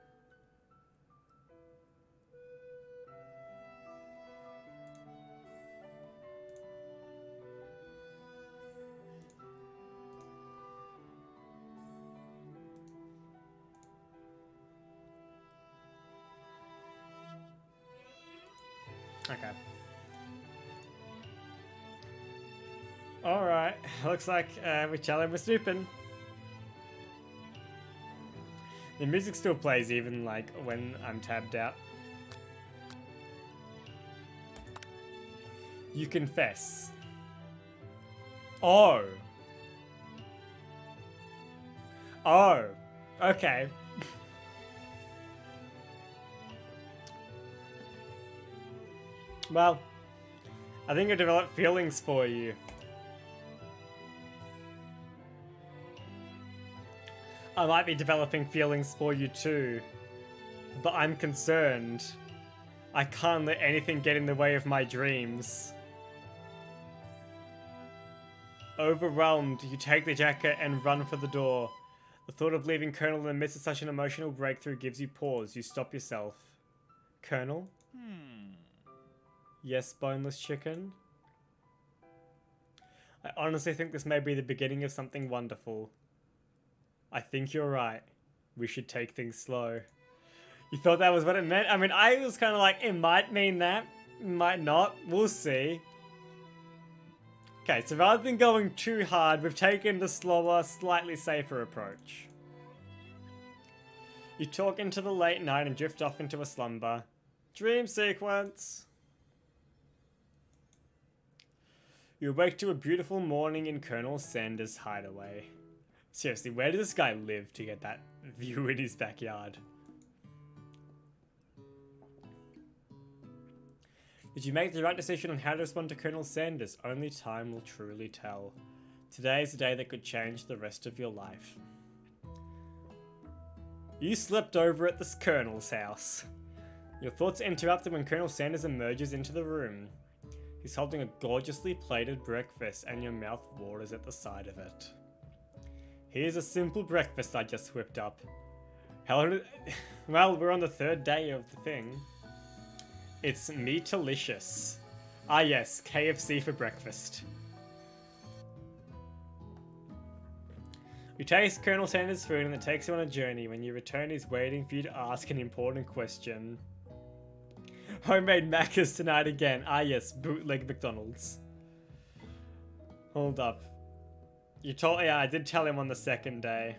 Okay. Alright, looks like we're challenging with snooping. The music still plays even like when I'm tabbed out. You confess. Oh. Oh. Okay. Well, I think I developed feelings for you. I might be developing feelings for you too, but I'm concerned. I can't let anything get in the way of my dreams. Overwhelmed, you take the jacket and run for the door. The thought of leaving Colonel in the midst of such an emotional breakthrough gives you pause. You stop yourself. Colonel? Yes, boneless chicken? I honestly think this may be the beginning of something wonderful. I think you're right. We should take things slow. You thought that was what it meant? I mean, I was kind of like, it might mean that. It might not. We'll see. Okay, so rather than going too hard, we've taken the slower, slightly safer approach. You talk into the late night and drift off into a slumber. Dream sequence. You awake to a beautiful morning in Colonel Sanders' hideaway. Seriously, where does this guy live to get that view in his backyard? Did you make the right decision on how to respond to Colonel Sanders? Only time will truly tell. Today is a day that could change the rest of your life. You slept over at this Colonel's house. Your thoughts are interrupted when Colonel Sanders emerges into the room. He's holding a gorgeously plated breakfast and your mouth waters at the sight of it. Here's a simple breakfast I just whipped up. Well, we're on the third day of the thing. It's meatalicious. Ah yes, KFC for breakfast. You taste Colonel Sanders' food and it takes you on a journey. When you return, he's waiting for you to ask an important question. Homemade Macca's tonight again. Ah yes, bootleg McDonald's. Hold up. Yeah, I did tell him on the second day.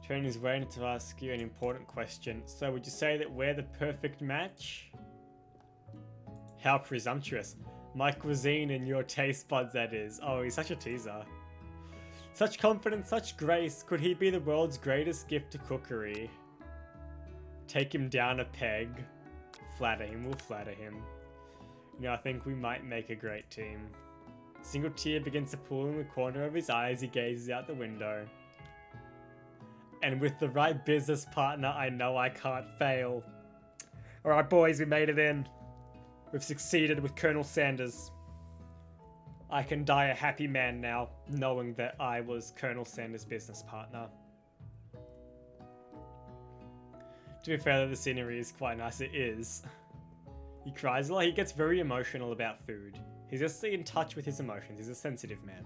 Tony is waiting to ask you an important question. So would you say that we're the perfect match? How presumptuous. My cuisine and your taste buds, that is. Oh, he's such a teaser. Such confidence, such grace. Could he be the world's greatest gift to cookery? Take him down a peg. Flatter him, we'll flatter him. You know, I think we might make a great team. A single tear begins to pool in the corner of his eye as he gazes out the window. And with the right business partner, I know I can't fail. Alright boys, we made it in. We've succeeded with Colonel Sanders. I can die a happy man now, knowing that I was Colonel Sanders' business partner. To be fair, the scenery is quite nice. It is. He cries a lot. He gets very emotional about food. He's just in touch with his emotions. He's a sensitive man.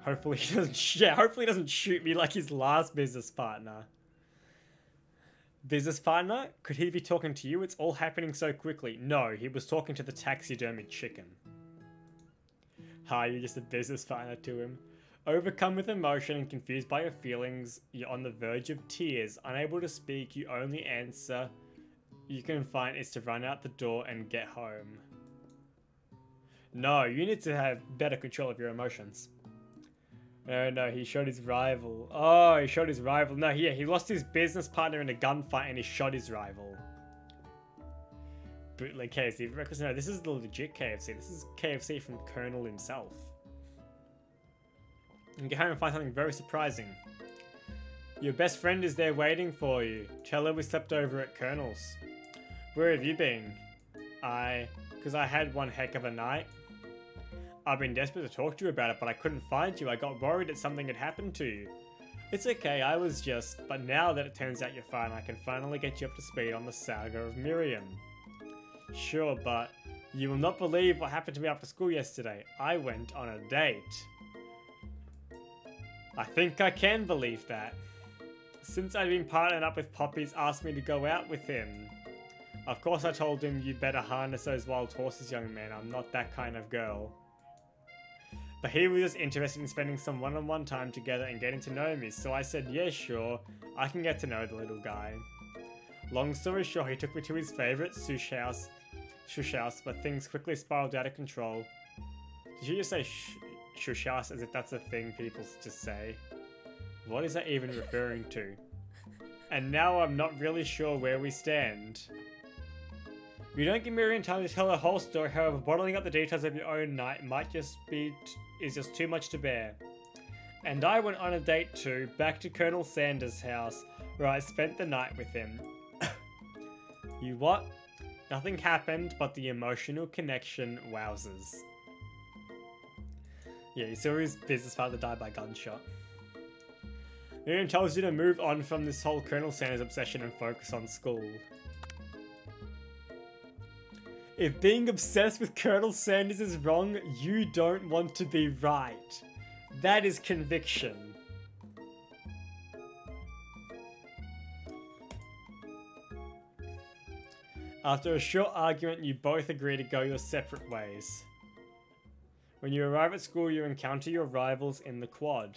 Hopefully he doesn't shoot me like his last business partner. Business partner? Could he be talking to you? It's all happening so quickly. No, he was talking to the taxidermied chicken. You're just a business partner to him. Overcome with emotion and confused by your feelings, you're on the verge of tears. Unable to speak, your only answer you can find is to run out the door and get home. No, you need to have better control of your emotions. No, he shot his rival. Oh, he shot his rival. No, yeah, he lost his business partner in a gunfight and he shot his rival. Bootleg KFC. No, this is the legit KFC. This is KFC from Colonel himself. And get home and find something very surprising. Your best friend is there waiting for you. Tell her we slept over at Colonel's. Where have you been? Because I had one heck of a night. I've been desperate to talk to you about it, but I couldn't find you. I got worried that something had happened to you. It's okay, but now that it turns out you're fine, I can finally get you up to speed on the saga of Miriam. Sure, but you will not believe what happened to me after school yesterday. I went on a date. I think I can believe that. Since I'd been partnered up with Poppy's asked me to go out with him. Of course I told him, you better harness those wild horses, young man. I'm not that kind of girl. But he was just interested in spending some one-on-one time together and getting to know me, so I said, yeah, sure, I can get to know the little guy. Long story short, he took me to his favourite shush house, but things quickly spiraled out of control. Did you just say shush house as if that's a thing people just say? What is that even referring to? And now I'm not really sure where we stand. You don't give Miriam time to tell her whole story, however, bottling up the details of your own night is just too much to bear. And I went on a date too, back to Colonel Sanders' house, where I spent the night with him. You what? Nothing happened, but the emotional connection wowzers. Yeah, you saw his business partner die by gunshot. Miriam tells you to move on from this whole Colonel Sanders obsession and focus on school. If being obsessed with Colonel Sanders is wrong, you don't want to be right. That is conviction. After a short argument, you both agree to go your separate ways. When you arrive at school, you encounter your rivals in the quad.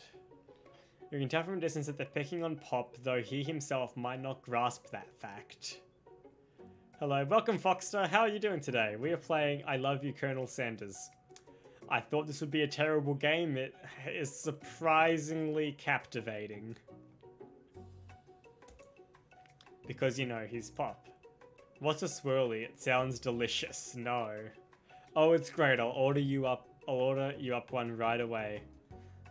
You can tell from a distance that they're picking on Pop, though he himself might not grasp that fact. Hello, welcome Foxter, how are you doing today? We are playing I Love You, Colonel Sanders. I thought this would be a terrible game, it is surprisingly captivating. Because, you know, he's Pop. What's a swirly? It sounds delicious. No. Oh, it's great, I'll order you up one right away.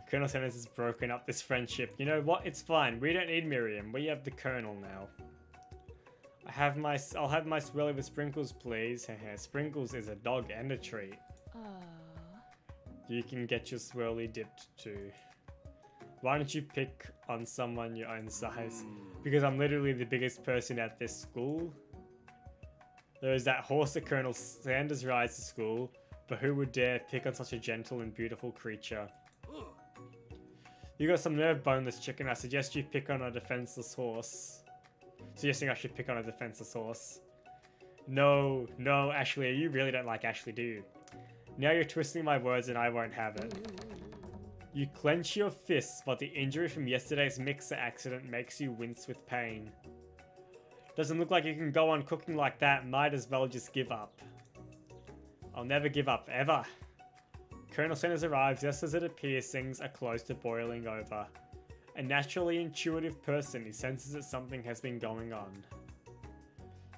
Colonel Sanders has broken up this friendship. You know what? It's fine. We don't need Miriam. We have the Colonel now. I'll have my swirly with Sprinkles, please. Sprinkles is a dog and a treat. You can get your swirly dipped too. Why don't you pick on someone your own size? Because I'm literally the biggest person at this school. There is that horse that Colonel Sanders rides to school, but who would dare pick on such a gentle and beautiful creature? You got some nerve, boneless chicken. I suggest you pick on a defenseless horse. Suggesting I should pick on a defenseless horse. No, Ashley, you really don't like Ashley, do you? Now you're twisting my words and I won't have it. You clench your fists, but the injury from yesterday's mixer accident makes you wince with pain. Doesn't look like you can go on cooking like that. Might as well just give up. I'll never give up, ever. Colonel Sanders arrives just as it appears things are close to boiling over. A naturally intuitive person, he senses that something has been going on.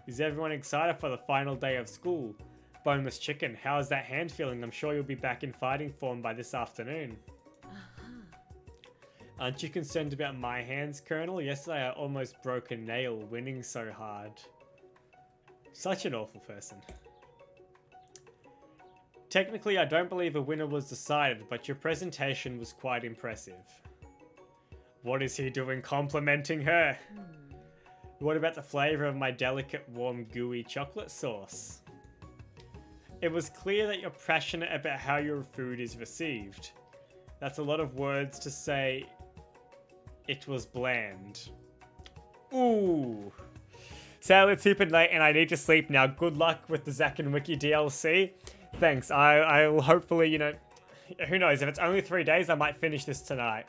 Is everyone excited for the final day of school? Boneless chicken, how's that hand feeling? I'm sure you'll be back in fighting form by this afternoon. Aren't you concerned about my hands, Colonel? Yesterday I almost broke a nail winning so hard. Such an awful person. Technically, I don't believe a winner was decided, but your presentation was quite impressive. What is he doing complimenting her? What about the flavour of my delicate, warm, gooey chocolate sauce? It was clear that you're passionate about how your food is received. That's a lot of words to say it was bland. Ooh. Sadly, it's super late and I need to sleep now. Good luck with the Zack and Wiki DLC. Thanks. I'll hopefully, you know, who knows, if it's only 3 days, I might finish this tonight.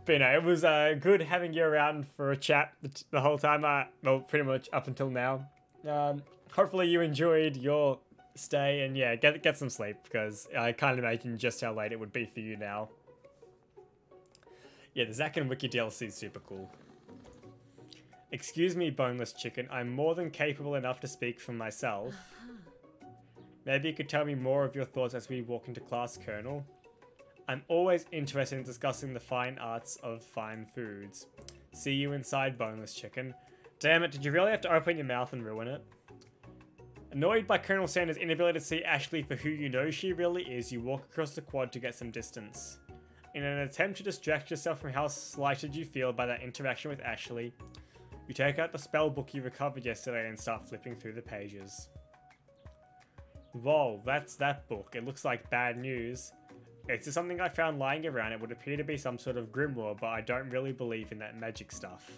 But, you know, it was good having you around for a chat the whole time. Well, pretty much up until now. Hopefully you enjoyed your stay and, yeah, get some sleep because I can't imagine just how late it would be for you now. Yeah, the Zack and Wiki DLC is super cool. Excuse me, boneless chicken. I'm more than capable enough to speak for myself. Maybe you could tell me more of your thoughts as we walk into class, Colonel. I'm always interested in discussing the fine arts of fine foods. See you inside, boneless chicken. Damn it, did you really have to open your mouth and ruin it? Annoyed by Colonel Sanders' inability to see Ashley for who you know she really is, you walk across the quad to get some distance. In an attempt to distract yourself from how slighted you feel by that interaction with Ashley, you take out the spell book you recovered yesterday and start flipping through the pages. Whoa, that's that book. It looks like bad news. It's just something I found lying around. It would appear to be some sort of grimoire, but I don't really believe in that magic stuff.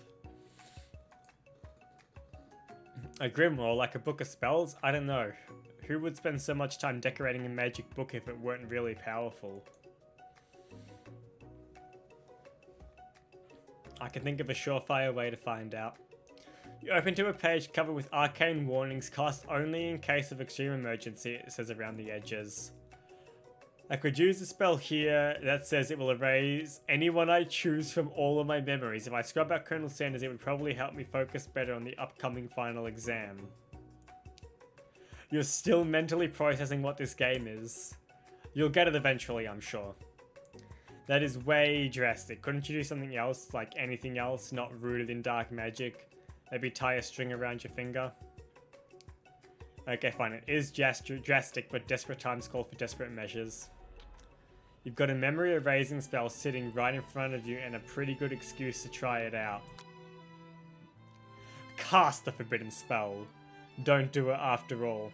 A grimoire, like a book of spells? I don't know. Who would spend so much time decorating a magic book if it weren't really powerful? I can think of a surefire way to find out. You open to a page covered with arcane warnings, cast only in case of extreme emergency, it says around the edges. I could use a spell here that says it will erase anyone I choose from all of my memories. If I scrub out Colonel Sanders, it would probably help me focus better on the upcoming final exam. You're still mentally processing what this game is. You'll get it eventually, I'm sure. That is way drastic. Couldn't you do something else, like anything else, not rooted in dark magic? Maybe tie a string around your finger? Okay, fine. It is drastic, but desperate times call for desperate measures. You've got a memory erasing spell sitting right in front of you and a pretty good excuse to try it out. Cast the forbidden spell. Don't do it after all.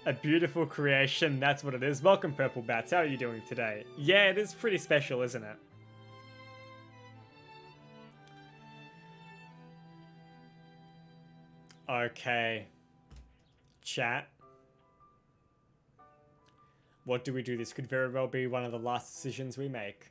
A beautiful creation, that's what it is. Welcome, Purple Bats. How are you doing today? Yeah, it is pretty special, isn't it? Okay. Chat. What do we do? This could very well be one of the last decisions we make.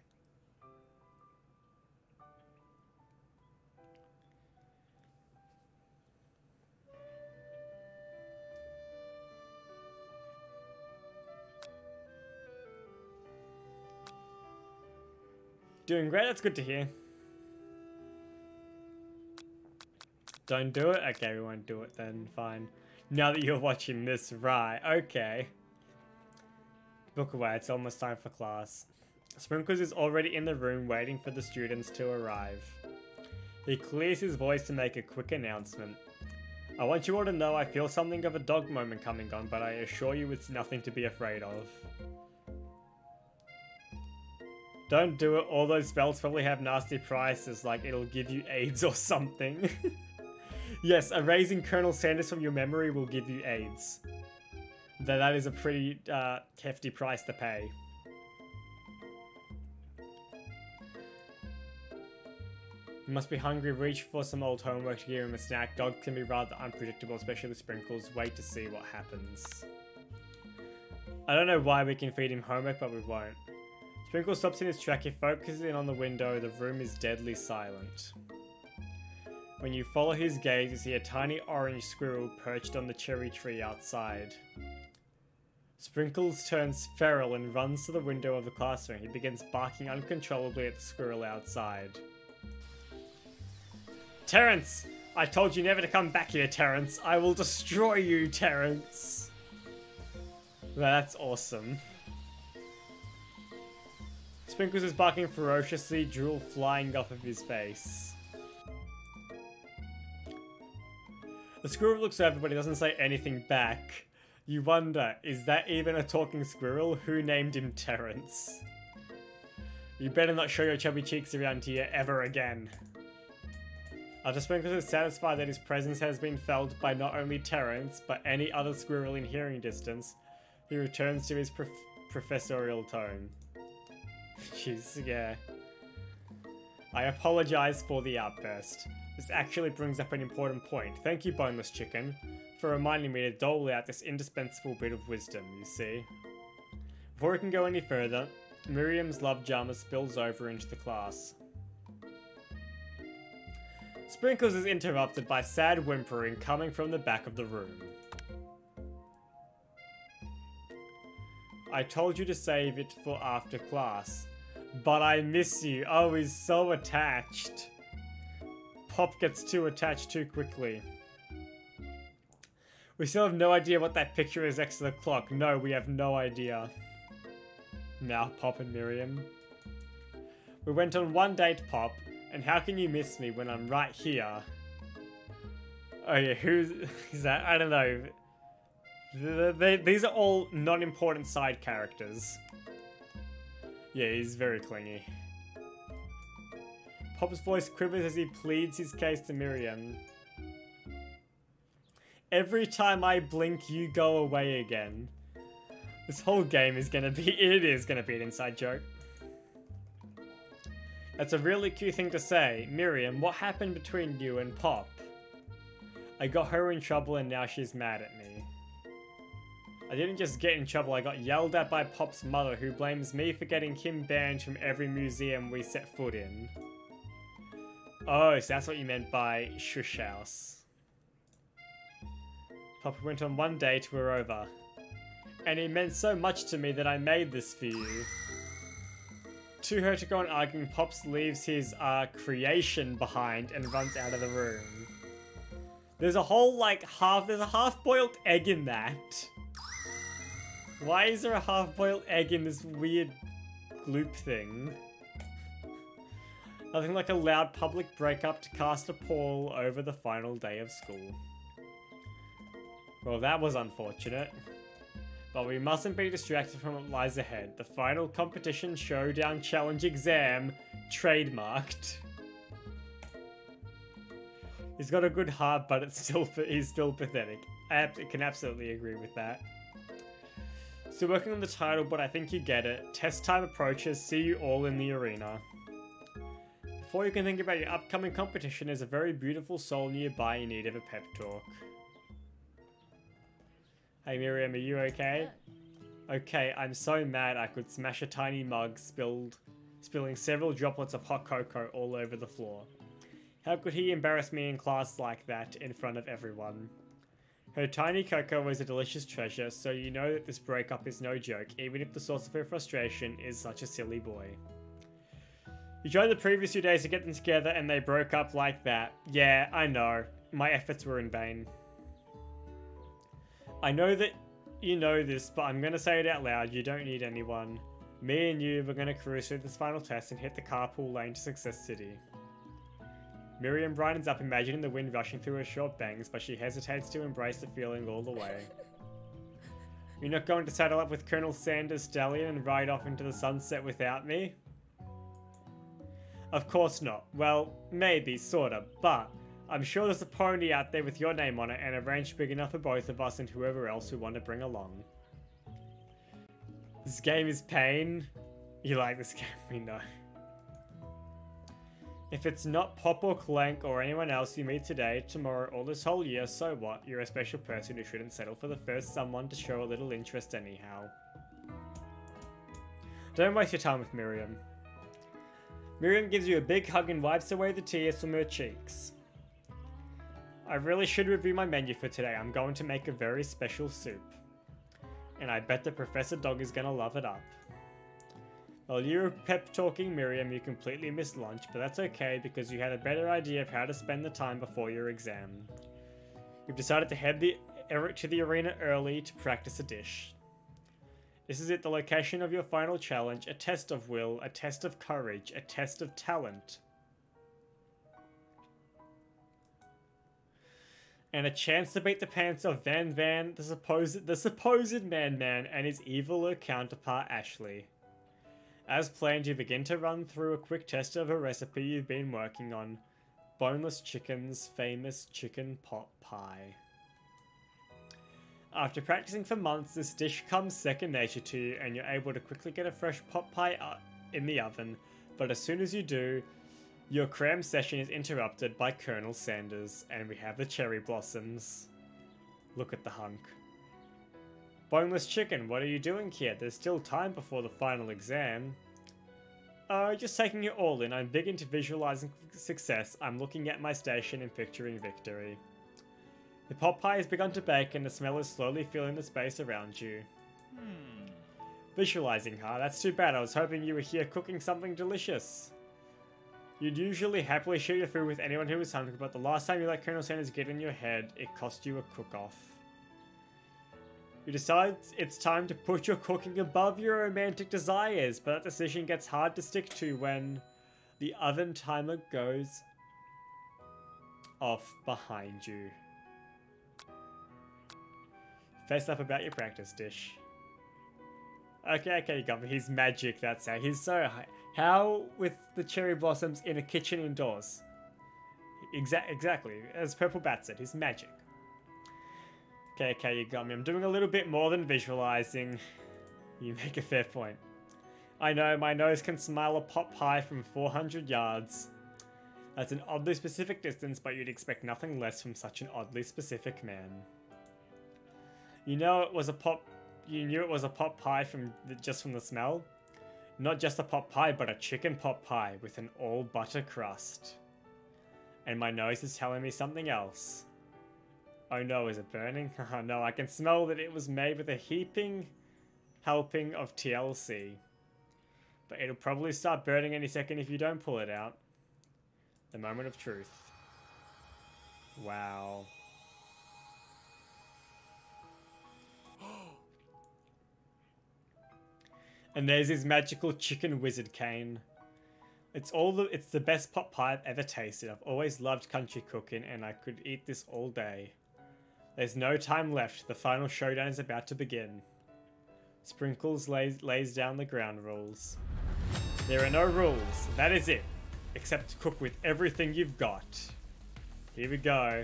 Doing great, that's good to hear. Don't do it? Okay, we won't do it then, fine. Now that you're watching this, right, okay. Book away, it's almost time for class. Sprinkles is already in the room waiting for the students to arrive. He clears his voice to make a quick announcement. I want you all to know I feel something of a dog moment coming on, but I assure you it's nothing to be afraid of. Don't do it, all those spells probably have nasty prices, like it'll give you AIDS or something. Yes, erasing Colonel Sanders from your memory will give you AIDS. That is a pretty hefty price to pay. You must be hungry, reach for some old homework to give him a snack. Dogs can be rather unpredictable, especially Sprinkles. Wait to see what happens. I don't know why we can feed him homework, but we won't. Sprinkles stops in his track. He focuses in on the window. The room is deadly silent. When you follow his gaze, you see a tiny orange squirrel perched on the cherry tree outside. Sprinkles turns feral and runs to the window of the classroom. He begins barking uncontrollably at the squirrel outside. Terrence! I told you never to come back here, Terrence. I will destroy you, Terrence. That's awesome. Sprinkles is barking ferociously, drool flying off of his face. The squirrel looks over, but he doesn't say anything back. You wonder, is that even a talking squirrel? Who named him Terrence? You better not show your chubby cheeks around here ever again. After Sprinkles is satisfied that his presence has been felt by not only Terrence, but any other squirrel in hearing distance, he returns to his professorial tone. Jeez, yeah. I apologize for the outburst. This actually brings up an important point. Thank you, Boneless Chicken, for reminding me to dole out this indispensable bit of wisdom, you see. Before we can go any further, Miriam's love drama spills over into the class. Sprinkles is interrupted by sad whimpering coming from the back of the room. I told you to save it for after class, but I miss you. Oh, he's so attached. Pop gets too attached too quickly. We still have no idea what that picture is next to the clock. No, we have no idea. Now, Pop and Miriam. We went on one date, Pop, and how can you miss me when I'm right here? Oh yeah, who's is that? I don't know. These are all non-important side characters. Yeah, he's very clingy. Pop's voice quivers as he pleads his case to Miriam. Every time I blink, you go away again. This whole game is gonna be, it is gonna be an inside joke. That's a really cute thing to say. Miriam, what happened between you and Pop? I got her in trouble and now she's mad at me. I didn't just get in trouble, I got yelled at by Pop's mother, who blames me for getting him banned from every museum we set foot in. Oh, so that's what you meant by shush house. Pop went on one date, we're over. And it meant so much to me that I made this for you. To her to go on arguing, Pops leaves his creation behind and runs out of the room. There's a whole there's a half-boiled egg in that. Why is there a half-boiled egg in this weird gloop thing? Nothing like a loud public breakup to cast a pall over the final day of school. Well, that was unfortunate. But we mustn't be distracted from what lies ahead. The final competition showdown challenge exam, trademarked. He's got a good heart, but he's still pathetic. I can absolutely agree with that. Still working on the title, but I think you get it. Test time approaches, see you all in the arena. Before you can think about your upcoming competition, there's a very beautiful soul nearby in need of a pep talk. Hey Miriam, are you okay? Okay, I'm so mad I could smash a tiny mug, spilling several droplets of hot cocoa all over the floor. How could he embarrass me in class like that in front of everyone? Her tiny cocoa was a delicious treasure, so you know that this breakup is no joke, even if the source of her frustration is such a silly boy. You tried the previous few days to get them together and they broke up like that. Yeah, I know. My efforts were in vain. I know that you know this, but I'm gonna say it out loud. You don't need anyone. Me and you, we're gonna cruise through this final test and hit the carpool lane to Success City. Miriam brightens up, imagining the wind rushing through her short bangs, but she hesitates to embrace the feeling all the way. You're not going to saddle up with Colonel Sanders' stallion and ride off into the sunset without me? Of course not. Well, maybe, sorta, but I'm sure there's a pony out there with your name on it and a ranch big enough for both of us and whoever else we want to bring along. This game is pain. You like this game, we know. If it's not Pop or Clank or anyone else you meet today, tomorrow, or this whole year, so what? You're a special person who shouldn't settle for the first someone to show a little interest anyhow. Don't waste your time with Miriam. Miriam gives you a big hug and wipes away the tears from her cheeks. I really should review my menu for today. I'm going to make a very special soup. And I bet the Professor Dog is gonna love it up. While you were pep-talking Miriam, you completely missed lunch, but that's okay because you had a better idea of how to spend the time before your exam. You've decided to head to the arena early to practice a dish. This is it, the location of your final challenge, a test of will, a test of courage, a test of talent. And a chance to beat the pants of Van Van, the supposed Man-Man, and his eviler counterpart Ashley. As planned, you begin to run through a quick test of a recipe you've been working on. Boneless Chicken's famous chicken pot pie. After practicing for months, this dish comes second nature to you and you're able to quickly get a fresh pot pie in the oven, but as soon as you do, your cram session is interrupted by Colonel Sanders, and we have the cherry blossoms. Look at the hunk. Boneless Chicken, what are you doing here? There's still time before the final exam. Oh, just taking it all in. I'm big into visualizing success. I'm looking at my station and picturing victory. The pot pie has begun to bake and the smell is slowly filling the space around you. Visualizing, huh? That's too bad. I was hoping you were here cooking something delicious. You'd usually happily share your food with anyone who was hungry, but the last time you let Colonel Sanders get in your head, it cost you a cook-off. You decide it's time to put your cooking above your romantic desires, but that decision gets hard to stick to when the oven timer goes off behind you. Face up about your practice dish. Okay, you got me. He's magic, that's how. He's so high. How with the cherry blossoms in a kitchen indoors? Exactly, as Purple Bat said, he's magic. Okay, you got me. I'm doing a little bit more than visualizing. You make a fair point. I know, my nose can smell a pot pie from 400 yards. That's an oddly specific distance, but you'd expect nothing less from such an oddly specific man. You knew it was a pot pie just from the smell? Not just a pot pie, but a chicken pot pie with an all butter crust. And my nose is telling me something else. Oh no, is it burning? Oh no, I can smell that it was made with a heaping helping of TLC. But it'll probably start burning any second if you don't pull it out. The moment of truth. Wow. And there's his magical chicken wizard cane. It's the best pot pie I've ever tasted. I've always loved country cooking and I could eat this all day. There's no time left. The final showdown is about to begin. Sprinkles lays down the ground rules. There are no rules. That is it. Except to cook with everything you've got. Here we go.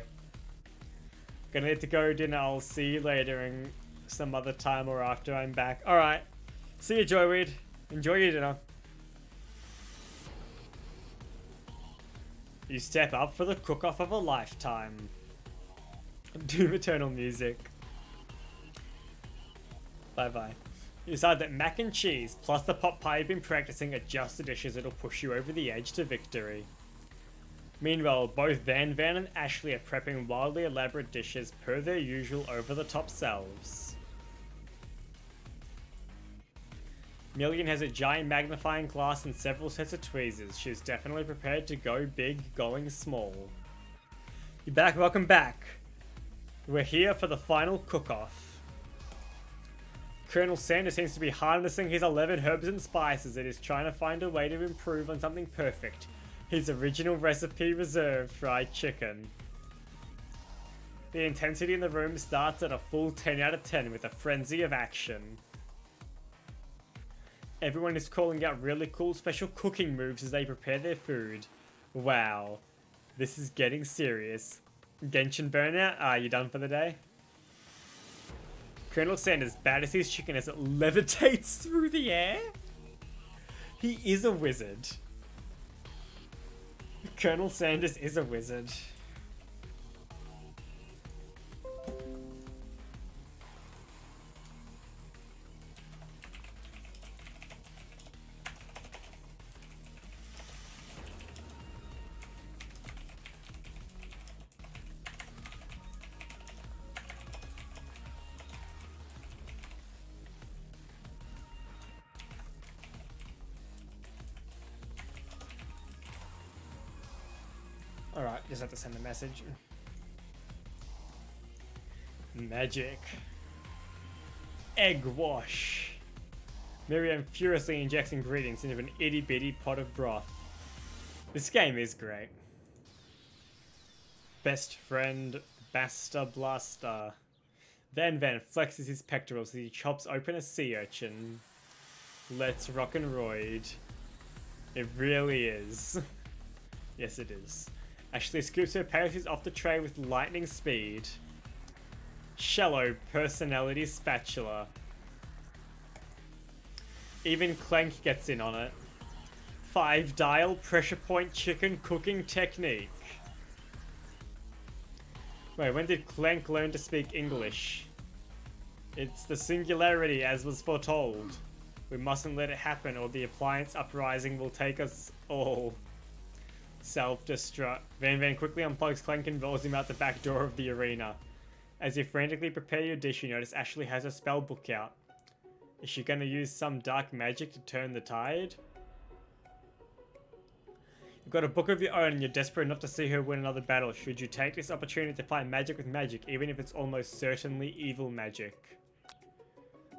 Gonna need to go dinner. I'll see you later in some other time or after I'm back. Alright. See you, Joyweed. Enjoy your dinner. You step up for the cook-off of a lifetime. Doom Eternal music. Bye-bye. You decide that mac and cheese plus the pot pie you've been practicing are just the dishes that'll push you over the edge to victory. Meanwhile, both Van Van and Ashley are prepping wildly elaborate dishes per their usual over-the-top selves. Million has a giant magnifying glass and several sets of tweezers. She's definitely prepared to go big, going small. You're back, welcome back. We're here for the final cook-off. Colonel Sanders seems to be harnessing his 11 herbs and spices and is trying to find a way to improve on something perfect. His original recipe reserved fried chicken. The intensity in the room starts at a full 10 out of 10 with a frenzy of action. Everyone is calling out really cool special cooking moves as they prepare their food. Wow, this is getting serious. Genshin Burnout, are you done for the day? Colonel Sanders batters his chicken as it levitates through the air. He is a wizard. Colonel Sanders is a wizard. Alright, just have to send a message. Magic. Egg wash. Miriam furiously injects ingredients into an itty bitty pot of broth. This game is great. Best friend Basta Blaster. Van flexes his pectorals as he chops open a sea urchin. Let's rock and roid. It really is. Yes, it is. Ashley scoops her pastries off the tray with lightning speed. Shallow personality spatula. Even Clank gets in on it. 5-dial pressure point chicken cooking technique. Wait, when did Clank learn to speak English? It's the singularity as was foretold. We mustn't let it happen or the appliance uprising will take us all. Self-destruct. Van quickly unplugs Clank and rolls him out the back door of the arena. As you frantically prepare your dish, you notice Ashley has her spell book out. Is she going to use some dark magic to turn the tide? You've got a book of your own and you're desperate not to see her win another battle. Should you take this opportunity to fight magic with magic, even if it's almost certainly evil magic?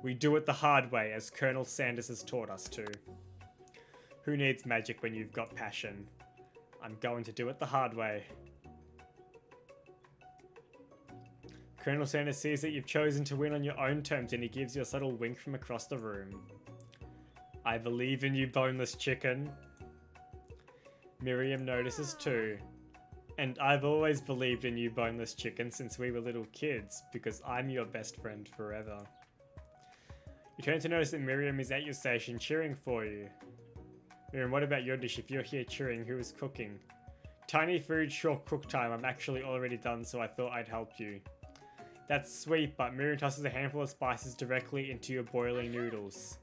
We do it the hard way, as Colonel Sanders has taught us to. Who needs magic when you've got passion? I'm going to do it the hard way. Colonel Sanders sees that you've chosen to win on your own terms and he gives you a subtle wink from across the room. I believe in you, boneless chicken. Miriam notices too. And I've always believed in you, boneless chicken, since we were little kids, because I'm your best friend forever. You turn to notice that Miriam is at your station cheering for you. Miriam, what about your dish? If you're here cheering, who is cooking? Tiny food, short cook time. I'm actually already done, so I thought I'd help you. That's sweet, but Miriam tosses a handful of spices directly into your boiling noodles.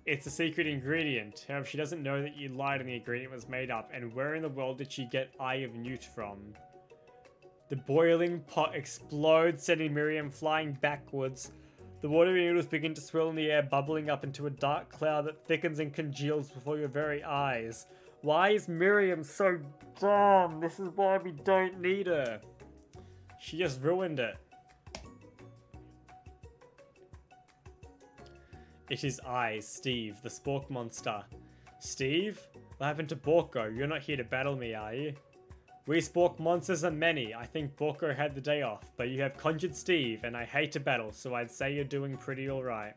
It's a secret ingredient. However, she doesn't know that you lied and the ingredient was made up. And where in the world did she get Eye of Newt from? The boiling pot explodes, sending Miriam flying backwards. The watery noodles begin to swirl in the air, bubbling up into a dark cloud that thickens and congeals before your very eyes. Why is Miriam so dumb? This is why we don't need her. She just ruined it. It is I, Steve, the Spork monster. Steve? What happened to Borko? You're not here to battle me, are you? We Spork monsters are many. I think Borko had the day off, but you have conjured Steve, and I hate to battle, so I'd say you're doing pretty alright.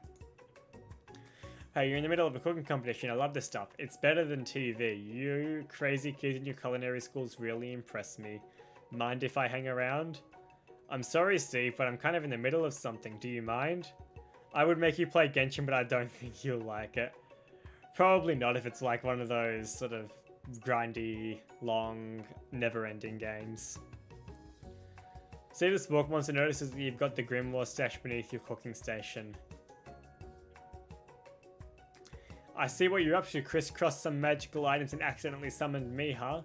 Hey, you're in the middle of a cooking competition. I love this stuff. It's better than TV. You crazy kids in your culinary schools really impress me. Mind if I hang around? I'm sorry, Steve, but I'm kind of in the middle of something. Do you mind? I would make you play Genshin, but I don't think you'll like it. Probably not if it's like one of those sort of grindy, long, never-ending games. See, the Spork monster notices that you've got the Grimoire stashed beneath your cooking station. I see what you're up to. Crisscrossed some magical items and accidentally summoned me, huh?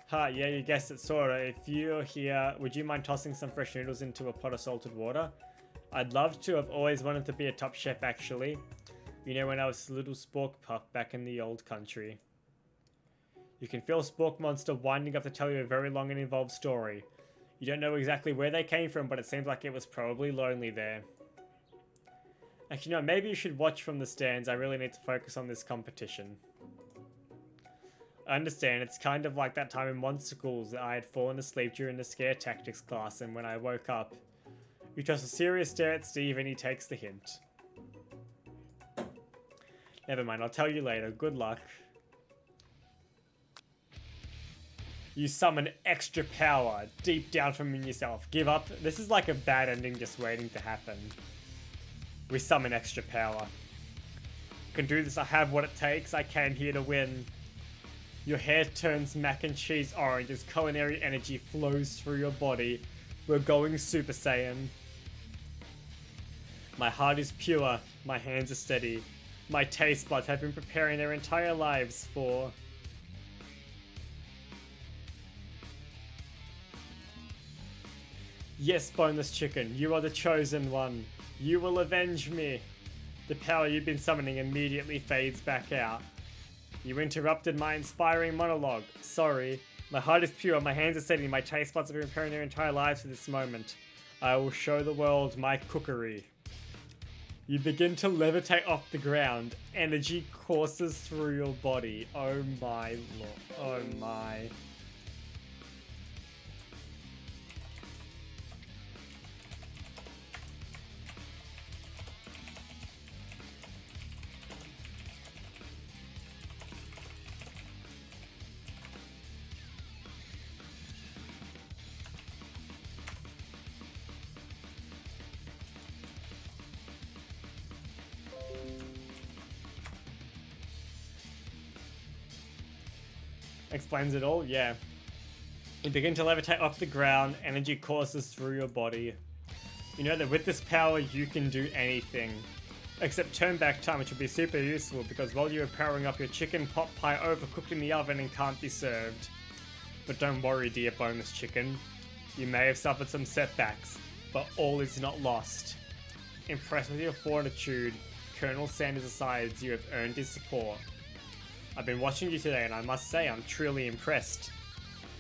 Huh, yeah, you guessed it, sorta. If you're here, would you mind tossing some fresh noodles into a pot of salted water? I'd love to. I've always wanted to be a top chef, actually. You know, when I was a little Spork pup back in the old country. You can feel Spork Monster winding up to tell you a very long and involved story. You don't know exactly where they came from, but it seems like it was probably lonely there. Actually, no, maybe you should watch from the stands. I really need to focus on this competition. I understand, it's kind of like that time in Monster Schools that I had fallen asleep during the scare tactics class, and when I woke up, you toss a serious stare at Steve and he takes the hint. Never mind, I'll tell you later. Good luck. You summon extra power deep down from yourself. Give up. This is like a bad ending just waiting to happen. We summon extra power. I can do this. I have what it takes. I came here to win. Your hair turns mac and cheese orange as culinary energy flows through your body. We're going Super Saiyan. My heart is pure. My hands are steady. My taste buds have been preparing their entire lives for... Yes, Boneless Chicken, you are the chosen one. You will avenge me. The power you've been summoning immediately fades back out. You interrupted my inspiring monologue. Sorry. My heart is pure, my hands are steady, my taste buds have been preparing their entire lives for this moment. I will show the world my cookery. You begin to levitate off the ground. Energy courses through your body. Oh my lord. Oh my. Explains it all? Yeah. You begin to levitate off the ground, energy courses through your body. You know that with this power you can do anything. Except turn back time, which would be super useful because while you are powering up your chicken pot pie overcooked in the oven and can't be served. But don't worry, dear Boneless Chicken. You may have suffered some setbacks, but all is not lost. Impressed with your fortitude, Colonel Sanders decides you have earned his support. I've been watching you today and I must say I'm truly impressed.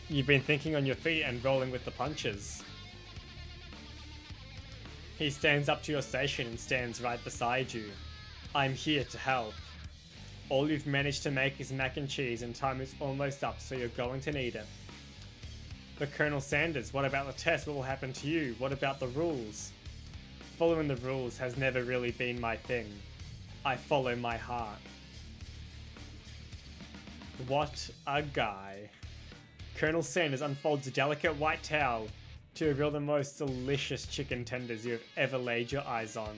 You've been thinking on your feet and rolling with the punches. He stands up to your station and stands right beside you. I'm here to help. All you've managed to make is mac and cheese and time is almost up, so you're going to need it. But Colonel Sanders, what about the test? What will happen to you? What about the rules? Following the rules has never really been my thing. I follow my heart. What a guy. Colonel Sanders unfolds a delicate white towel to reveal the most delicious chicken tenders you have ever laid your eyes on.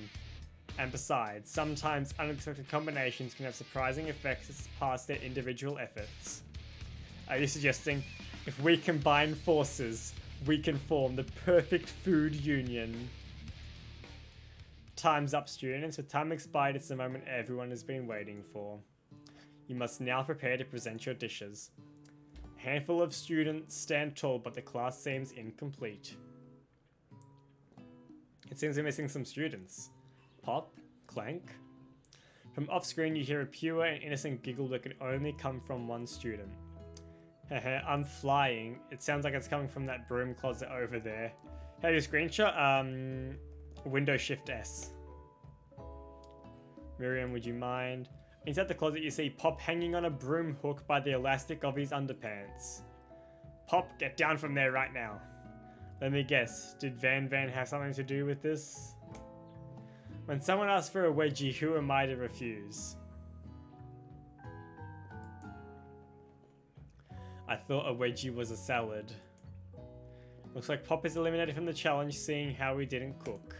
And besides, sometimes unexpected combinations can have surprising effects that surpass their individual efforts. Are you suggesting if we combine forces, we can form the perfect food union? Time's up, students. With time expired, it's the moment everyone has been waiting for. You must now prepare to present your dishes. A handful of students stand tall, but the class seems incomplete. It seems we're missing some students. Pop? Clank? From off-screen you hear a pure and innocent giggle that can only come from one student. Hehe, I'm flying. It sounds like it's coming from that broom closet over there. Have your screenshot? Window Shift S. Miriam, would you mind? Inside the closet you see Pop hanging on a broom hook by the elastic of his underpants. Pop, get down from there right now. Let me guess, did Van have something to do with this? When someone asks for a wedgie, who am I to refuse? I thought a wedgie was a salad. Looks like Pop is eliminated from the challenge, seeing how we didn't cook.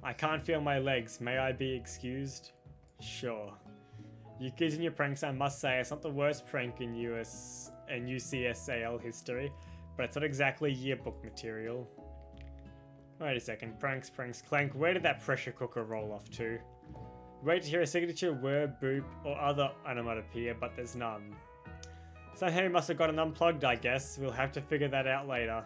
I can't feel my legs, may I be excused? Sure. You kids and your pranks, I must say, it's not the worst prank in UCSAL history, but it's not exactly yearbook material. Wait a second, pranks, Clank, where did that pressure cooker roll off to? Wait to hear a signature word, boop, or other onomatopoeia, but there's none. Somehow he must have gotten unplugged, I guess. We'll have to figure that out later.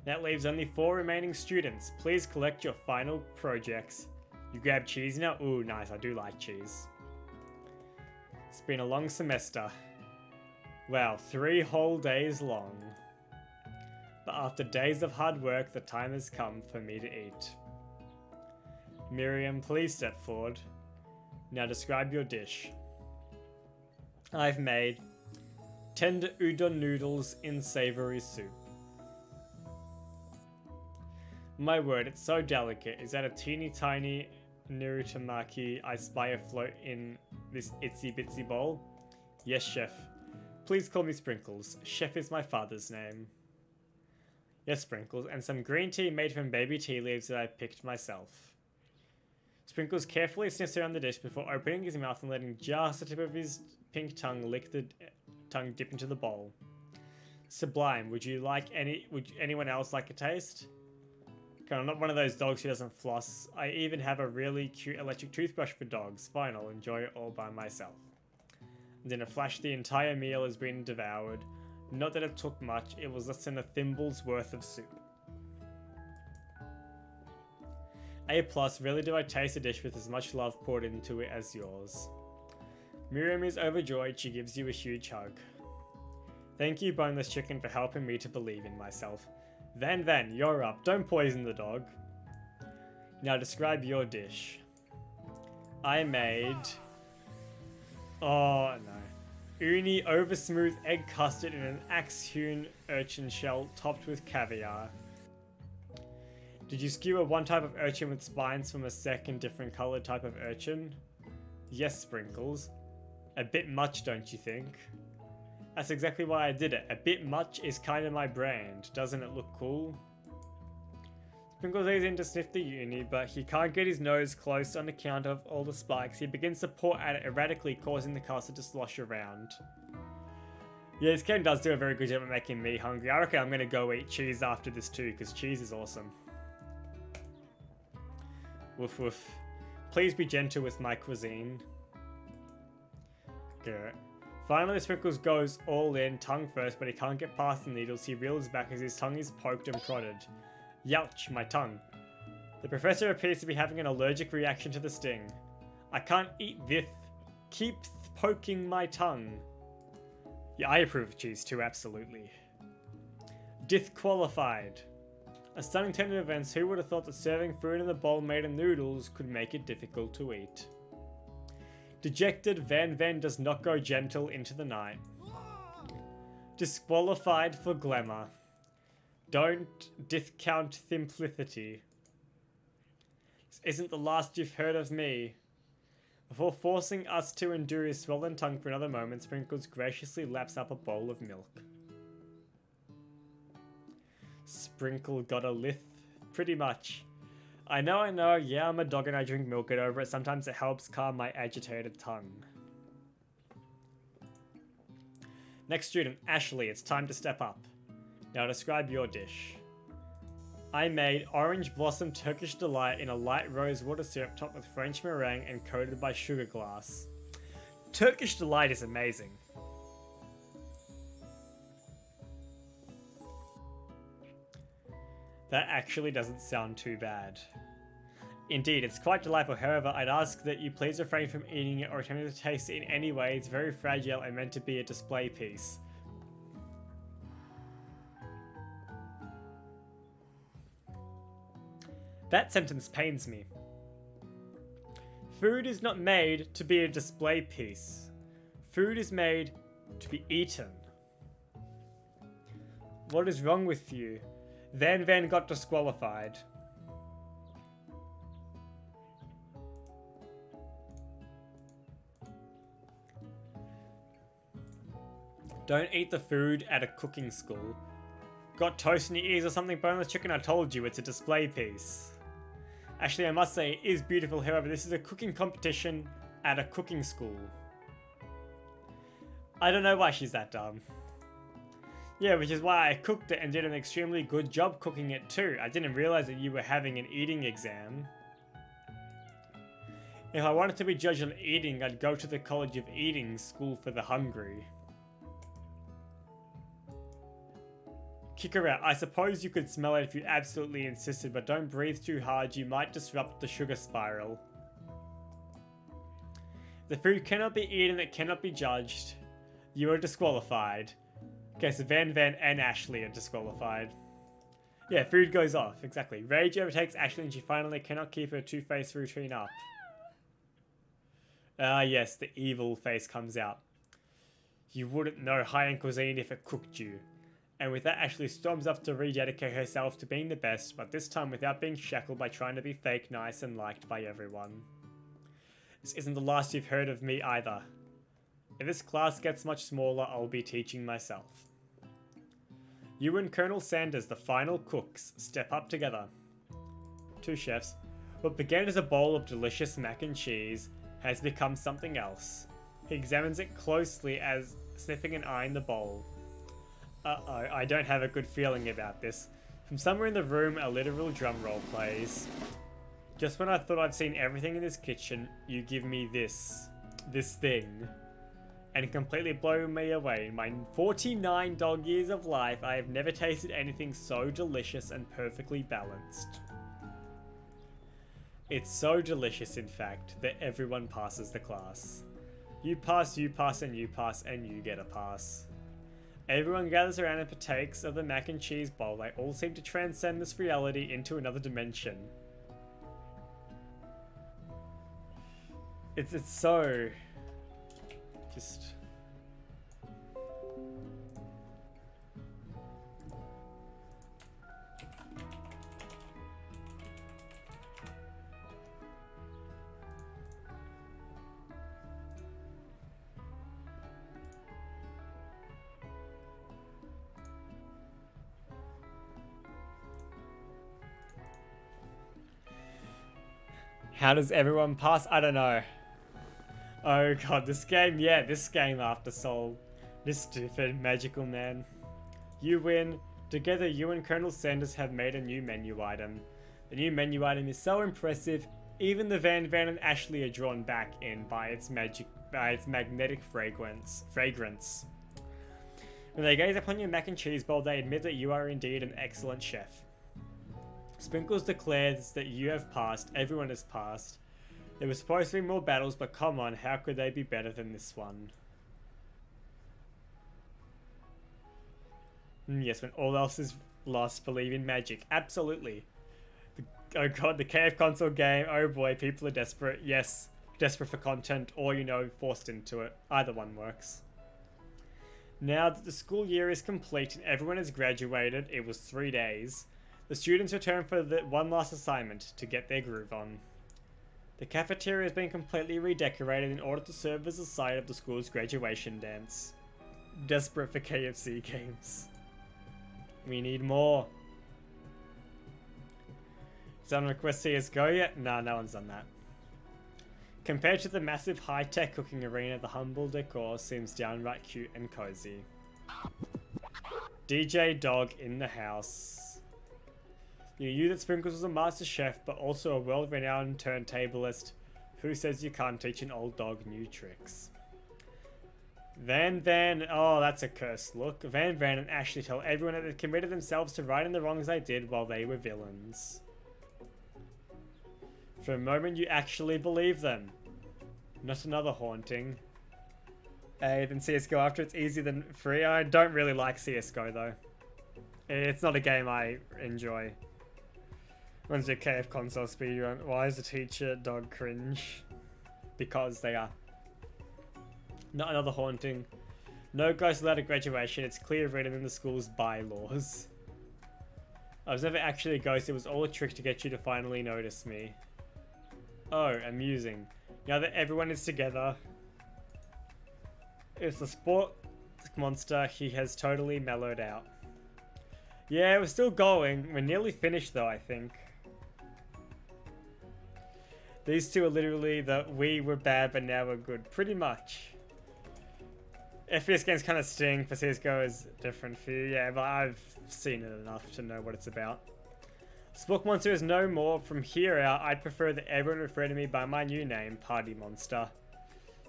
That leaves only 4 remaining students. Please collect your final projects. You grab cheese now? Ooh, nice. I do like cheese. It's been a long semester. Wow, 3 whole days long. But after days of hard work, the time has come for me to eat. Miriam, please step forward. Now describe your dish. I've made tender udon noodles in savory soup. My word, it's so delicate. Is that a teeny tiny Narutomaki I spy afloat in this itsy bitsy bowl? Yes, chef. Please call me Sprinkles. Chef is my father's name. Yes, Sprinkles, and some green tea made from baby tea leaves that I picked myself. Sprinkles carefully sniffs around the dish before opening his mouth and letting just the tip of his pink tongue lick the tongue dip into the bowl. Sublime. Would anyone else like a taste? Okay, I'm not one of those dogs who doesn't floss. I even have a really cute electric toothbrush for dogs. Fine, I'll enjoy it all by myself. And in a flash, the entire meal has been devoured. Not that it took much, it was less than a thimble's worth of soup. A+, rarely do I taste a dish with as much love poured into it as yours. Miriam is overjoyed, she gives you a huge hug. Thank you, Boneless Chicken, for helping me to believe in myself. Van, you're up. Don't poison the dog. Now describe your dish. I made... Oh, no. Uni over-smooth egg custard in an axe-hewn urchin shell topped with caviar. Did you skewer one type of urchin with spines from a second different colored type of urchin? Yes, Sprinkles. A bit much, don't you think? That's exactly why I did it. A bit much is kind of my brand. Doesn't it look cool? Sprinkles lays in to sniff the uni, but he can't get his nose close on account of all the spikes. He begins to paw at it erratically, causing the custard to slosh around. Yeah, this game does do a very good job at making me hungry. I reckon I'm going to go eat cheese after this too, because cheese is awesome. Woof woof. Please be gentle with my cuisine. Good. Finally, Sprinkles goes all in, tongue first, but he can't get past the needles. He reels back as his tongue is poked and prodded. Youch, my tongue. The professor appears to be having an allergic reaction to the sting. I can't eat this. Keep poking my tongue. Yeah, I approve of cheese too, absolutely. Disqualified. A stunning turn of events. Who would have thought that serving food in a bowl made of noodles could make it difficult to eat? Dejected, Van does not go gentle into the night. Disqualified for glamour. Don't discount simplicity. This isn't the last you've heard of me. Before forcing us to endure his swollen tongue for another moment, Sprinkles graciously laps up a bowl of milk. Sprinkle got a lith? Pretty much. I know, yeah, I'm a dog and I drink milk it over it. Sometimes it helps calm my agitated tongue. Next student, Ashley, it's time to step up. Now describe your dish. I made orange blossom Turkish delight in a light rose water syrup topped with French meringue and coated by sugar glass. Turkish delight is amazing. That actually doesn't sound too bad. Indeed, it's quite delightful. However, I'd ask that you please refrain from eating it or attempting to taste it in any way. It's very fragile and meant to be a display piece. That sentence pains me. Food is not made to be a display piece. Food is made to be eaten. What is wrong with you? Van got disqualified. Don't eat the food at a cooking school. Got toast in your ears or something, Boneless Chicken? I told you, it's a display piece. Actually, I must say, it is beautiful. However, this is a cooking competition at a cooking school. I don't know why she's that dumb. Yeah, which is why I cooked it and did an extremely good job cooking it too. I didn't realize that you were having an eating exam. If I wanted to be judged on eating, I'd go to the College of Eating School for the Hungry. Kick her out. I suppose you could smell it if you absolutely insisted, but don't breathe too hard. You might disrupt the sugar spiral. The food cannot be eaten, it cannot be judged. You are disqualified. Okay, so Van and Ashley are disqualified. Yeah, food goes off, exactly. Rage overtakes Ashley and she finally cannot keep her two-faced routine up. Ah, yes, the evil face comes out. You wouldn't know high-end cuisine if it cooked you. And with that, Ashley storms off to rededicate herself to being the best, but this time without being shackled by trying to be fake nice and liked by everyone. This isn't the last you've heard of me either. If this class gets much smaller, I'll be teaching myself. You and Colonel Sanders, the final cooks, step up together. Two chefs. What began as a bowl of delicious mac and cheese has become something else. He examines it closely as sniffing and eyeing the bowl. Uh-oh, I don't have a good feeling about this. From somewhere in the room, a literal drum roll plays. Just when I thought I've seen everything in this kitchen, you give me this thing. And completely blow me away. In my 49 dog years of life, I have never tasted anything so delicious and perfectly balanced. It's so delicious, in fact, that everyone passes the class. You pass, and you pass, and you get a pass. Everyone gathers around and partakes of the mac and cheese bowl. They all seem to transcend this reality into another dimension. It's so... just... How does everyone pass? I don't know. Oh god, this game, yeah, this game after Soul. This stupid magical man. You win. Together, you and Colonel Sanders have made a new menu item. The new menu item is so impressive, even the Van and Ashley are drawn back in by its magnetic fragrance. When they gaze upon your mac and cheese bowl, they admit that you are indeed an excellent chef. Sprinkles declares that you have passed, everyone has passed. There were supposed to be more battles, but come on, how could they be better than this one? Yes, when all else is lost, believe in magic. Absolutely. Oh god, the KF console game, oh boy, people are desperate. Yes, desperate for content, or you know, forced into it. Either one works. Now that the school year is complete and everyone has graduated, it was 3 days. The students return for the one last assignment to get their groove on. The cafeteria has been completely redecorated in order to serve as the site of the school's graduation dance. Desperate for KFC games. We need more. Someone request CSGO yet? Nah, no one's done that. Compared to the massive high-tech cooking arena, the humble decor seems downright cute and cozy. DJ Dog in the house. You knew that Sprinkles was a master chef, but also a world-renowned turntablist. Who says you can't teach an old dog new tricks? Van, oh, that's a cursed look. Van and Ashley tell everyone that they committed themselves to righting the wrongs they did while they were villains. For a moment, you actually believe them. Not another haunting. Hey, then CSGO after it's easier than free. I don't really like CSGO though. It's not a game I enjoy. When's your KF console speedrun? Why is the teacher dog cringe? Because they are. Not another haunting. No ghosts allowed at graduation. It's clear written in the school's bylaws. I was never actually a ghost. It was all a trick to get you to finally notice me. Oh, amusing. Now that everyone is together, it's the sport monster. He has totally mellowed out. Yeah, we're still going. We're nearly finished though, I think. These two are literally the we were bad but now we're good. Pretty much. FPS games kind of sting. For CSGO is different for you. Yeah, but I've seen it enough to know what it's about. Spork Monster is no more. From here out, I'd prefer that everyone refer to me by my new name, Party Monster.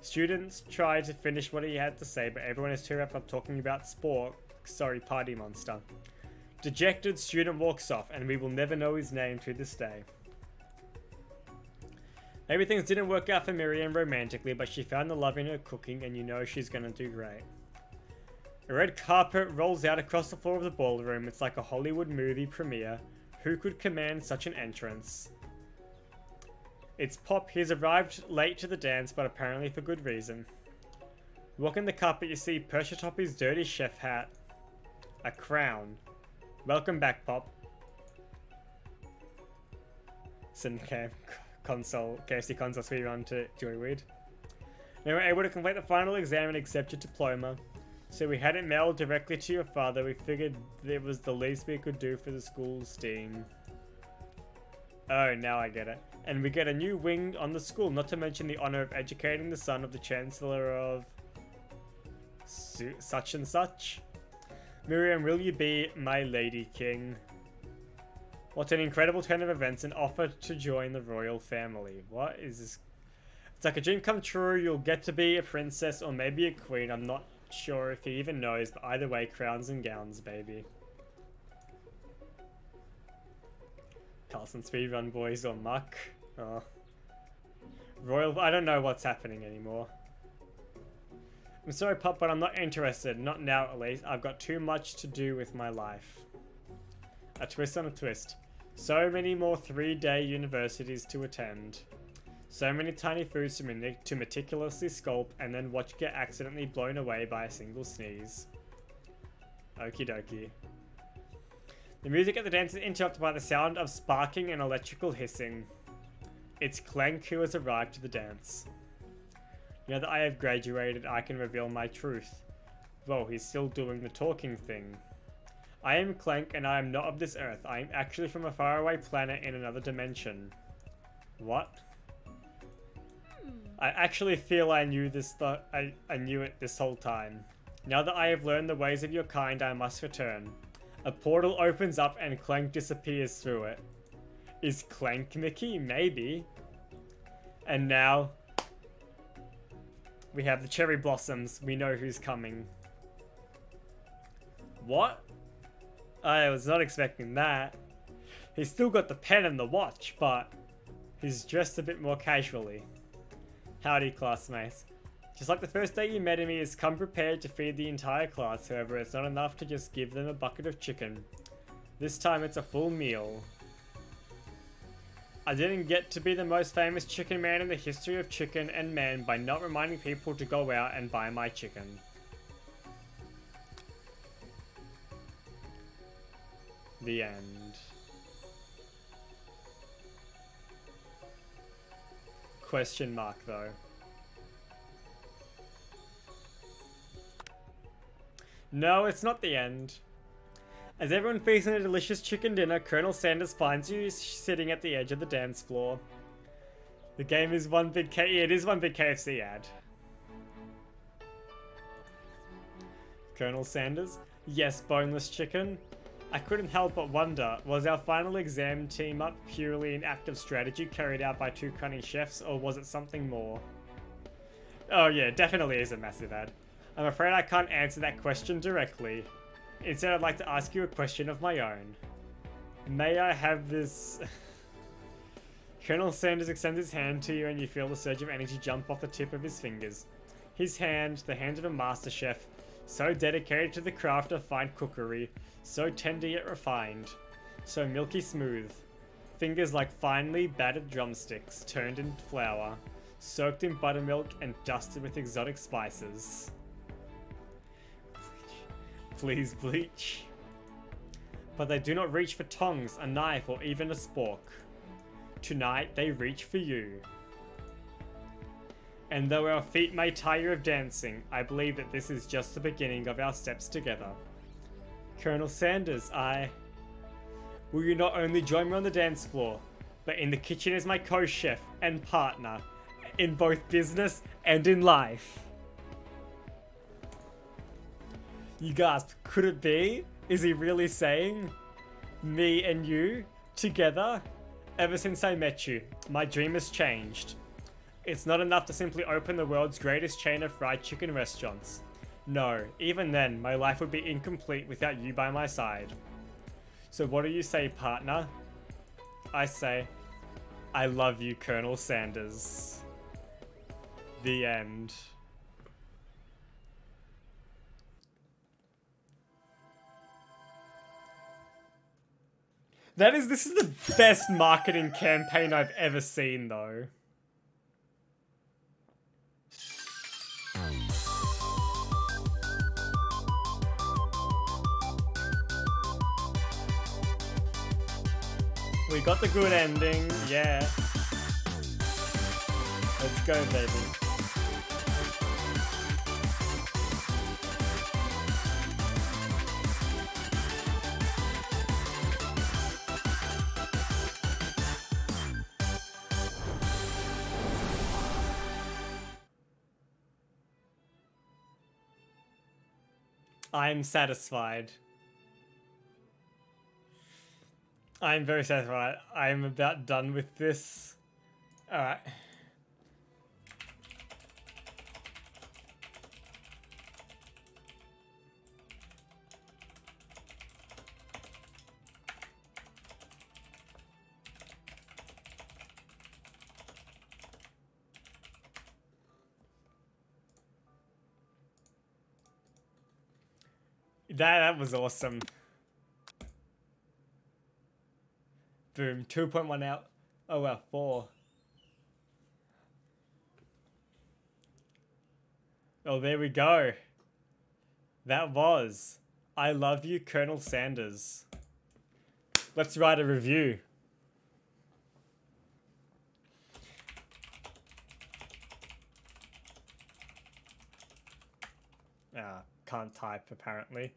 Students tried to finish what he had to say, but everyone is too wrapped up talking about Spork. Sorry, Party Monster. Dejected student walks off, and we will never know his name to this day. Maybe things didn't work out for Miriam romantically, but she found the love in her cooking, and you know she's gonna do great. A red carpet rolls out across the floor of the ballroom. It's like a Hollywood movie premiere. Who could command such an entrance? It's Pop. He's arrived late to the dance, but apparently for good reason. Walking the carpet, you see perched atop his dirty chef hat. A crown. Welcome back, Pop. KFC console speedrun to Joyweed. They were able to complete the final exam and accept your diploma. So we had it mailed directly to your father. We figured it was the least we could do for the school's steam. Oh, now I get it. And we get a new wing on the school, not to mention the honor of educating the son of the Chancellor of such and such. Miriam, will you be my Lady King? What an incredible turn of events, and offer to join the royal family. What is this? It's like a dream come true. You'll get to be a princess or maybe a queen. I'm not sure if he even knows, but either way, crowns and gowns, baby. Carlson speedrun boys or muck. Oh. Royal, I don't know what's happening anymore. I'm sorry, Pop, but I'm not interested. Not now, at least. I've got too much to do with my life. A twist on a twist. So many more 3-day universities to attend. So many tiny foods to meticulously sculpt and then watch get accidentally blown away by a single sneeze. Okie dokie. The music at the dance is interrupted by the sound of sparking and electrical hissing. It's Clank who has arrived to the dance. Now that I have graduated, I can reveal my truth. Well, he's still doing the talking thing. I am Clank and I am not of this earth. I am actually from a faraway planet in another dimension. What? I actually feel I knew this I knew it this whole time. Now that I have learned the ways of your kind, I must return. A portal opens up and Clank disappears through it. Is Clank Mickey? Maybe. And now we have the cherry blossoms. We know who's coming. What? I was not expecting that. He's still got the pen and the watch, but he's dressed a bit more casually. Howdy, classmates. Just like the first day you met him, he has come prepared to feed the entire class. However, it's not enough to just give them a bucket of chicken. This time it's a full meal. I didn't get to be the most famous chicken man in the history of chicken and man by not reminding people to go out and buy my chicken. The end. Question mark though. No, it's not the end. As everyone feasts on a delicious chicken dinner, Colonel Sanders finds you sitting at the edge of the dance floor. The game is one big it is one big KFC ad. Colonel Sanders? Yes, boneless chicken. I couldn't help but wonder, was our final exam team up purely an act of strategy carried out by two cunning chefs, or was it something more? Oh yeah, definitely is a massive ad. I'm afraid I can't answer that question directly. Instead, I'd like to ask you a question of my own. May I have this... Colonel Sanders extends his hand to you and you feel the surge of energy jump off the tip of his fingers. His hand, the hand of a master chef, so dedicated to the craft of fine cookery, so tender yet refined, so milky smooth. Fingers like finely battered drumsticks turned into flour, soaked in buttermilk and dusted with exotic spices. Please bleach. But they do not reach for tongs, a knife, or even a spork. Tonight, they reach for you. And though our feet may tire of dancing, I believe that this is just the beginning of our steps together. Colonel Sanders, will you not only join me on the dance floor, but in the kitchen as my co-chef and partner, in both business and in life? You gasp, could it be? Is he really saying? Me and you, together? Ever since I met you, my dream has changed. It's not enough to simply open the world's greatest chain of fried chicken restaurants. No, even then, my life would be incomplete without you by my side. So what do you say, partner? I say, I love you, Colonel Sanders. The end. This is the best marketing campaign I've ever seen, though. We got the good ending, yeah. Let's go, baby. I'm satisfied. I'm very satisfied. I'm about done with this. Alright. That was awesome. Boom, 2.1 out. Oh wow, 4. Oh, there we go. That was I Love You, Colonel Sanders. Let's write a review. Can't type apparently.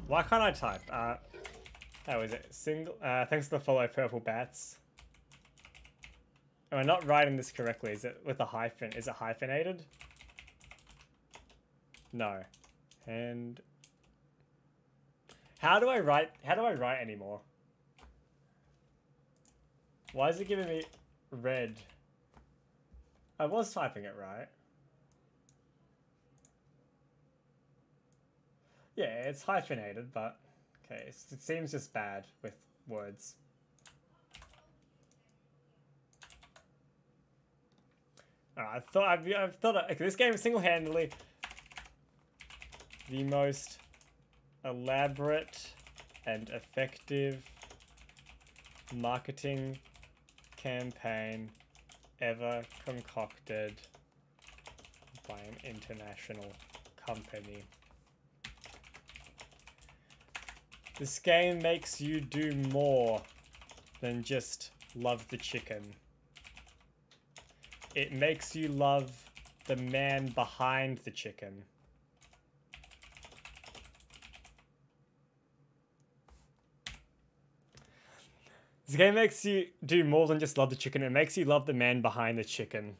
Why can't I type? How is it? Single. Thanks for the follow, Purple Bats. Am I not writing this correctly? Is it with a hyphen? Is it hyphenated? No. And how do I write anymore? Why is it giving me red? I was typing it right. Yeah, it's hyphenated, but okay, it seems just bad with words. I've thought okay, this game is single-handedly the most elaborate and effective marketing campaign ever concocted by an international company. This game makes you do more than just love the chicken. It makes you love the man behind the chicken. This game makes you do more than just love the chicken. It makes you love the man behind the chicken.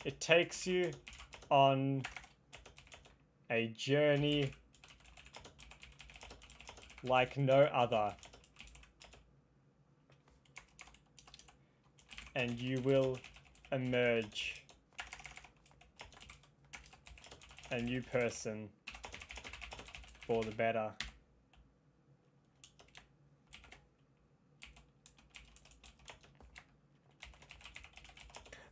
It takes you on a journey like no other. And you will emerge a new person for the better.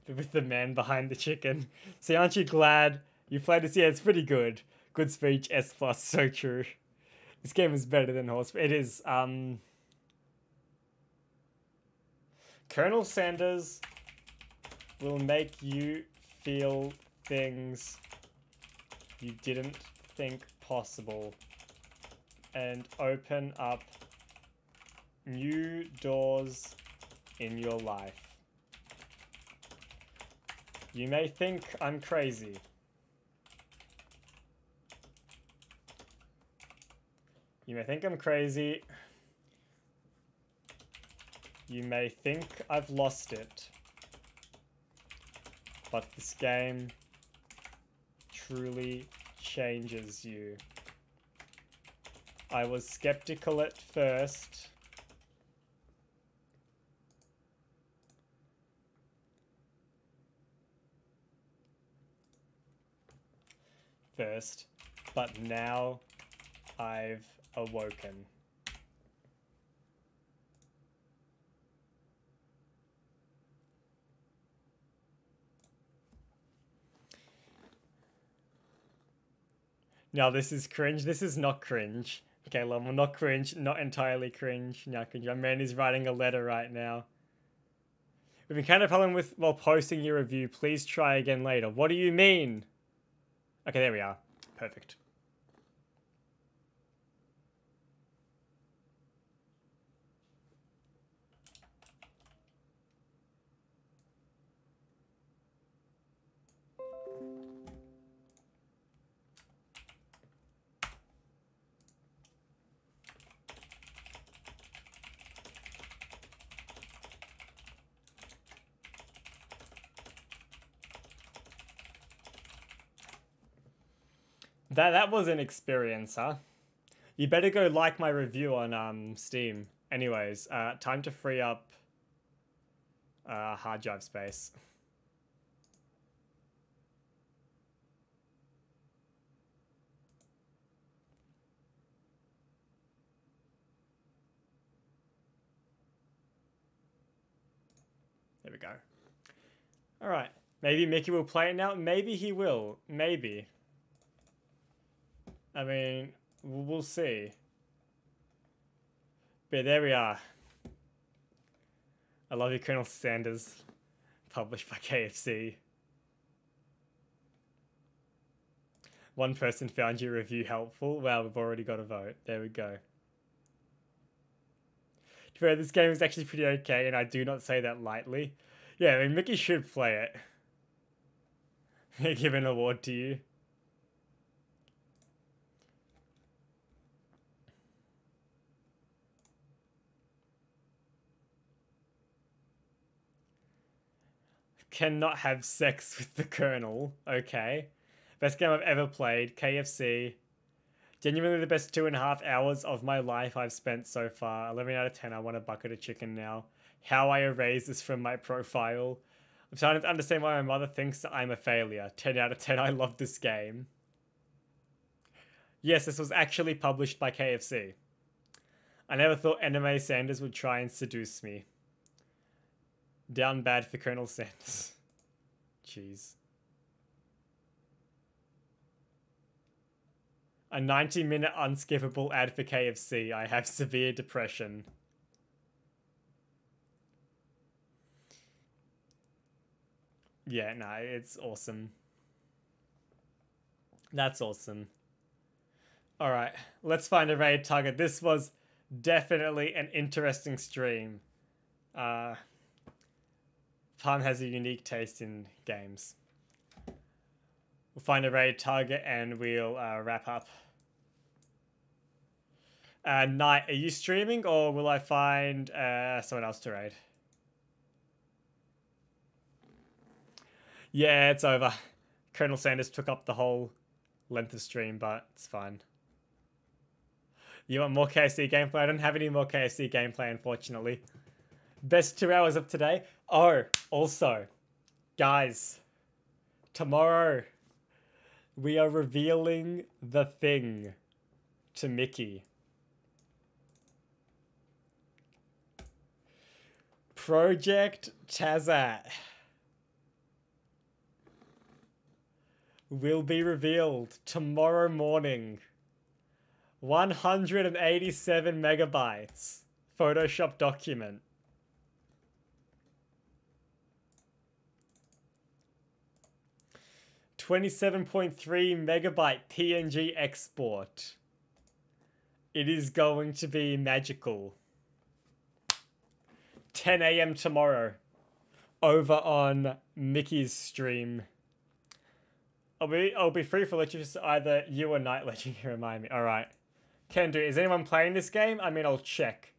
With the man behind the chicken. See, aren't you glad you played this? Yeah, it's pretty good. Good speech, S+, so true. This game is better than Horse. It is, Colonel Sanders will make you feel things you didn't think possible and open up new doors in your life. You may think I'm crazy. You may think I'm crazy. You may think I've lost it. But this game truly changes you. I was skeptical at first. But now I've awoken. Now this is cringe. This is not cringe. Okay, well, not cringe, not entirely cringe. Now cringe. My man is writing a letter right now. We've encountered a problem with while posting your review. Please try again later. What do you mean? Okay, there we are. Perfect. That was an experience, huh? You better go like my review on Steam. Anyways, time to free up hard drive space. There we go. Alright. Maybe Mickey will play it now. Maybe he will. Maybe. I mean, we'll see. But there we are. I love you, Colonel Sanders. Published by KFC. One person found your review helpful. Wow, we've already got a vote. There we go. To be fair, this game is actually pretty okay, and I do not say that lightly. Yeah, I mean, Mickey should play it. Give an award to you. Cannot have sex with the Colonel. Okay. Best game I've ever played. KFC. Genuinely the best 2.5 hours of my life I've spent so far. 11 out of 10. I want a bucket of chicken now. How I erase this from my profile. I'm starting to understand why my mother thinks that I'm a failure. 10 out of 10. I love this game. Yes, this was actually published by KFC. I never thought Anime Sanders would try and seduce me. Down bad for Colonel Sanders. Jeez. A 90-minute unskippable ad for KFC. I have severe depression. Yeah, no, it's awesome. That's awesome. Alright, let's find a raid target. This was definitely an interesting stream. Palm has a unique taste in games. We'll find a raid target and we'll wrap up. Knight, are you streaming or will I find someone else to raid? Yeah, it's over. Colonel Sanders took up the whole length of stream, but it's fine. You want more KFC gameplay? I don't have any more KFC gameplay, unfortunately. Best 2 hours of today. Oh, also, guys, tomorrow we are revealing the thing to Mickey. Project Tazat will be revealed tomorrow morning. 187 megabytes. Photoshop document. .3 megabyte PNG export. It is going to be magical. 10 AM tomorrow. Over on Mickey's stream. I'll be free for lectures, either you or Night Legend can remind me. Alright. Can do. Is anyone playing this game? I mean, I'll check.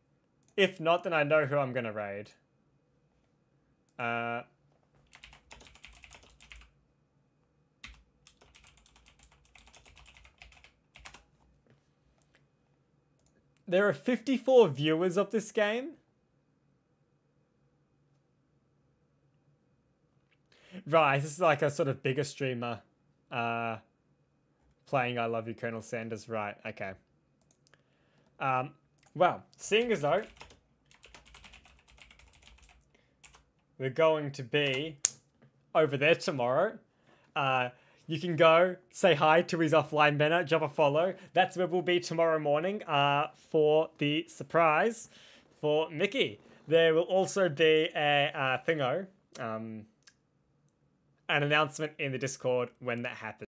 If not, then I know who I'm gonna raid. There are 54 viewers of this game. Right, this is like a sort of bigger streamer playing I Love You, Colonel Sanders. Right, okay. Well, seeing as though we're going to be over there tomorrow, you can go say hi to his offline banner, drop a follow. That's where we'll be tomorrow morning for the surprise for Mickey. There will also be a thingo, an announcement in the Discord when that happens.